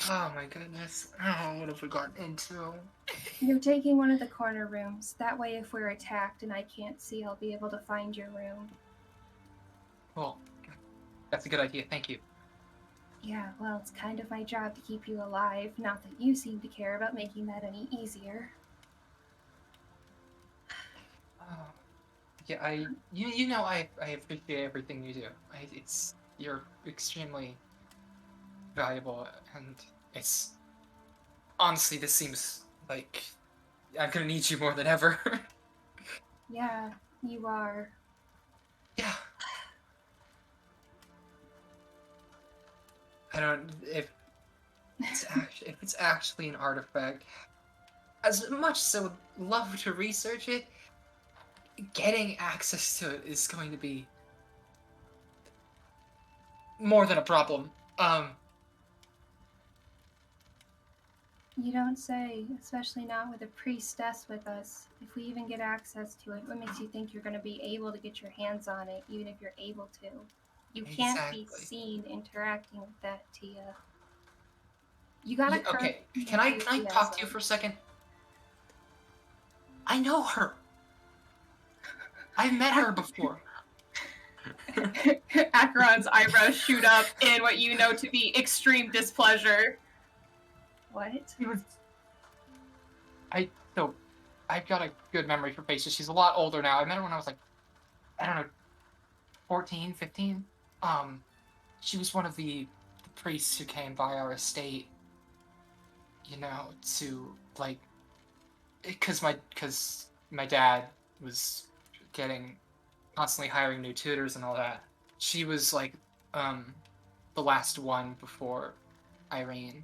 Oh my goodness. Oh, what have we gotten into? You're taking one of the corner rooms. That way, if we're attacked and I can't see, I'll be able to find your room. Well, that's a good idea. Thank you. Yeah, well, it's kind of my job to keep you alive. Not that you seem to care about making that any easier. Oh, yeah, you know I appreciate everything you do. You're extremely valuable, and it's honestly, this seems like I'm gonna need you more than ever. Yeah, you are. Yeah. I don't if it's actually an artifact. As much as I would love to research it, getting access to it is going to be more than a problem. You don't say, especially not with a priestess with us. If we even get access to it, what makes you think you're going to be able to get your hands on it, even if you're able to? You can't be Exactly. seen interacting with that, Tia. You gotta Okay, can I talk to you for a second? I know her. I've met her before. Acheron's eyebrows shoot up in what you know to be extreme displeasure. What? I've got a good memory for faces. She's a lot older now. I met her when I was like, I don't know, 14, 15. She was one of the priests who came by our estate, you know, to, like, because my dad was constantly hiring new tutors and all that. She was, like, the last one before Irene.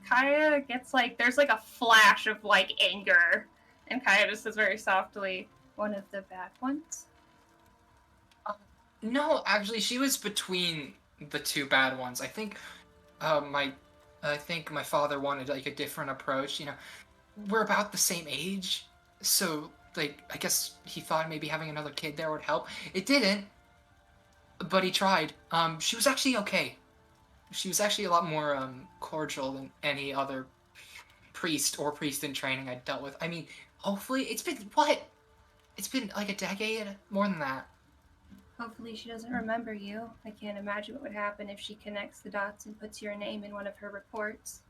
Kaya gets, like, there's, like, a flash of, like, anger. And Kaya just says very softly, one of the bad ones? No, actually, she was between the two bad ones. I think my father wanted, like, a different approach. You know, we're about the same age, so, like, I guess he thought maybe having another kid there would help. It didn't, but he tried. She was actually okay. She was actually a lot more cordial than any other priest in training I dealt with. I mean, hopefully, it's been what? It's been like a decade, more than that. Hopefully she doesn't remember you. I can't imagine what would happen if she connects the dots and puts your name in one of her reports.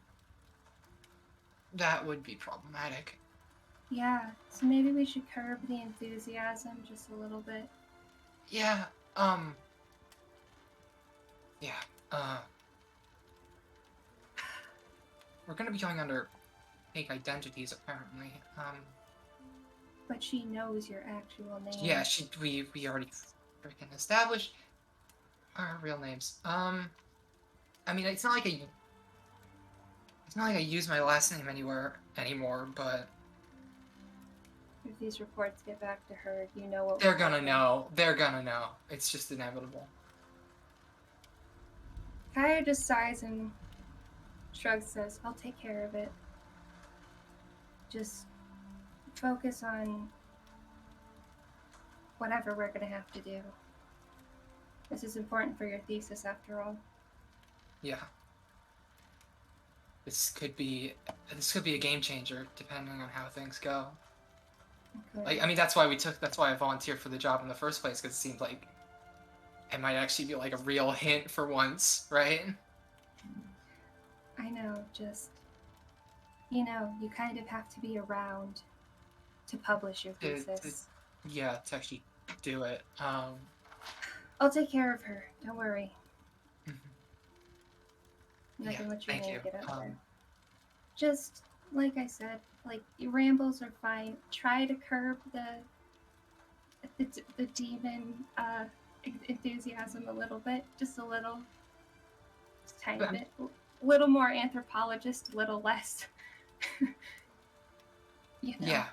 That would be problematic. Yeah, so maybe we should curb the enthusiasm just a little bit. Yeah, we're gonna be going under fake identities, apparently. But she knows your actual name. Yeah, we already freaking established our real names. I mean, it's not like I use my last name anywhere anymore, but If these reports get back to her, you know what They're will gonna happen. know. They're gonna know. It's just inevitable. Kaya just sighs and shrugs, says, I'll take care of it. Just focus on whatever we're gonna have to do. This is important for your thesis, after all. Yeah. This could be a game changer, depending on how things go. Okay. I mean, that's why I volunteered for the job in the first place, because it seemed like it might actually be like a real hint for once, right? I know, just, you kind of have to be around to publish your thesis. Yeah, to actually do it. I'll take care of her. Don't worry. Mhm. Nothing Yeah, what you're thank gonna you. get up there. Just like I said, like your rambles are fine. Try to curb the demon enthusiasm a little bit, just a little, just tiny Okay. bit. A little more anthropologist, a little less. Yeah.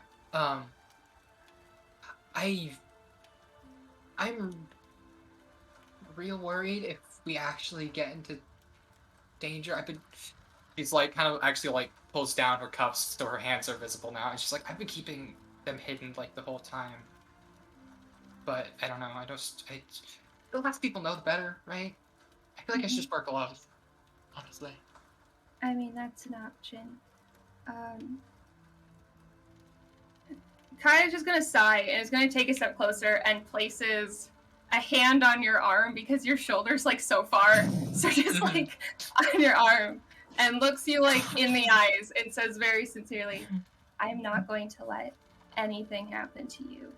I'm real worried if we actually get into danger. She's like kind of actually like pulls down her cuffs so her hands are visible now, and she's like, I've been keeping them hidden like the whole time. But I don't know. The less people know, the better, right? I feel like I should just work a lot, honestly. I mean, that's an option. Kaya's just gonna sigh and is gonna take a step closer and places a hand on your arm because your shoulder's like so far. So just like on your arm and looks you like in the eyes and says very sincerely, I'm not going to let anything happen to you.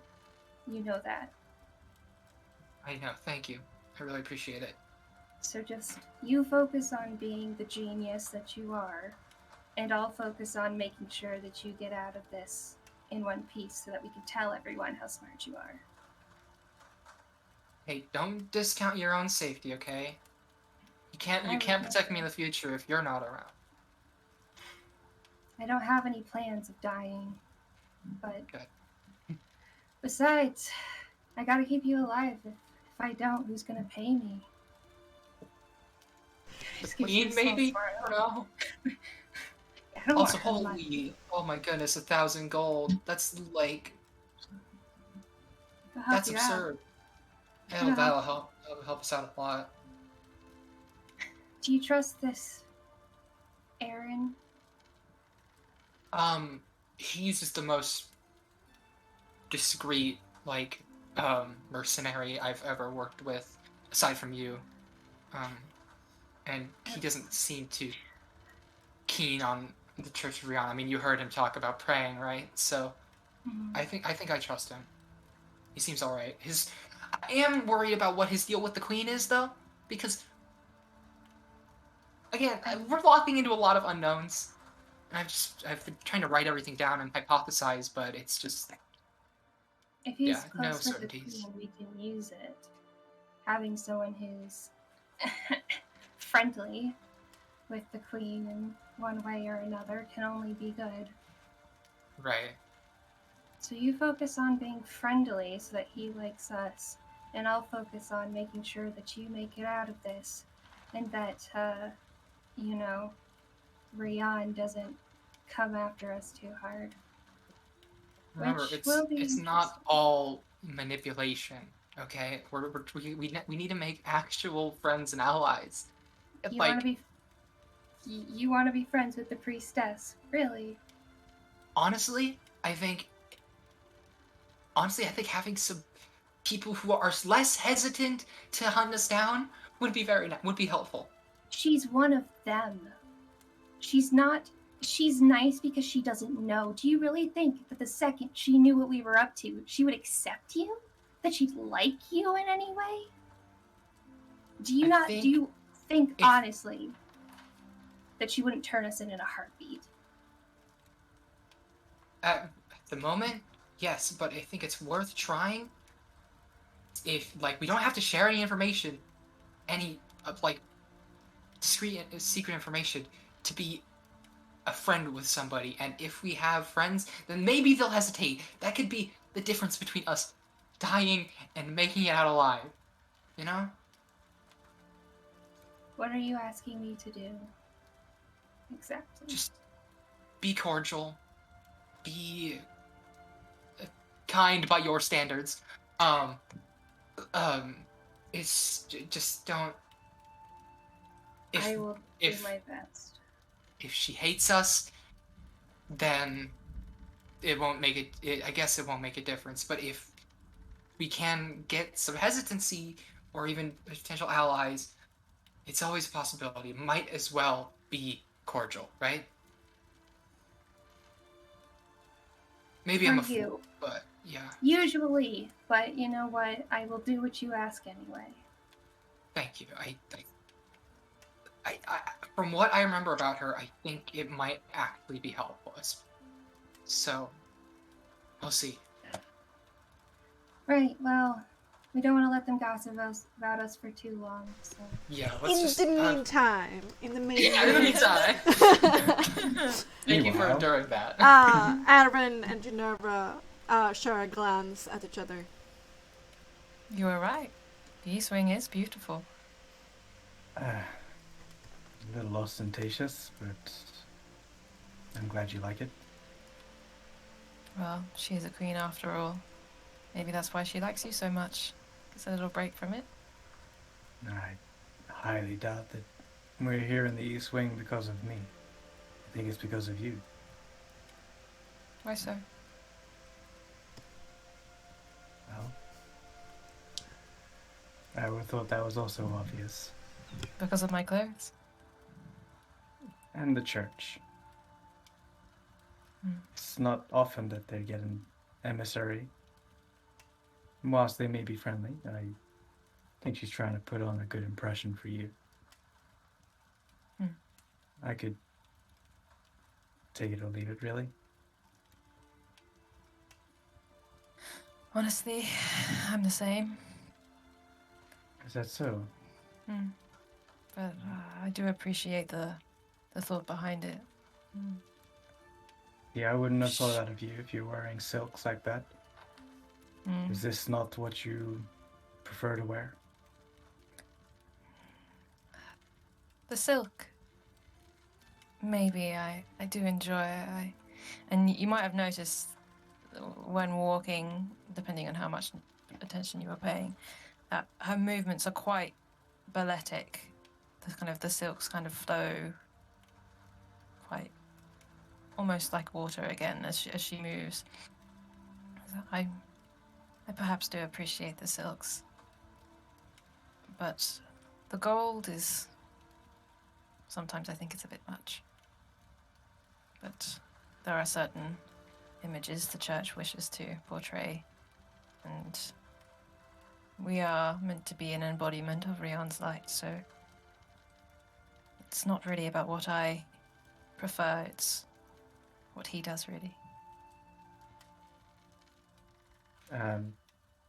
You know that. I know. Thank you. I really appreciate it. So just you focus on being the genius that you are, and I'll focus on making sure that you get out of this in one piece so that we can tell everyone how smart you are. Hey, don't discount your own safety, okay? You can't protect me in the future if you're not around. I don't have any plans of dying, but Good. besides, I gotta keep you alive. If I don't, who's gonna pay me? The queen, maybe? I don't know. I don't Also, want her money. holy, oh my goodness, 1,000 gold. That's like, I'll help that's you absurd. Yeah. That'll help. That'll help us out a lot. out. Do you trust this Aaron? He's just the most discreet, like, mercenary I've ever worked with, aside from you. And he doesn't seem too keen on the Church of Rihanna. I mean, you heard him talk about praying, right? So, I think I trust him. He seems all right. I am worried about what his deal with the Queen is, though, because again, we're walking into a lot of unknowns. And I've been trying to write everything down and hypothesize, but it's just If he's yeah, no close with the certainties. Queen, we can use it. Having someone who's friendly with the Queen in one way or another can only be good. Right. So you focus on being friendly so that he likes us, and I'll focus on making sure that you make it out of this, and that, Rian doesn't come after us too hard. Remember, Which will be it's not all manipulation. Okay, we need to make actual friends and allies. You Like, want to be. You want to be friends with the priestess, really? honestly, I think having some people who are less hesitant to hunt us down would be helpful. She's one of them. She's not. She's nice because she doesn't know. Do you really think that the second she knew what we were up to, she would accept you? That she'd like you in any way? Do you think honestly that she wouldn't turn us in a heartbeat? At the moment, yes, but I think it's worth trying. If we don't have to share any information, discreet secret information, to be a friend with somebody, and if we have friends, then maybe they'll hesitate. That could be the difference between us dying and making it out alive. You know? What are you asking me to do? Exactly. Just be cordial. Be kind by your standards. It's just don't. I will do if my best. if she hates us, then it won't make it. I guess it won't make a difference. But if we can get some hesitancy or even potential allies, it's always a possibility. Might as well be cordial, right? Maybe I'm a For you. fool, but yeah. Usually, but you know what? I will do what you ask anyway. Thank you. I from what I remember about her, I think it might actually be helpful. So, we'll see. Right, well, we don't want to let them gossip about us for too long, so... Yeah, In let's just... the meantime, yeah, in the meantime. Thank you for Meanwhile. enduring that. Aaron and Geneva share a glance at each other. You were right. The East Wing is beautiful. A little ostentatious, but I'm glad you like it. Well, she is a queen after all. Maybe that's why she likes you so much. Gets a little break from it. I highly doubt that we're here in the East Wing because of me. I think it's because of you. Why so? Well, I would have thought that was also obvious. Because of my clothes? And the church. Hmm. It's not often that they get an emissary. Whilst they may be friendly, I think she's trying to put on a good impression for you. Hmm. I could take it or leave it, really. Honestly, I'm the same. Is that so? But I do appreciate the thought behind it. Yeah, I wouldn't have thought that of you if you're wearing silks like that. Is this not what you prefer to wear? The silk. Maybe I do enjoy it. And you might have noticed when walking, depending on how much attention you were paying, that her movements are quite balletic. The silks kind of flow quite almost like water again as she moves. So I perhaps do appreciate the silks. But the gold is... Sometimes I think it's a bit much. But there are certain images the church wishes to portray. And we are meant to be an embodiment of Rion's light, so it's not really about what I prefer, it's what he does, really.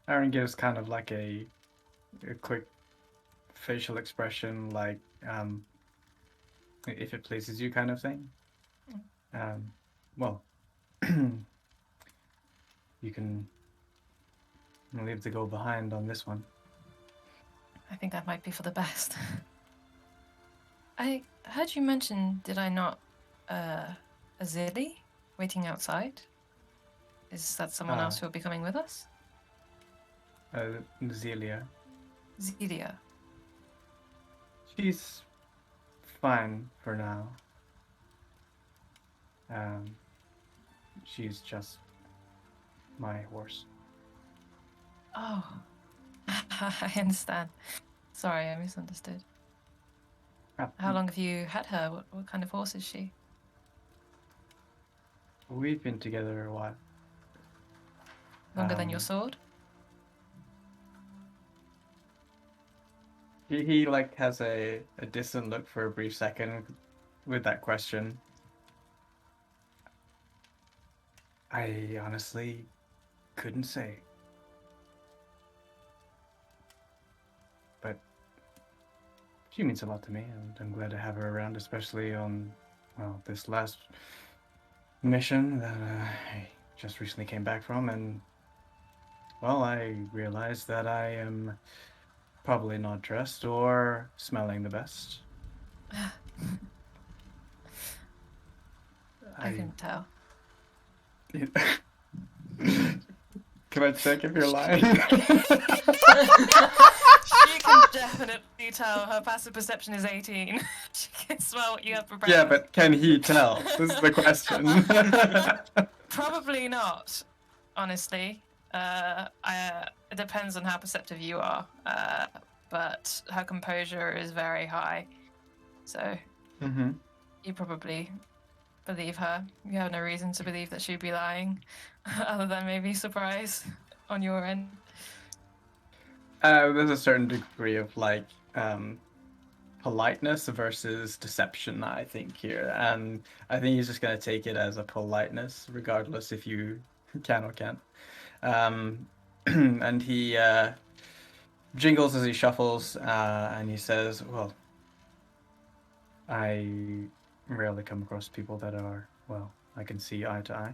Aaron gives kind of like a quick facial expression, like, if it pleases you kind of thing. Well, you can leave the goal behind on this one. I think that might be for the best. I heard you mention, did I not, a Zilly waiting outside? Is that someone else who will be coming with us? Zelia. Zelia. She's fine for now. She's just my horse. Oh. I understand. Sorry, I misunderstood. How long have you had her? What kind of horse is she? We've been together a while. Longer than your sword? He like has a distant look for a brief second with that question. I honestly couldn't say. But she means a lot to me, and I'm glad to have her around, especially on well, this last mission that I just recently came back from, and well, I realized that I am probably not dressed or smelling the best. I can tell. Can I check if you're lying? She can definitely tell. Her passive perception is 18. She can smell what you have for breakfast. Yeah, but can he tell? This is the question. Probably not, honestly. It depends on how perceptive you are. But her composure is very high. So Mm-hmm. you probably believe her. You have no reason to believe that she'd be lying, other than maybe surprise on your end. There's a certain degree of politeness versus deception, I think, here, and I think he's just gonna take it as a politeness, regardless if you can or can't. And he jingles as he shuffles, and he says, "Well, I rarely come across people that are, well, I can see eye to eye.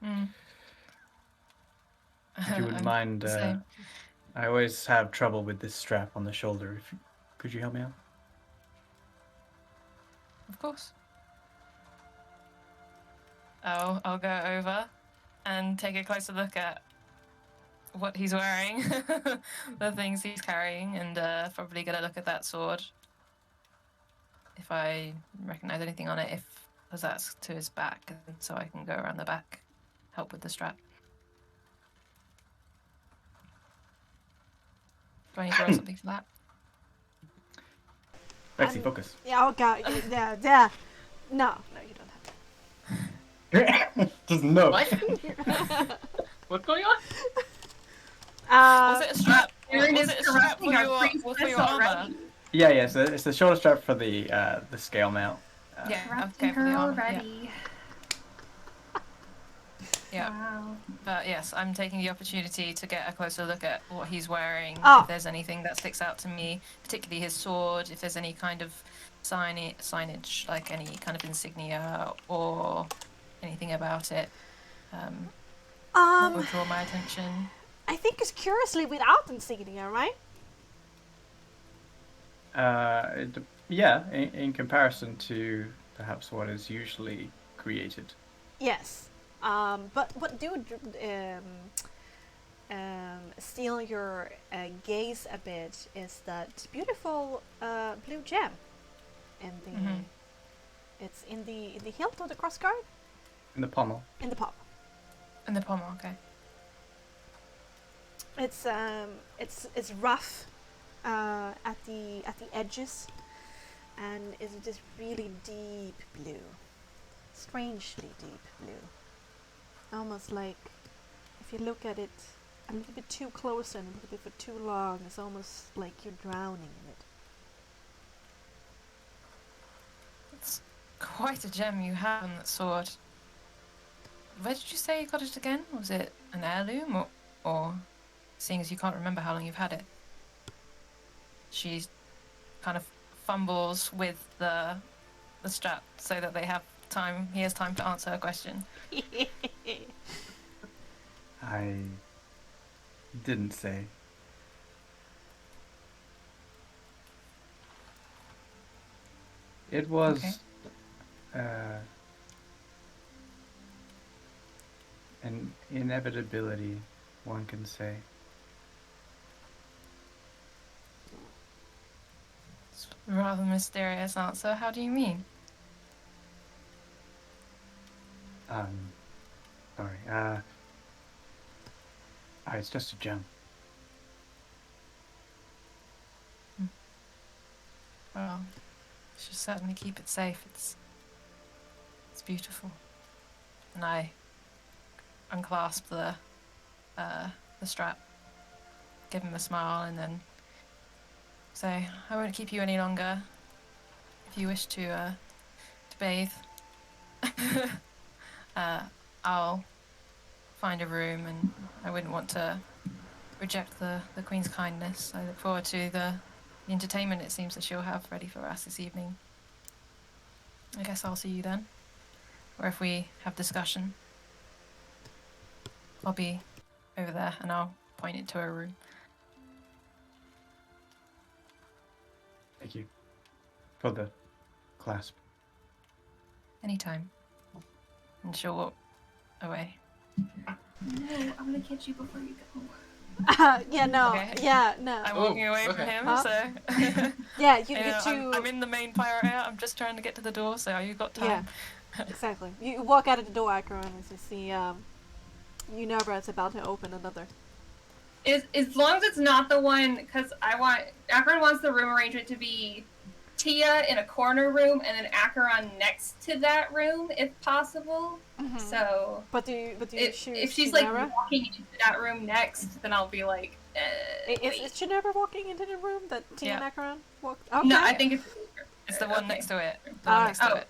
Mm. If you wouldn't mind, Same. I always have trouble with this strap on the shoulder. Could you help me out?" Of course. I'll go over and take a closer look at what he's wearing, the things he's carrying, and probably get a look at that sword. If I recognize anything on it, because that's to his back, so I can go around the back, help with the strap. Do I need to roll something for that? Bexxy, focus. Yeah, okay. Yeah. No, you don't have Just no. What? What's going on? to. Was it a strap? Aaron Was is it a strap for correcting our your priestess armor? already. Yeah. So it's the shoulder strap for the scale mount. Yeah, Correcting okay, for the her armor. already. Yeah. Wow. But yes, I'm taking the opportunity to get a closer look at what he's wearing. Oh. If there's anything that sticks out to me, particularly his sword, if there's any kind of signage, like any kind of insignia or anything about it, that would draw my attention. I think it's curiously without insignia, right? Yeah, in comparison to perhaps what is usually created. Yes. But what do steal your gaze a bit is that beautiful blue gem, and it's in the hilt of the crossguard, In the pommel. in the pop. And the pommel, okay. It's rough at the edges, and it's just really deep blue, strangely deep blue. Almost like if you look at it a little bit too close and a little bit for too long, it's almost like you're drowning in it. It's quite a gem you have on that sword. Where did you say you got it again? Was it an heirloom or seeing as you can't remember how long you've had it? She kind of fumbles with the strap so that they have time. He has time to answer her question. I didn't say. It was an inevitability, one can say. It's a rather mysterious answer. How do you mean? Sorry. It's just a gem. Well, you should certainly keep it safe. It's beautiful. And I unclasp the strap, give him a smile, and then say, "I won't keep you any longer. If you wish to bathe, I'll find a room, and I wouldn't want to reject the Queen's kindness. I look forward to the entertainment it seems that she'll have ready for us this evening." I guess I'll see you then. Or if we have discussion, I'll be over there and I'll point it to her room. Thank you for the clasp. Anytime. And she'll walk away. No, I'm gonna catch you before you go. Yeah, no. Okay. Yeah, no. I'm Oh, walking away from okay. him, Huh? so... Yeah, you You know, get to... I'm in the main pirate area. I'm just trying to get to the door, so you got time. Yeah. Exactly. You walk out of the door, Akron, and you see, Unobra is about to open another. As long as it's not the one, because Akron wants the room arrangement to be Tia in a corner room and then Acheron next to that room, if possible. Mhm. So But do you choose if she's Ginevra? like walking into that room next, then I'll be like, Is Ginevra walking into the room that Tia Yeah. and Akron walked? Okay. No, I think It's the one okay. next to it. The one next to oh. it.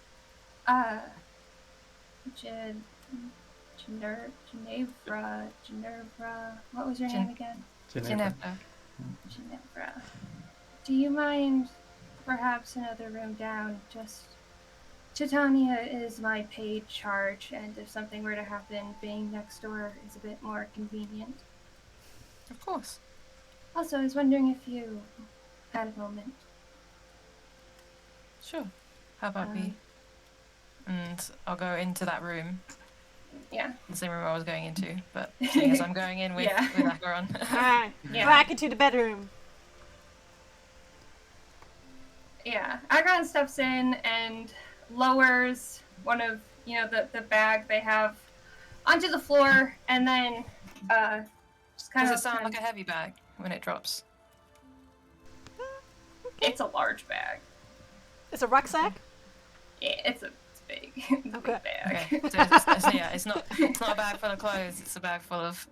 Ginevra. What was your Gin- name again? Ginevra. Ginevra. Do you mind perhaps another room down? Just Titania is my paid charge, and if something were to happen, being next door is a bit more convenient. Of course. Also, I was wondering if you had a moment. Sure. How about we? Um, And I'll go into that room. Yeah. The same room I was going into, but seeing as I'm going in with Acheron. Alright, Yeah. back into the bedroom. Yeah. Acheron steps in and lowers one of, the bag they have onto the floor, and then just kind Does of... it sound like a heavy bag when it drops? It's a large bag. It's a rucksack? Yeah, it's big. It's a Okay. big bag. Okay. So yeah, it's not a bag full of clothes. It's a bag full of.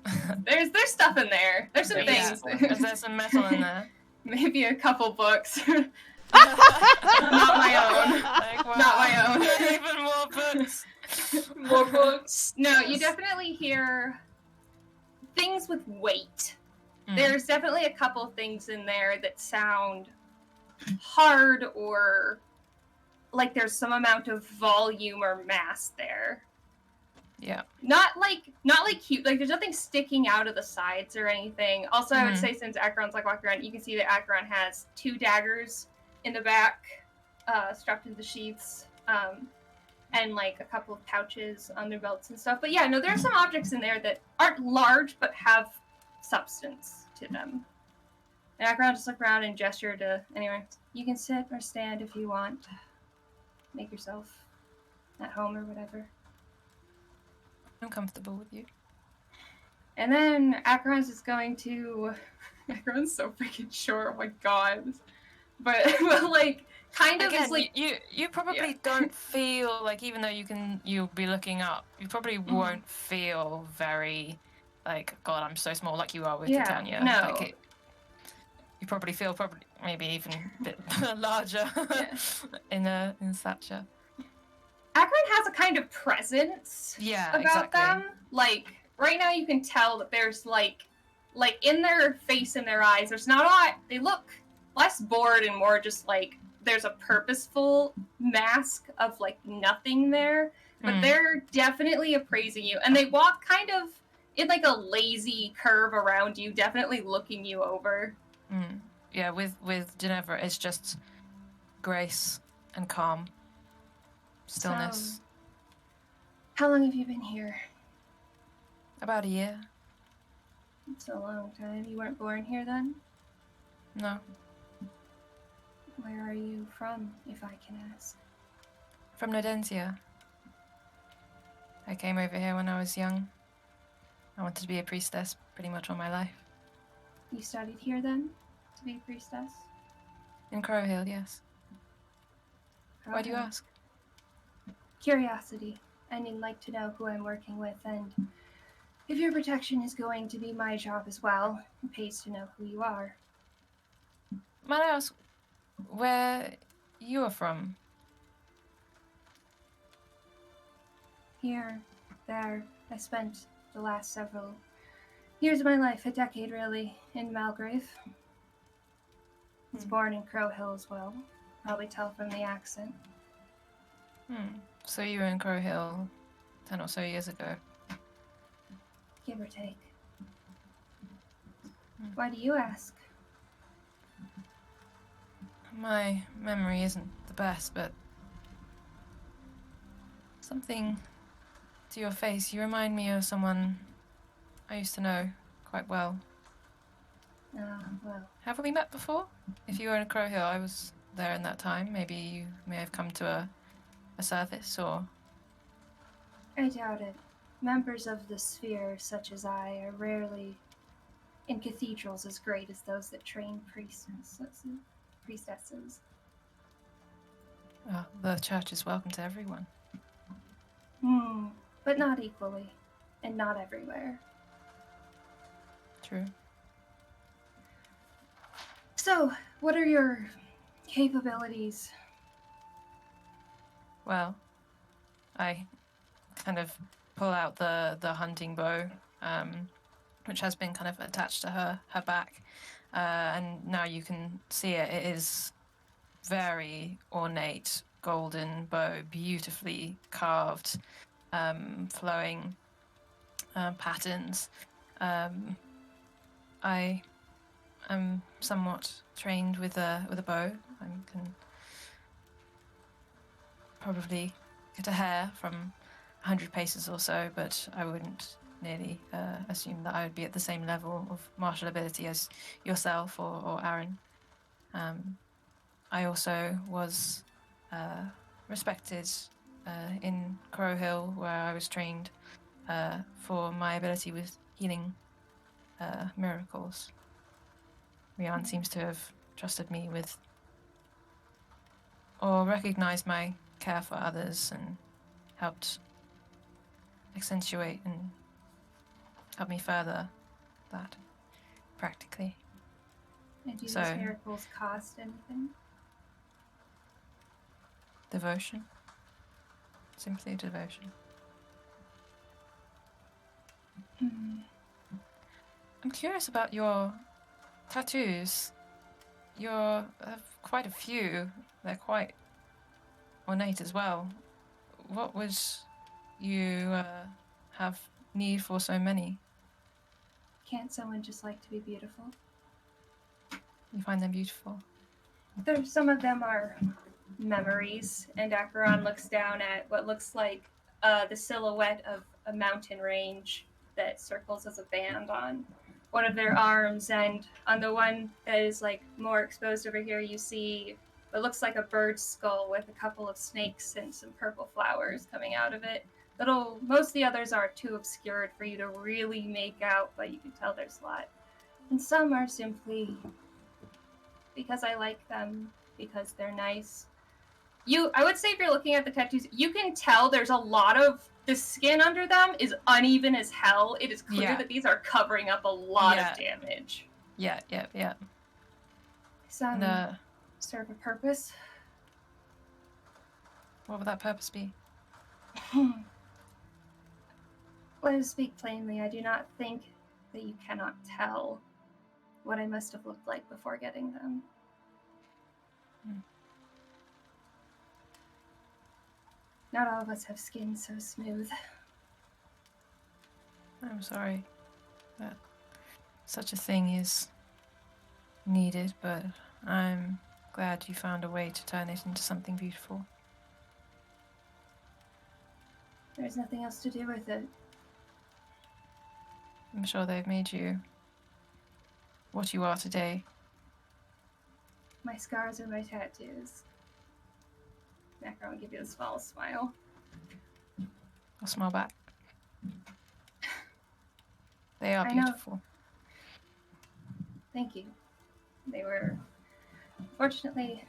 There's stuff in there. There's some Yeah. things. There's some metal in there. Maybe a couple books. Not my own. Like, wow. Not my own. Even more books. More books. No, you definitely hear things with weight. Mm. There's definitely a couple things in there that sound hard, or like there's some amount of volume or mass there. Yeah. Not like cute. Like there's nothing sticking out of the sides or anything. Also, I would Mhm. say since Acheron's like walking around, you can see that Acheron has 2 daggers in the back, strapped to the sheaths, and like a couple of pouches on their belts and stuff. But yeah, no, there are some objects in there that aren't large but have substance to them. And Acheron just looked around and gestured to anyone. You can sit or stand if you want. Make yourself at home or whatever. I'm comfortable with you. And then Acheron's is going to... Acheron's so freaking short, oh my god. But like, kind of Again, is like... you probably don't feel like, even though you'll be looking up, you probably won't feel very like, God, I'm so small, like you are with Titania. No. Like you probably feel maybe even a bit larger in stature. Acheron has a kind of presence Yeah, about exactly. them. Like, right now you can tell that there's like in their face and their eyes, there's not a lot. They look less bored and more just like there's a purposeful mask of like nothing there. But they're definitely appraising you. And they walk kind of in like a lazy curve around you, definitely looking you over. Yeah, with Ginevra, it's just grace and calm. Stillness. So, how long have you been here? About a year. It's a long time. You weren't born here then? No. Where are you from, if I can ask? From Nodensia. I came over here when I was young. I wanted to be a priestess pretty much all my life. You studied here then, to be a priestess? In Crowhill, yes. Why do you Okay. ask? Curiosity. I'd like to know who I'm working with, and if your protection is going to be my job as well, it pays to know who you are. Might I ask where you are from? Here, there, I spent the last several years of my life, a decade really, in Malgrave. I was born in Crowhill as well. Probably tell from the accent. So you were in Crow Hill 10 or so years ago. Give or take. Why do you ask? My memory isn't the best, but something to your face. You remind me of someone I used to know quite well. Well, Have we met before? If you were in Crow Hill, I was there in that time. Maybe you may have come to a service, or... I doubt it. Members of the sphere, such as I, are rarely in cathedrals as great as those that train priestesses. Well, the church is welcome to everyone. But not equally, and not everywhere. True. So, what are your capabilities? Well, I kind of pull out the hunting bow, which has been kind of attached to her back, and now you can see it. It is very ornate golden bow, beautifully carved, flowing patterns. I am somewhat trained with a bow. I can probably get a hair from 100 paces or so, but I wouldn't nearly assume that I would be at the same level of martial ability as yourself or Aaron. I also was respected in Crow Hill, where I was trained for my ability with healing miracles. Rian seems to have trusted me with, or recognized my care for others and helped accentuate and help me further that practically. And do these So- miracles cost anything? Devotion. Simply devotion. I'm curious about your tattoos. You have quite a few. They're quite ornate as well. What would you have need for so many? Can't someone just like to be beautiful? You find them beautiful? Some of them are memories, and Acheron looks down at what looks like the silhouette of a mountain range that circles as a band on one of their arms, and on the one that is like more exposed over here, you see what looks like a bird's skull with a couple of snakes and some purple flowers coming out of it. Most of the others are too obscured for you to really make out, but you can tell there's a lot. And some are simply because I like them, because they're nice. I would say if you're looking at the tattoos, you can tell there's a lot of the skin under them is uneven as hell. It is clear that these are covering up a lot of damage. Yeah. Some serve a purpose. What would that purpose be? Let us speak plainly. I do not think that you cannot tell what I must have looked like before getting them. Not all of us have skin so smooth. I'm sorry that such a thing is needed, but I'm glad you found a way to turn it into something beautiful. There's nothing else to do with it. I'm sure they've made you what you are today. My scars are my tattoos. Macron will give you the smallest smile. I'll smile back. They are I know. beautiful. Thank you. They were, fortunately,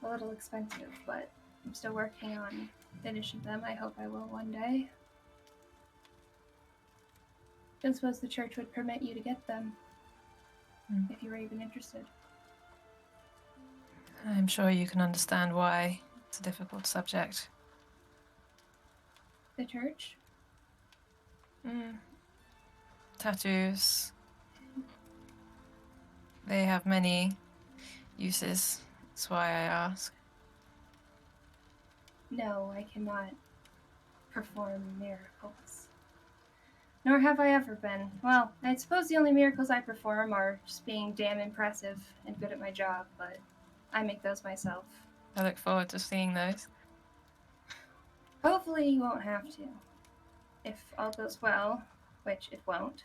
a little expensive, but I'm still working on finishing them. I hope I will one day. Don't suppose the church would permit you to get them, if you were even interested. I'm sure you can understand why it's a difficult subject. The church? Tattoos. They have many uses. That's why I ask. No, I cannot perform miracles. Nor have I ever been. Well, I suppose the only miracles I perform are just being damn impressive and good at my job, but I make those myself. I look forward to seeing those. Hopefully you won't have to. If all goes well, which it won't.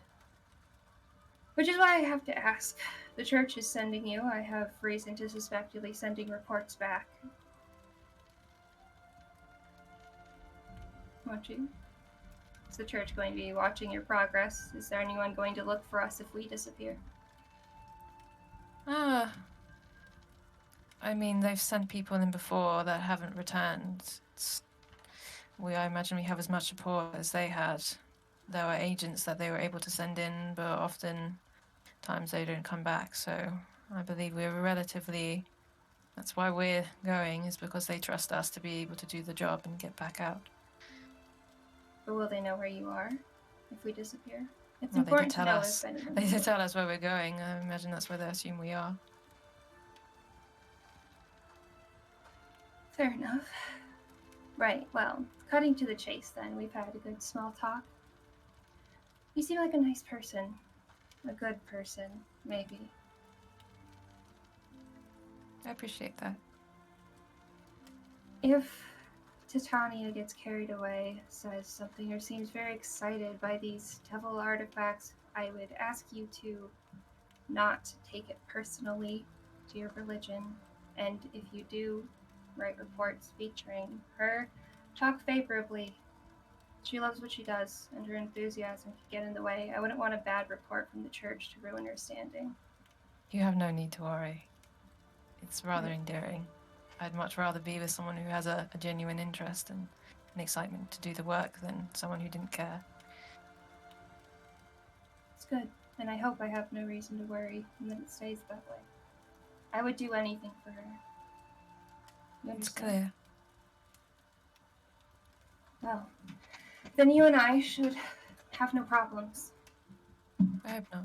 Which is why I have to ask. The church is sending you. I have reason to suspect you'll be sending reports back. Won't you? Is the church going to be watching your progress? Is there anyone going to look for us if we disappear? I mean, they've sent people in before that haven't returned. I imagine we have as much support as they had. There were agents that they were able to send in, but often times they don't come back. So I believe we're relatively... That's why we're going, is because they trust us to be able to do the job and get back out. But will they know where you are if we disappear? It's Well, important to they did know tell us. if anyone... They did tell us where we're going. I imagine that's where they assume we are. Fair enough. Right, well, cutting to the chase then. We've had a good small talk. You seem like a nice person. A good person, maybe. I appreciate that. If Titania gets carried away, says something, or seems very excited by these devil artifacts, I would ask you to not take it personally to your religion. And if you do write reports featuring her, talk favorably. She loves what she does, and her enthusiasm could get in the way. I wouldn't want a bad report from the church to ruin her standing. You have no need to worry. It's rather endearing. I'd much rather be with someone who has a genuine interest and an excitement to do the work than someone who didn't care. It's good, and I hope I have no reason to worry, and that it stays that way. I would do anything for her. You It's understand? clear. Well, then you and I should have no problems. I hope not.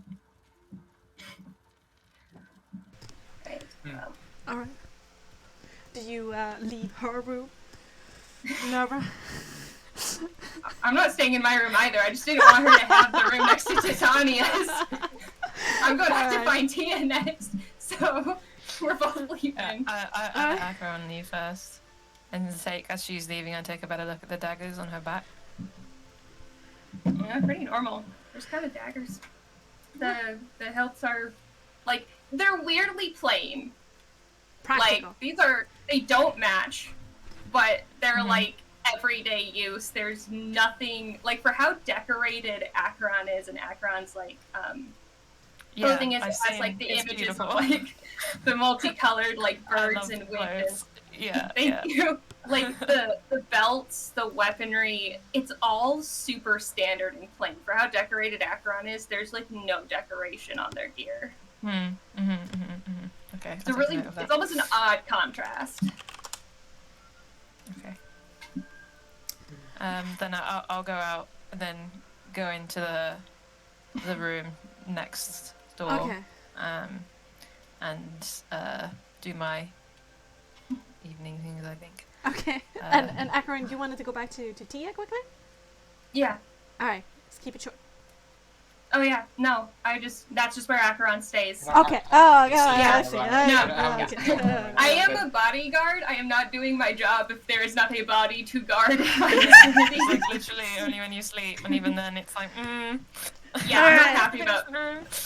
Right. Well, Alright. Do you leave her room, Minerva? I'm not staying in my room either. I just didn't want her to have the room next to Titania's. I'm going to have to find Tia next, so we're both leaving. I have her on leave first. And as she's leaving, I take a better look at the daggers on her back. Yeah, pretty normal. There's kind of daggers. The hilts are, like, they're weirdly plain. Practical. Like, they don't match, but they're like everyday use. There's nothing, like, for how decorated Acheron is, and Acheron's like, clothing has like the images beautiful. of like the multicolored like I birds love and the winds. clothes. Yeah. Thank you. Like the belts, the weaponry, it's all super standard and plain. For how decorated Acheron is, there's like no decoration on their gear. Okay. It's it's almost an odd contrast. Okay. Then I'll go out and then go into the room next door. Okay. And do my evening things, I think. Okay. And Acheron, you wanted to go back to Tia quickly? yeah. Alright, let's keep it short. Oh yeah. No, that's just where Acheron stays. Okay. Oh, God, Yeah, I see. right. Okay. I am a bodyguard. I am not doing my job if there is not a body to guard my vicinity. It's like literally only when you sleep, and even then it's like, Yeah, I'm not Alright. happy about.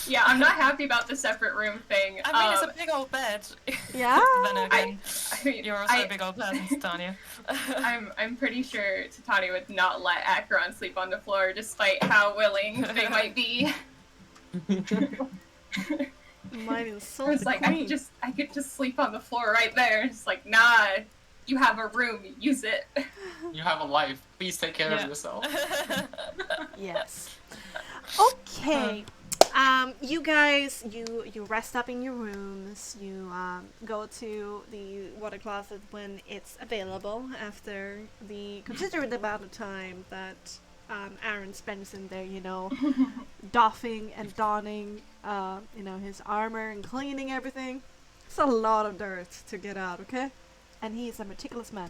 Yeah, I'm not happy about the separate room thing. I mean, it's a big old bed. Yeah? Then again, I mean, you're also a big old person, Tanya. I'm pretty sure Titania would not let Acheron sleep on the floor, despite how willing they might be. Might insult It's the like queen. I could just sleep on the floor right there. It's like, nah, you have a room, use it. You have a life. Please take care Yeah. of yourself. Yes. Okay. You guys, you rest up in your rooms. You go to the water closet when it's available after the considerate amount of time that Aaron spends in there. You know, doffing and donning, his armor and cleaning everything. It's a lot of dirt to get out. Okay, and he's a meticulous man.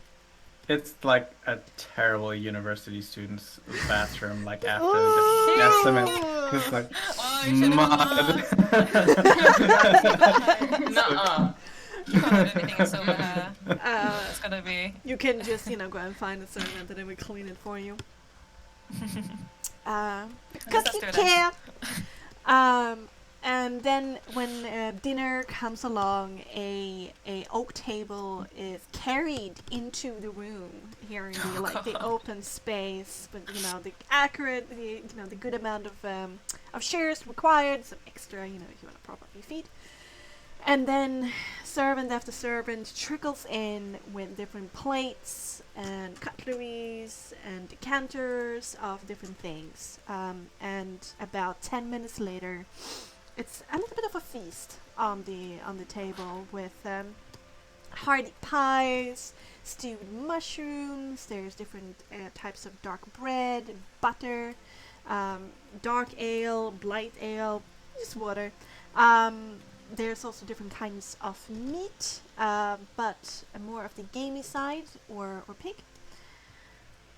It's like a terrible university student's bathroom, like after the estimate. It's like Oh, you should've mud. Nuh-uh. You can't have anything in silver hair. It's gotta be. You can just, go and find a servant and then we clean it for you. Because That's you good. can. And then when dinner comes along, a oak table is carried into the room here in the open space, but the accurate, the good amount of chairs required, some extra, if you want to prop up your feet. And then servant after servant trickles in with different plates and cutleries and decanters of different things. And about 10 minutes later, it's a little bit of a feast on the table with hearty pies, stewed mushrooms. There's different types of dark bread, butter, dark ale, light ale, just water. There's also different kinds of meat, but more of the gamey side or pig,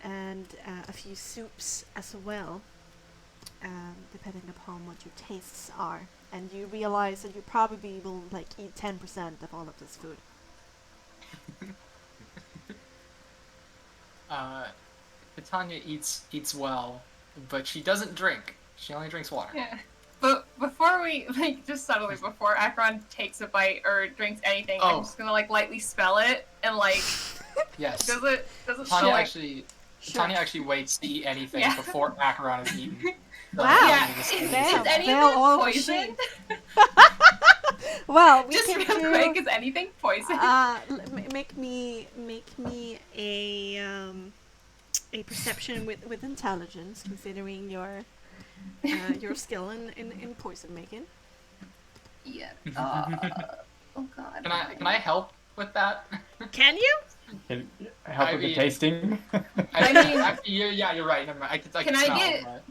and a few soups as well, depending upon what your tastes are. And you realize that you probably will eat 10% of all of this food. Titania eats well, but she doesn't drink. She only drinks water. Yeah. But before we, just subtly, before Akron takes a bite or drinks anything, I'm just gonna, lightly spell it, and, Yes. does it Tanya show, Tanya actually waits to eat anything before Acheron is eaten. Wow. Yeah. Is any of it poison? Well, we Just can real do, quick, is anything poison? make me a perception with intelligence, considering your skill in poison making. Yeah. Oh god. Can I help with that? Can you? Can help with the tasting. You're right. Never mind. I can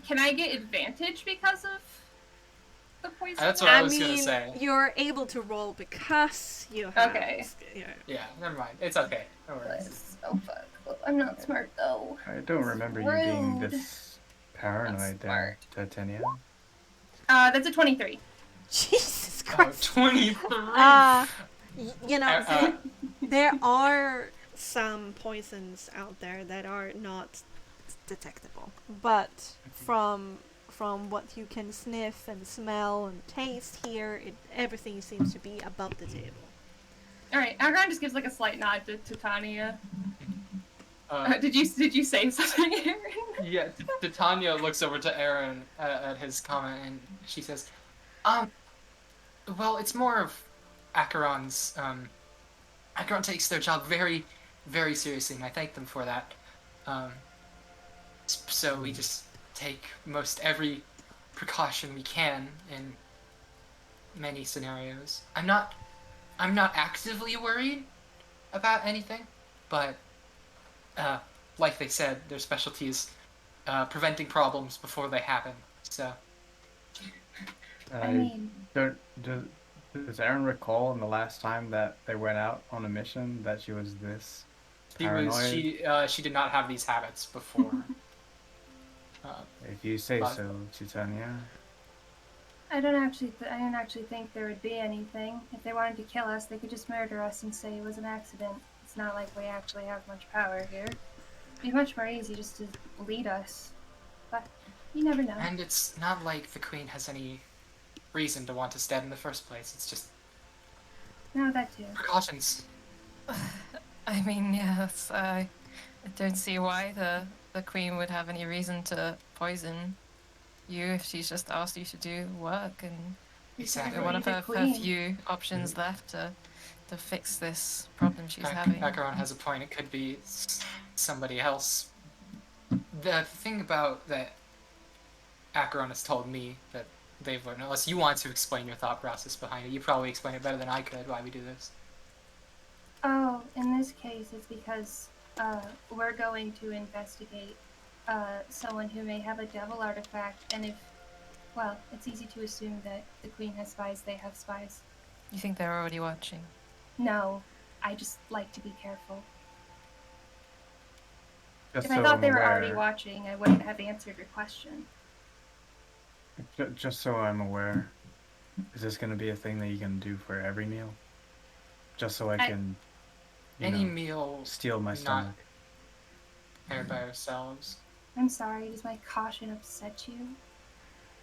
Can I get advantage because of the poison? That's what I was gonna say. You're able to roll because you have. Okay. Yeah, never mind. It's okay. No worries. Oh fuck. Well, I'm not smart though. I don't remember you being this paranoid there, Titania. That's a 23. Jesus Oh, Christ. 23. There are some poisons out there that are not detectable, but from what you can sniff and smell and taste here, everything seems to be above the table. Alright, Akron just gives a slight nod to Titania. Did you say something, Aaron? Yeah, Titania looks over to Aaron at his comment, and she says, well, it's more of Acheron's, Acheron takes their job very, very seriously, and I thank them for that. So we just take most every precaution we can in many scenarios. I'm not actively worried about anything, but like they said, their specialty is preventing problems before they happen. So. I mean, Does Aaron recall in the last time that they went out on a mission that she was this paranoid? She did not have these habits before. If you say so, Titania. I didn't actually think there would be anything. If they wanted to kill us, they could just murder us and say it was an accident. It's not like we actually have much power here. It'd be much more easy just to lead us. But you never know. And it's not like the Queen has any reason to want us dead in the first place. It's just No, that too. precautions. I mean, yes, I don't see why the Queen would have any reason to poison you if she's just asked you to do work, and Exactly. one of her few options left to fix this problem she's having. Acheron has a point. It could be somebody else. The thing about that Acheron has told me that they've learned, unless you want to explain your thought process behind it, you probably explain it better than I could why we do this. Oh, in this case, it's because we're going to investigate someone who may have a devil artifact, and it's easy to assume that the Queen has spies, they have spies. You think they're already watching? No, I just like to be careful. Just If I so thought I'm they were already aware, watching, I wouldn't have answered your question. just so I'm aware, is this gonna be a thing that you can do for every meal? Just so I can, you Any know, meal steal my not stomach. prepared by ourselves. I'm sorry, does my caution upset you?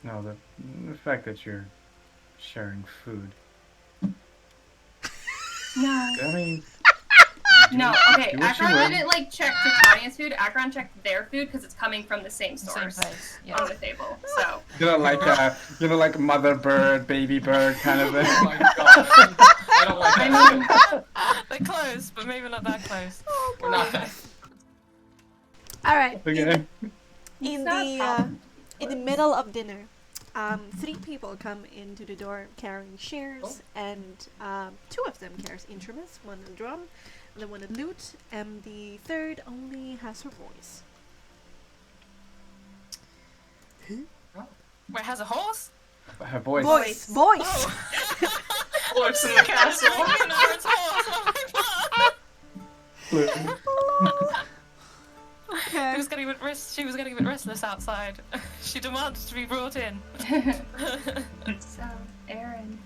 No, the fact that you're sharing food. No. I mean, No, okay. do what you Akron will. didn't like check Titania's food. Akron checked their food because it's coming from the same Same source place. on Yeah. the table. So like mother bird, baby bird kind of thing. Oh my god. I don't like that. They're close, but maybe not that close. We're not that. All right. Okay. In not the middle of dinner, 3 people come into the door carrying shears, and 2 of them carries instruments, one a drum, and then one a lute, and the third only has her voice. Wait, has a horse? Her voice. Voice! Oh. Lives in the castle. You know, it's a horse. Oh my god. Okay. She was getting a bit restless outside. She demanded to be brought in. So, Aaron.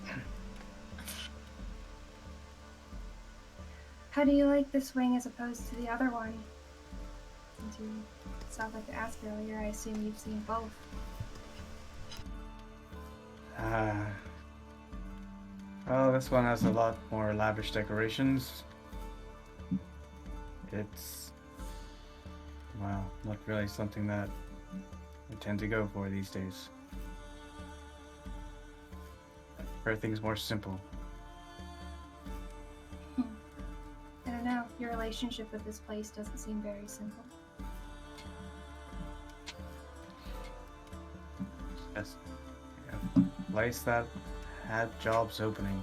How do you like this wing as opposed to the other one? Since you stopped like to ask earlier, I assume you've seen both. Well, this one has a lot more lavish decorations. It's, well, not really something that I tend to go for these days. Everything's more simple. I don't know, your relationship with this place doesn't seem very simple. Yes. Yeah. Place that had jobs opening.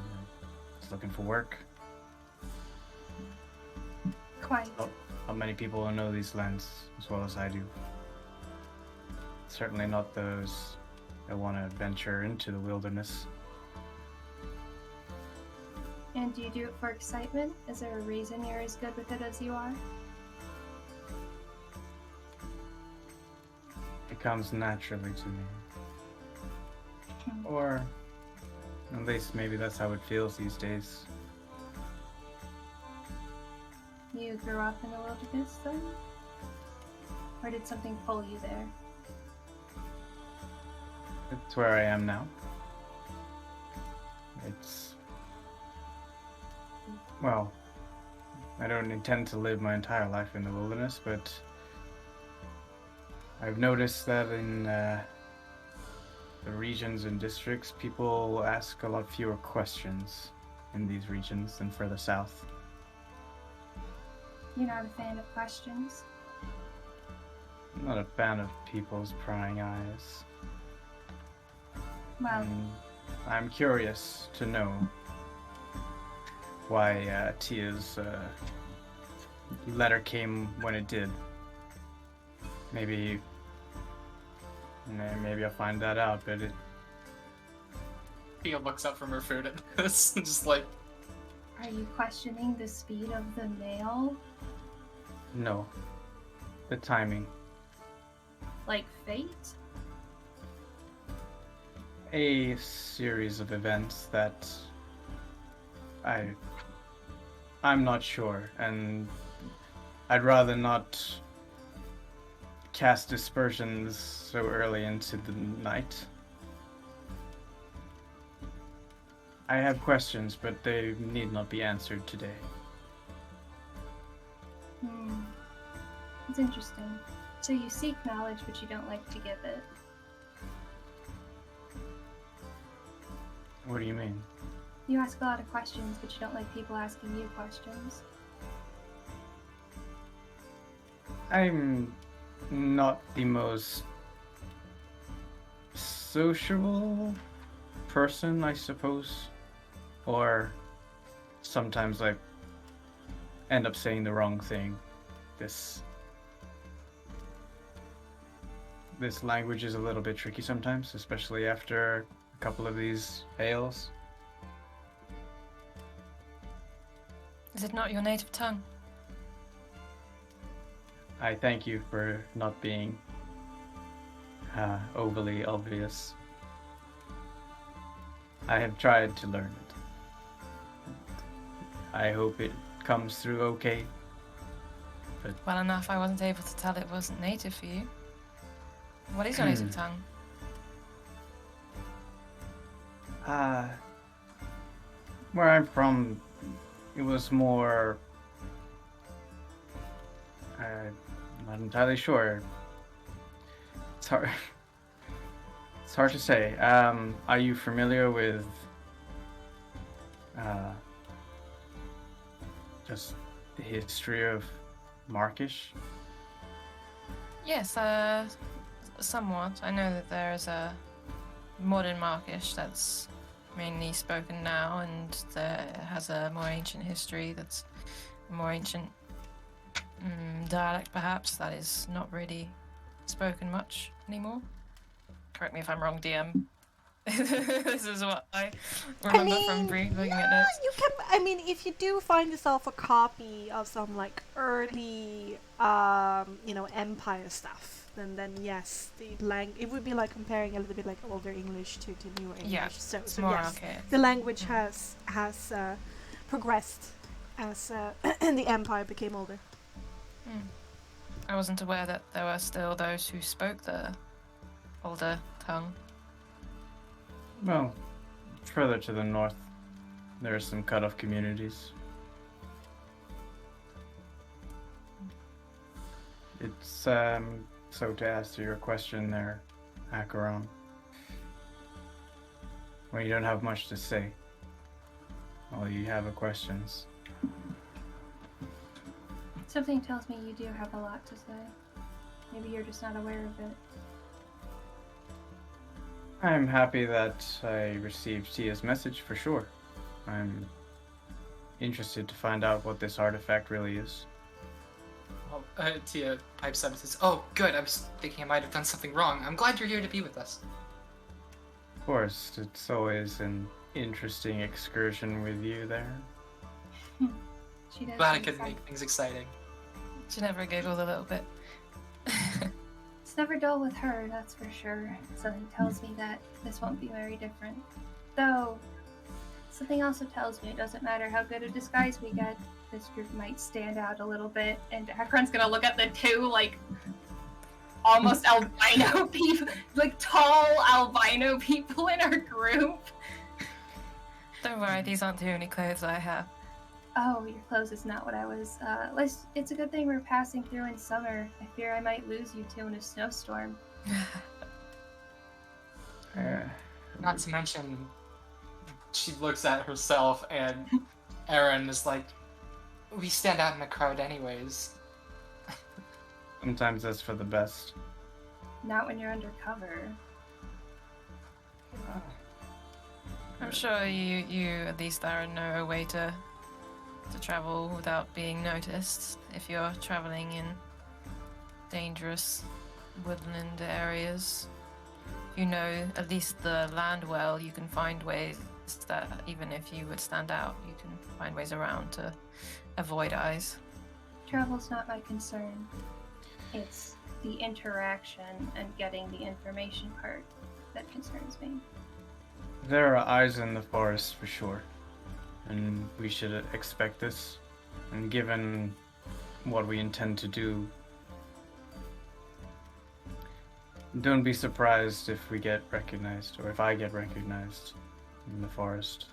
Was looking for work. Quite. Not many people know these lands as well as I do. Certainly not those that want to venture into the wilderness. And do you do it for excitement? Is there a reason you're as good with it as you are? It comes naturally to me. Or at least maybe that's how it feels these days. You grew up in the wilderness then? Or did something pull you there? It's where I am now. It's... Well, I don't intend to live my entire life in the wilderness, but I've noticed that in the regions and districts, people ask a lot fewer questions in these regions than further south. You're not a fan of questions? I'm not a fan of people's prying eyes. Well, I'm curious to know why Tia's letter came when it did. Maybe I'll find that out, but it... Tia looks up from her food at this, just like... are you questioning the speed of the mail? No. The timing. Like fate? A series of events that I'm not sure, and I'd rather not cast dispersions so early into the night. I have questions, but they need not be answered today. It's interesting. So you seek knowledge, but you don't like to give it. What do you mean? You ask a lot of questions, but you don't like people asking you questions. I'm not the most sociable person, I suppose. Or sometimes I end up saying the wrong thing. This language is a little bit tricky sometimes, especially after a couple of these ales. Is it not your native tongue? I thank you for not being overly obvious. I have tried to learn it. I hope it comes through okay. Well enough, I wasn't able to tell it wasn't native for you. What is your native tongue? Where I'm from, it was more. I'm not entirely sure. It's hard. It's hard to say. Are you familiar with just the history of Markish? Yes, somewhat. I know that there is a modern Markish that's mainly spoken now, and has a more ancient history that's a more ancient dialect, perhaps, that is not really spoken much anymore. Correct me if I'm wrong, DM. This is what I remember from looking at notes. You can. I mean, if you do find yourself a copy of some like early, Empire stuff, then yes, it would be like comparing a little bit like older English to newer English. Yeah, so more yes, archaic. the language has progressed as the Empire became older. I wasn't aware that there were still those who spoke the older tongue. Well, further to the north, there are some cut-off communities. It's, so to answer your question there, Acheron, when you don't have much to say, all you have are questions. Something tells me you do have a lot to say. Maybe you're just not aware of it. I'm happy that I received Tia's message for sure. I'm interested to find out what this artifact really is. Tia pipes up and says, "Oh, good. I was thinking I might have done something wrong. I'm glad you're here to be with us." Of course, it's always an interesting excursion with you there. She does. Glad I could make things exciting. She never giggled a little bit. It's never dull with her, that's for sure. Something tells me that this won't be very different. Though, something also tells me it doesn't matter how good a disguise we get, this group might stand out a little bit. And Akron's gonna look at the two, like, almost albino people, like, tall albino people in our group. Don't worry, these aren't the only clothes I have. Oh, your clothes is not what I was. It's a good thing we're passing through in summer. I fear I might lose you two in a snowstorm. Not to mention, she looks at herself and Aaron is like, "We stand out in a crowd anyways." Sometimes that's for the best. Not when you're undercover. I'm sure you at least there know a way to travel without being noticed if you're traveling in dangerous woodland areas. You know at least the land well, you can find ways that even if you would stand out, you can find ways around to avoid eyes. Travel's not my concern. It's the interaction and getting the information part that concerns me. There are eyes in the forest for sure, and we should expect this. And given what we intend to do, don't be surprised if we get recognized, or if I get recognized in the forest.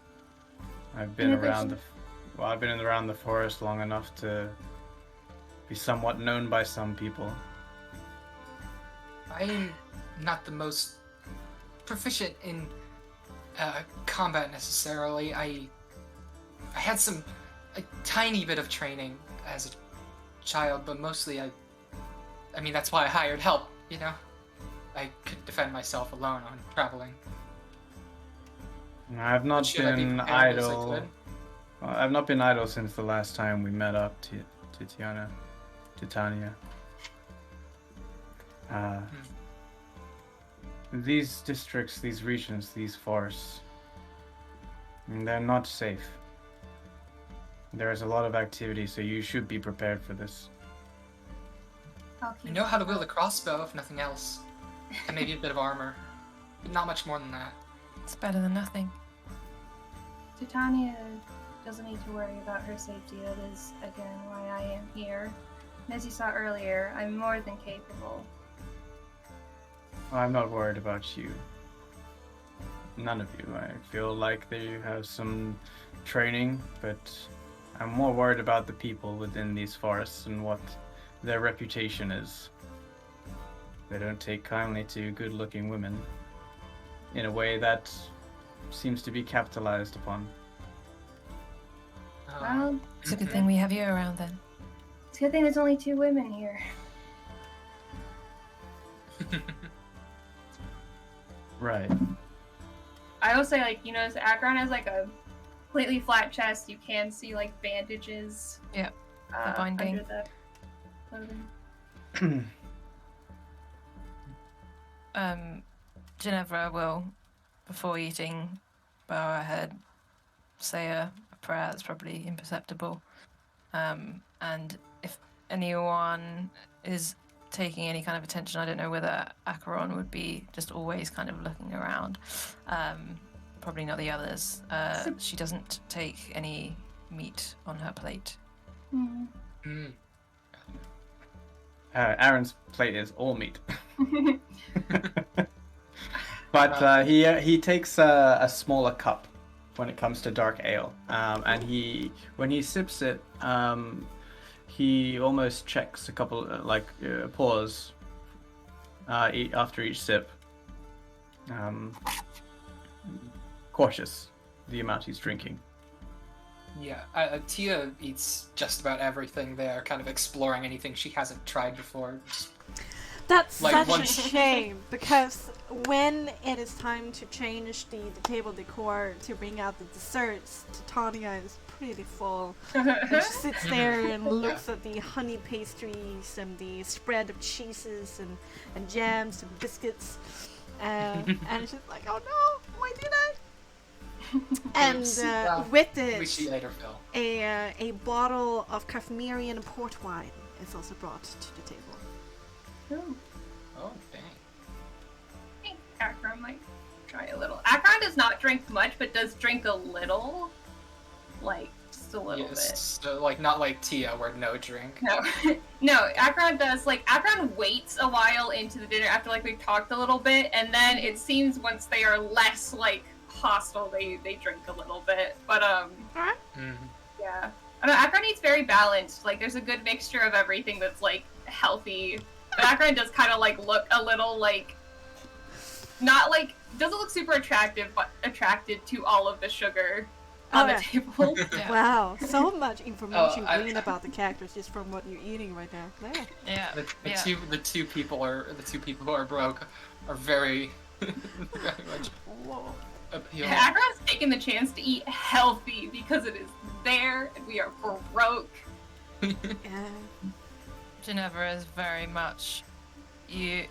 I've been around the forest long enough to be somewhat known by some people. I'm not the most proficient in combat necessarily. I had a tiny bit of training as a child, but mostly I mean that's why I hired help, you know? I could defend myself alone on traveling. I've not Should I be been prepared as I idle. could? Well, I've not been idle since the last time we met up, Titania. These districts, these regions, these forests, they're not safe. There is a lot of activity, so you should be prepared for this. I'll I keep know how to wield a crossbow, if nothing else. And maybe a bit of armor. But not much more than that. It's better than nothing. Titania doesn't need to worry about her safety. That is, again, why I am here. And as you saw earlier, I'm more than capable. I'm not worried about you. None of you. I feel like they have some training, but I'm more worried about the people within these forests and what their reputation is. They don't take kindly to good-looking women in a way that seems to be capitalized upon. Well, It's a good thing we have you around then. it's a good thing there's only 2 women here. Right. I will say, like, you know, Akron has like a completely flat chest. You can see like bandages. Yeah, the binding. Under the clothing. Ginevra will, before eating, bow her head, say a prayer that's probably imperceptible. And if anyone is taking any kind of attention, I don't know whether Acheron would be just always kind of looking around. Probably not the others. She doesn't take any meat on her plate. Mm. Aaron's plate is all meat. But he takes a smaller cup when it comes to dark ale, and when he sips it, he almost checks a couple pause after each sip, cautious the amount he's drinking. Yeah, Tia eats just about everything there, kind of exploring anything she hasn't tried before. That's Like such once- a shame, because when it is time to change the table decor to bring out the desserts, Titania is pretty full. And she sits there and looks at the honey pastries and the spread of cheeses and jams and biscuits. And she's like, oh no, why did I? And with We see it, later, Phil. a bottle of Caffmerian port wine is also brought to the table. Ooh. Oh, dang. I think Akron might try a little. Akron does not drink much, but does drink a little. Like, just a little bit. So, like, not like Tia, where no drink. No. No, Akron does, like, Akron waits a while into the dinner after, like, we've talked a little bit, and then it seems once they are less, like, hostile, they drink a little bit. But, Alright. yeah. I don't know, Akron eats very balanced. Like, there's a good mixture of everything that's, like, healthy. But Akron does kind of, like, look a little, like, not, like, doesn't look super attractive, but attracted to all of the sugar on the table. Yeah. Wow, so much information I- gleaned about the characters just from what you're eating right now. There. Yeah. The two people who are broke are very, very much Whoa. appealing. Akron's taking the chance to eat healthy because it is there and we are broke. Yeah. Ginevra is very much. You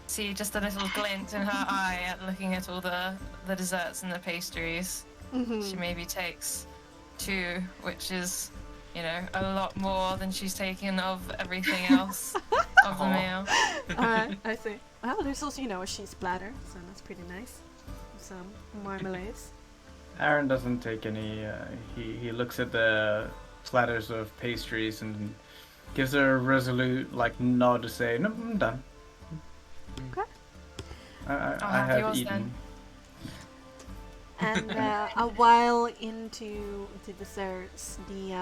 see just a little glint in her eye at looking at all the desserts and the pastries. She maybe takes 2, which is, you know, a lot more than she's taken of everything else of the meal. Alright, I see. Well, there's also, you know, a cheese platter, so that's pretty nice. Some marmalades. Aaron doesn't take any. He looks at the platters of pastries and gives a resolute nod to say, "No, I'm done. Okay. I have have yours eaten." then. And a while into the desserts, the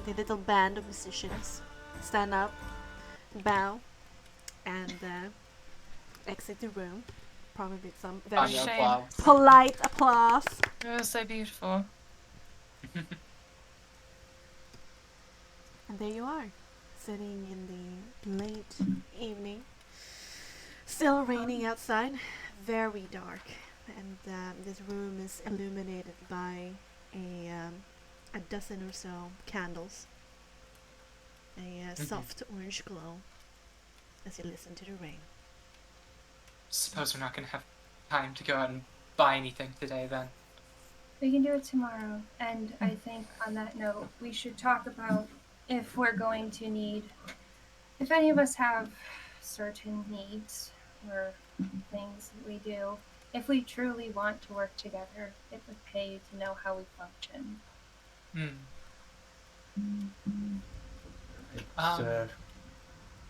little band of musicians stand up, bow, and exit the room. Probably some very Anya shame. applauds. polite applause. It was so beautiful. And there you are, sitting in the late evening. Still raining outside, very dark, and this room is illuminated by a dozen or so candles. A soft orange glow as you listen to the rain. Suppose we're not gonna have time to go out and buy anything today, then. We can do it tomorrow. And I think on that note, we should talk about if we're going to need If any of us have certain needs or things that we do, if we truly want to work together, it would pay to know how we function.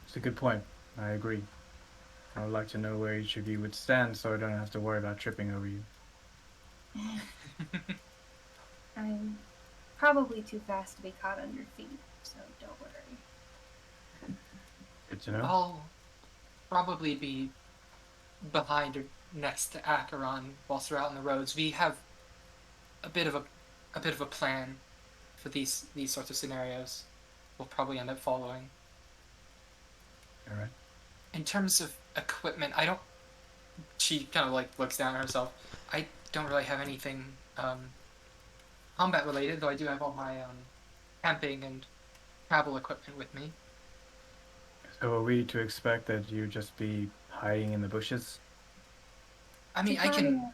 It's a good point. I agree. I would like to know where each of you would stand so I don't have to worry about tripping over you. I'm probably too fast to be caught on your feet, so don't worry. Good to know. I'll probably be behind or next to Acheron whilst we're out on the roads. We have a bit of a plan for these sorts of scenarios. We'll probably end up following. All right. In terms of equipment, I don't. She kind of like looks down at herself. I don't really have anything combat related, though I do have all my camping and travel equipment with me. So are we to expect that you just be hiding in the bushes? I mean, I can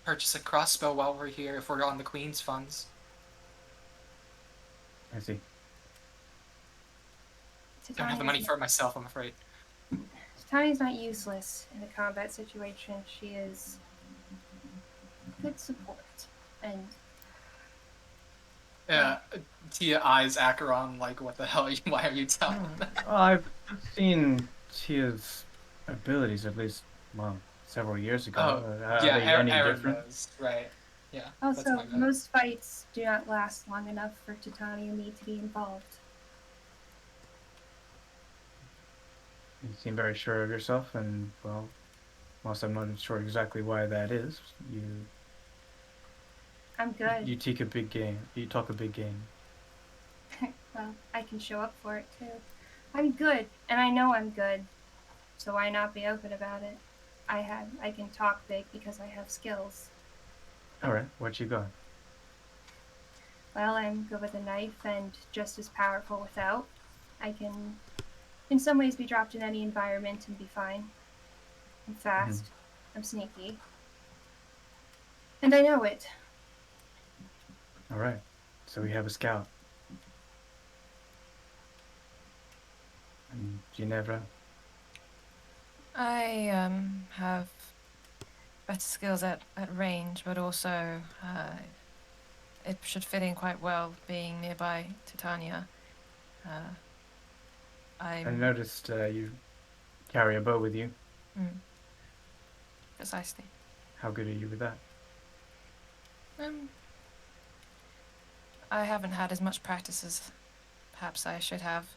purchase a crossbow while we're here if we're on the Queen's funds. I see. Don't have the money for it myself, I'm afraid. Tani's not useless in a combat situation. She is good support. And Tia eyes Acheron like, what the hell? Why are you telling me that? Well, I've seen Tia's abilities at least, well, several years ago. Are they any Aaron different? knows, right? Yeah. also, that's my bad. most fights do not last long enough for Titania and me to be involved. You seem very sure of yourself, and well, whilst I'm not sure exactly why that is, I'm good. you take a big game. You talk a big game. Well, I can show up for it too. I'm good, and I know I'm good. So why not be open about it? I can talk big because I have skills. All right, what you got? Well, I'm good with a knife and just as powerful without. I can, in some ways, be dropped in any environment and be fine. I'm fast. I'm sneaky. And I know it. All right, so we have a scout. And Ginevra? I have better skills at range, but also it should fit in quite well being nearby Titania. I noticed you carry a bow with you. Precisely. How good are you with that? I haven't had as much practice as perhaps I should have.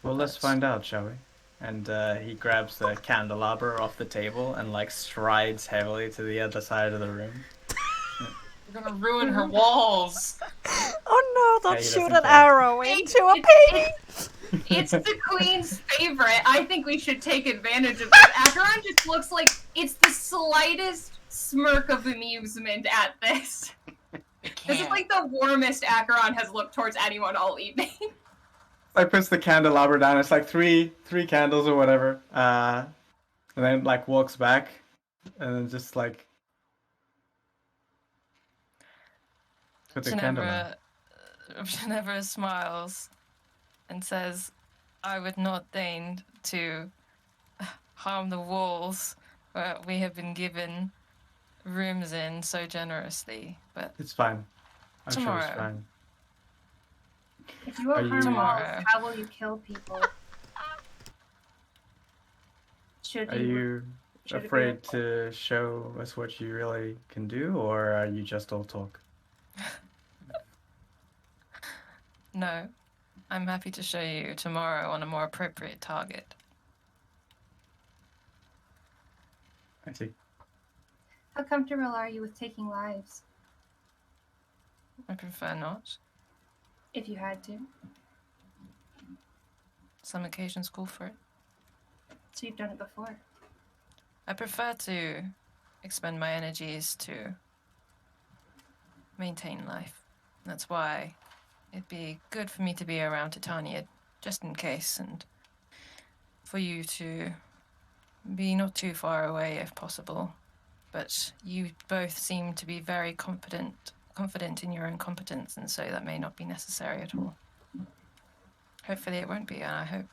Well, let's find out, shall we? And he grabs the candelabra off the table and like strides heavily to the other side of the room. You're gonna ruin her walls! Oh no, don't Yeah, he shoot doesn't an care. arrow into a painting! It's the queen's favorite. I think we should take advantage of this. Acheron just looks like it's the slightest smirk of amusement at this. This is like the warmest Acheron has looked towards anyone all evening. Like puts the candelabra down. It's like three candles or whatever. And then like walks back, and then just like put the candle on. Ginevra smiles and says, "I would not deign to harm the walls where we have been given rooms in so generously, but It's fine. I'm sure tomorrow. it's fine. If you won't harm Tomorrow. walls, how will you kill people? Are you afraid to show us what you really can do, or are you just all talk? No, I'm happy to show you tomorrow on a more appropriate target." I see. How comfortable are you with taking lives? I prefer not. If you had to. Some occasions call for it. So you've done it before. I prefer to expend my energies to maintain life. That's why it'd be good for me to be around Titania, just in case, and for you to be not too far away if possible. But you both seem to be very confident confident in your own competence, and so that may not be necessary at all. Hopefully it won't be, and I hope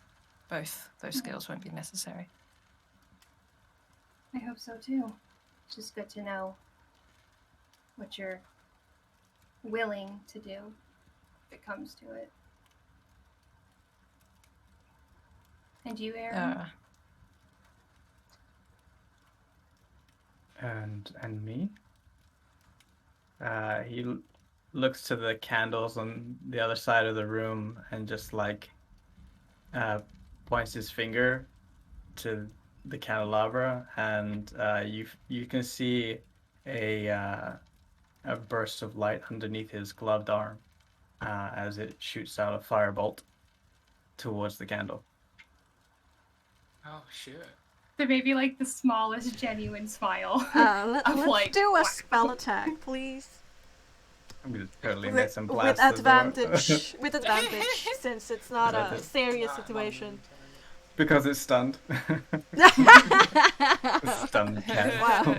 both those skills won't be necessary. I hope so too. It's just good to know what you're willing to do if it comes to it. And you, Aaron? And me? He looks to the candles on the other side of the room and just like points his finger to the candelabra, and you can see a burst of light underneath his gloved arm as it shoots out a firebolt towards the candle. Oh shit. There may be like the smallest genuine smile. Let's like, do a spell attack, please. I'm gonna totally miss and blast with the door. advantage. With advantage, since it's not a serious situation. Because it's stunned. Stunned cat. Wow.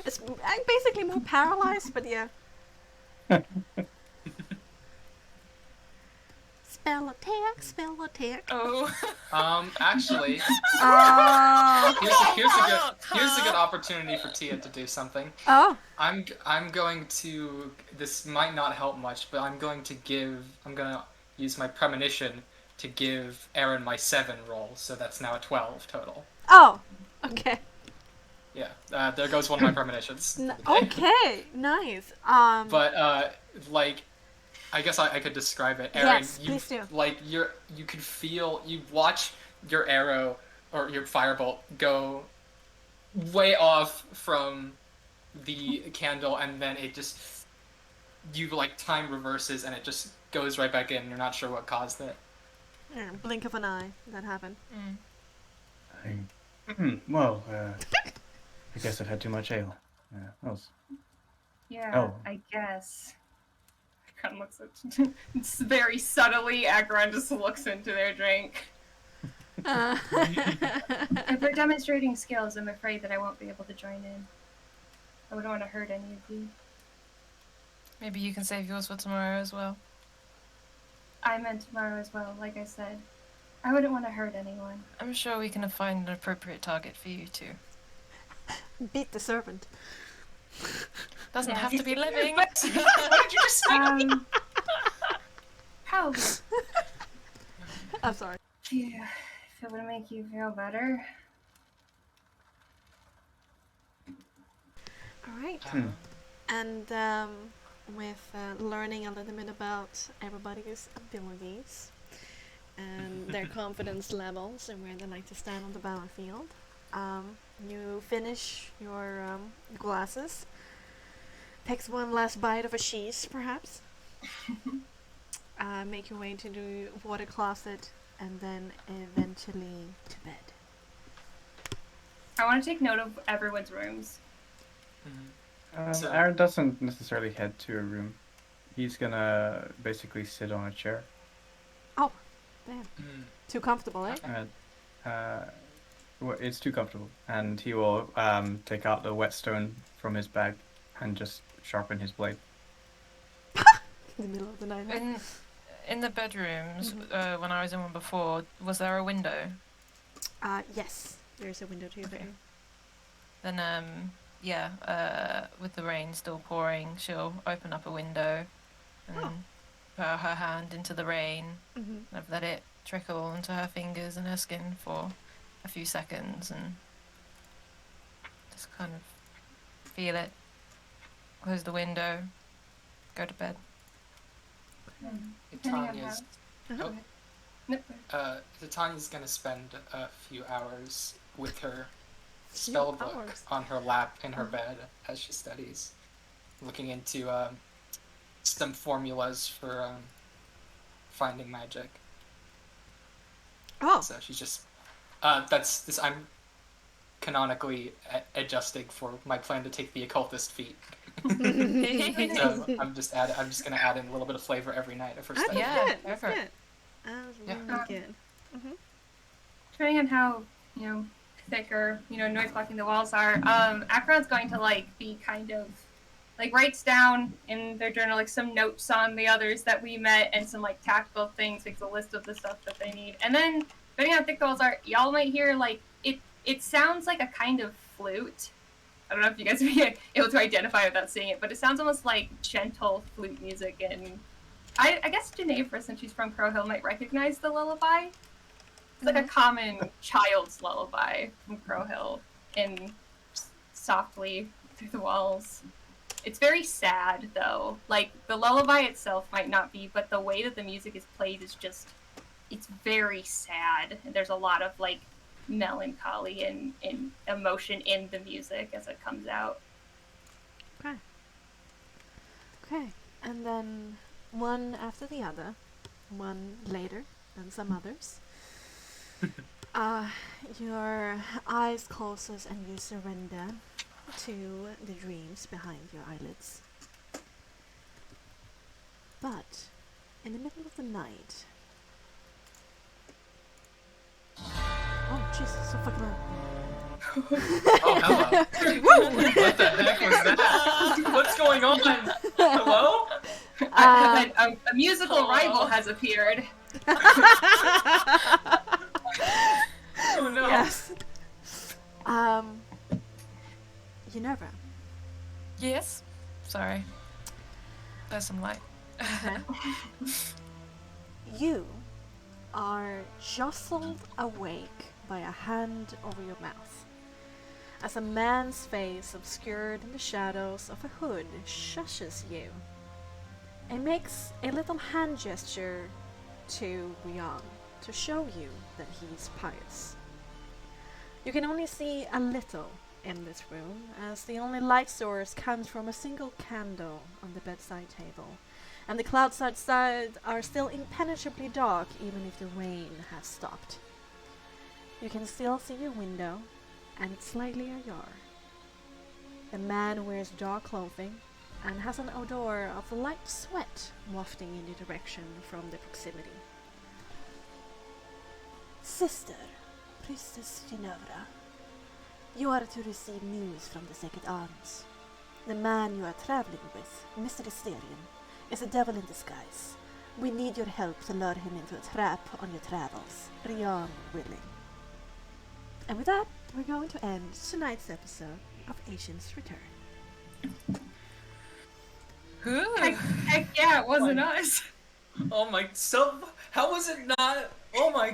It's basically more paralyzed, but yeah. Spell attack. Oh. Actually, Oh. here's a good opportunity for Tia to do something. Oh. I'm going to, this might not help much, but I'm gonna use my premonition to give Aaron my 7 roll, so that's now a 12 total. Oh. Okay. Yeah, there goes one of my premonitions. Okay. Nice. But like, I guess I could describe it. Aaron, Yes, please do. Like you could feel, you watch your arrow or your firebolt go way off from the candle, and then it just, like time reverses and it just goes right back in. You're not sure what caused it. Yeah, blink of an eye. That happened. Well, I guess I've had too much ale. Yeah, Oh. I guess. Akron looks at it's very subtly. Akron just looks into their drink. If we're demonstrating skills, I'm afraid that I won't be able to join in. I wouldn't want to hurt any of you. Maybe you can save yours for tomorrow as well. I meant tomorrow as well, like I said. I wouldn't want to hurt anyone. I'm sure we can find an appropriate target for you too. Beat the servant. Doesn't Yeah. have to be living. What did you just say? Probably. I'm sorry. Yeah, if it would make you feel better. All right. And with learning a little bit about everybody's abilities and their confidence levels and where they like to stand on the battlefield, you finish your glasses, takes one last bite of a cheese, perhaps, make your way to the water closet, and then eventually to bed. I want to take note of everyone's rooms. So- Aaron doesn't necessarily head to a room. He's gonna basically sit on a chair. Oh, damn. Too comfortable, eh? It's too comfortable, and he will take out the whetstone from his bag and just sharpen his blade. In the middle of the night. In the bedrooms, when I was in one before, was there a window? Yes, there's a window to your bedroom. Then, with the rain still pouring, she'll open up a window and put her hand into the rain and let it trickle into her fingers and her skin for a few seconds and just kind of feel it. Close the window, go to bed. Titania's Nope. Titania's gonna spend a few hours with her spell book on her lap in her bed as she studies, looking into some formulas for finding magic. Oh, So she's just I'm canonically adjusting for my plan to take the occultist feat. So I'm just gonna add in a little bit of flavor every night of her that's study. Yeah, good. That's go for it. good. That's Yeah. really good. Depending on how, thick or, noise blocking the walls are, Akron's going to, be kind of like writes down in their journal like some notes on the others that we met and some like tactical things, makes a list of the stuff that they need. And then depending on how thick the walls are, y'all might hear like it sounds like a kind of flute. I don't know if you guys would be able to identify without seeing it, but it sounds almost like gentle flute music. And I guess Geneva, since she's from Crow Hill, might recognize the lullaby. It's like a common child's lullaby from Crow Hill, and softly through the walls. It's very sad, though. Like, the lullaby itself might not be, but the way that the music is played is just, it's very sad. And there's a lot of, like, melancholy and emotion in the music as it comes out. Okay. Okay. And then one after the other, one later than some others, your eyes closes and you surrender to the dreams behind your eyelids. But in the middle of the night, oh Jesus, so fucking loud. Oh, hello. What the heck was that? What's going on? Hello? A musical rival has appeared. Oh no. Yes. Unnerva. Yes? Sorry. There's some light. Okay. You are jostled awake by a hand over your mouth, as a man's face obscured in the shadows of a hood shushes you and makes a little hand gesture to Rian to show you that he's pious. You can only see a little in this room, as the only light source comes from a single candle on the bedside table, and the clouds outside are still impenetrably dark even if the rain has stopped. You can still see your window, and it's slightly ajar. The man wears dark clothing and has an odor of light sweat wafting in the direction from the proximity. Sister, Priestess Ginevra, you are to receive news from the Sacred Arms. The man you are traveling with, Mr. Asterion, is a devil in disguise. We need your help to lure him into a trap on your travels, Rian willing. And with that, we're going to end tonight's episode of Asian's Return. Heck yeah, it wasn't us. Oh my, how was it not? Oh my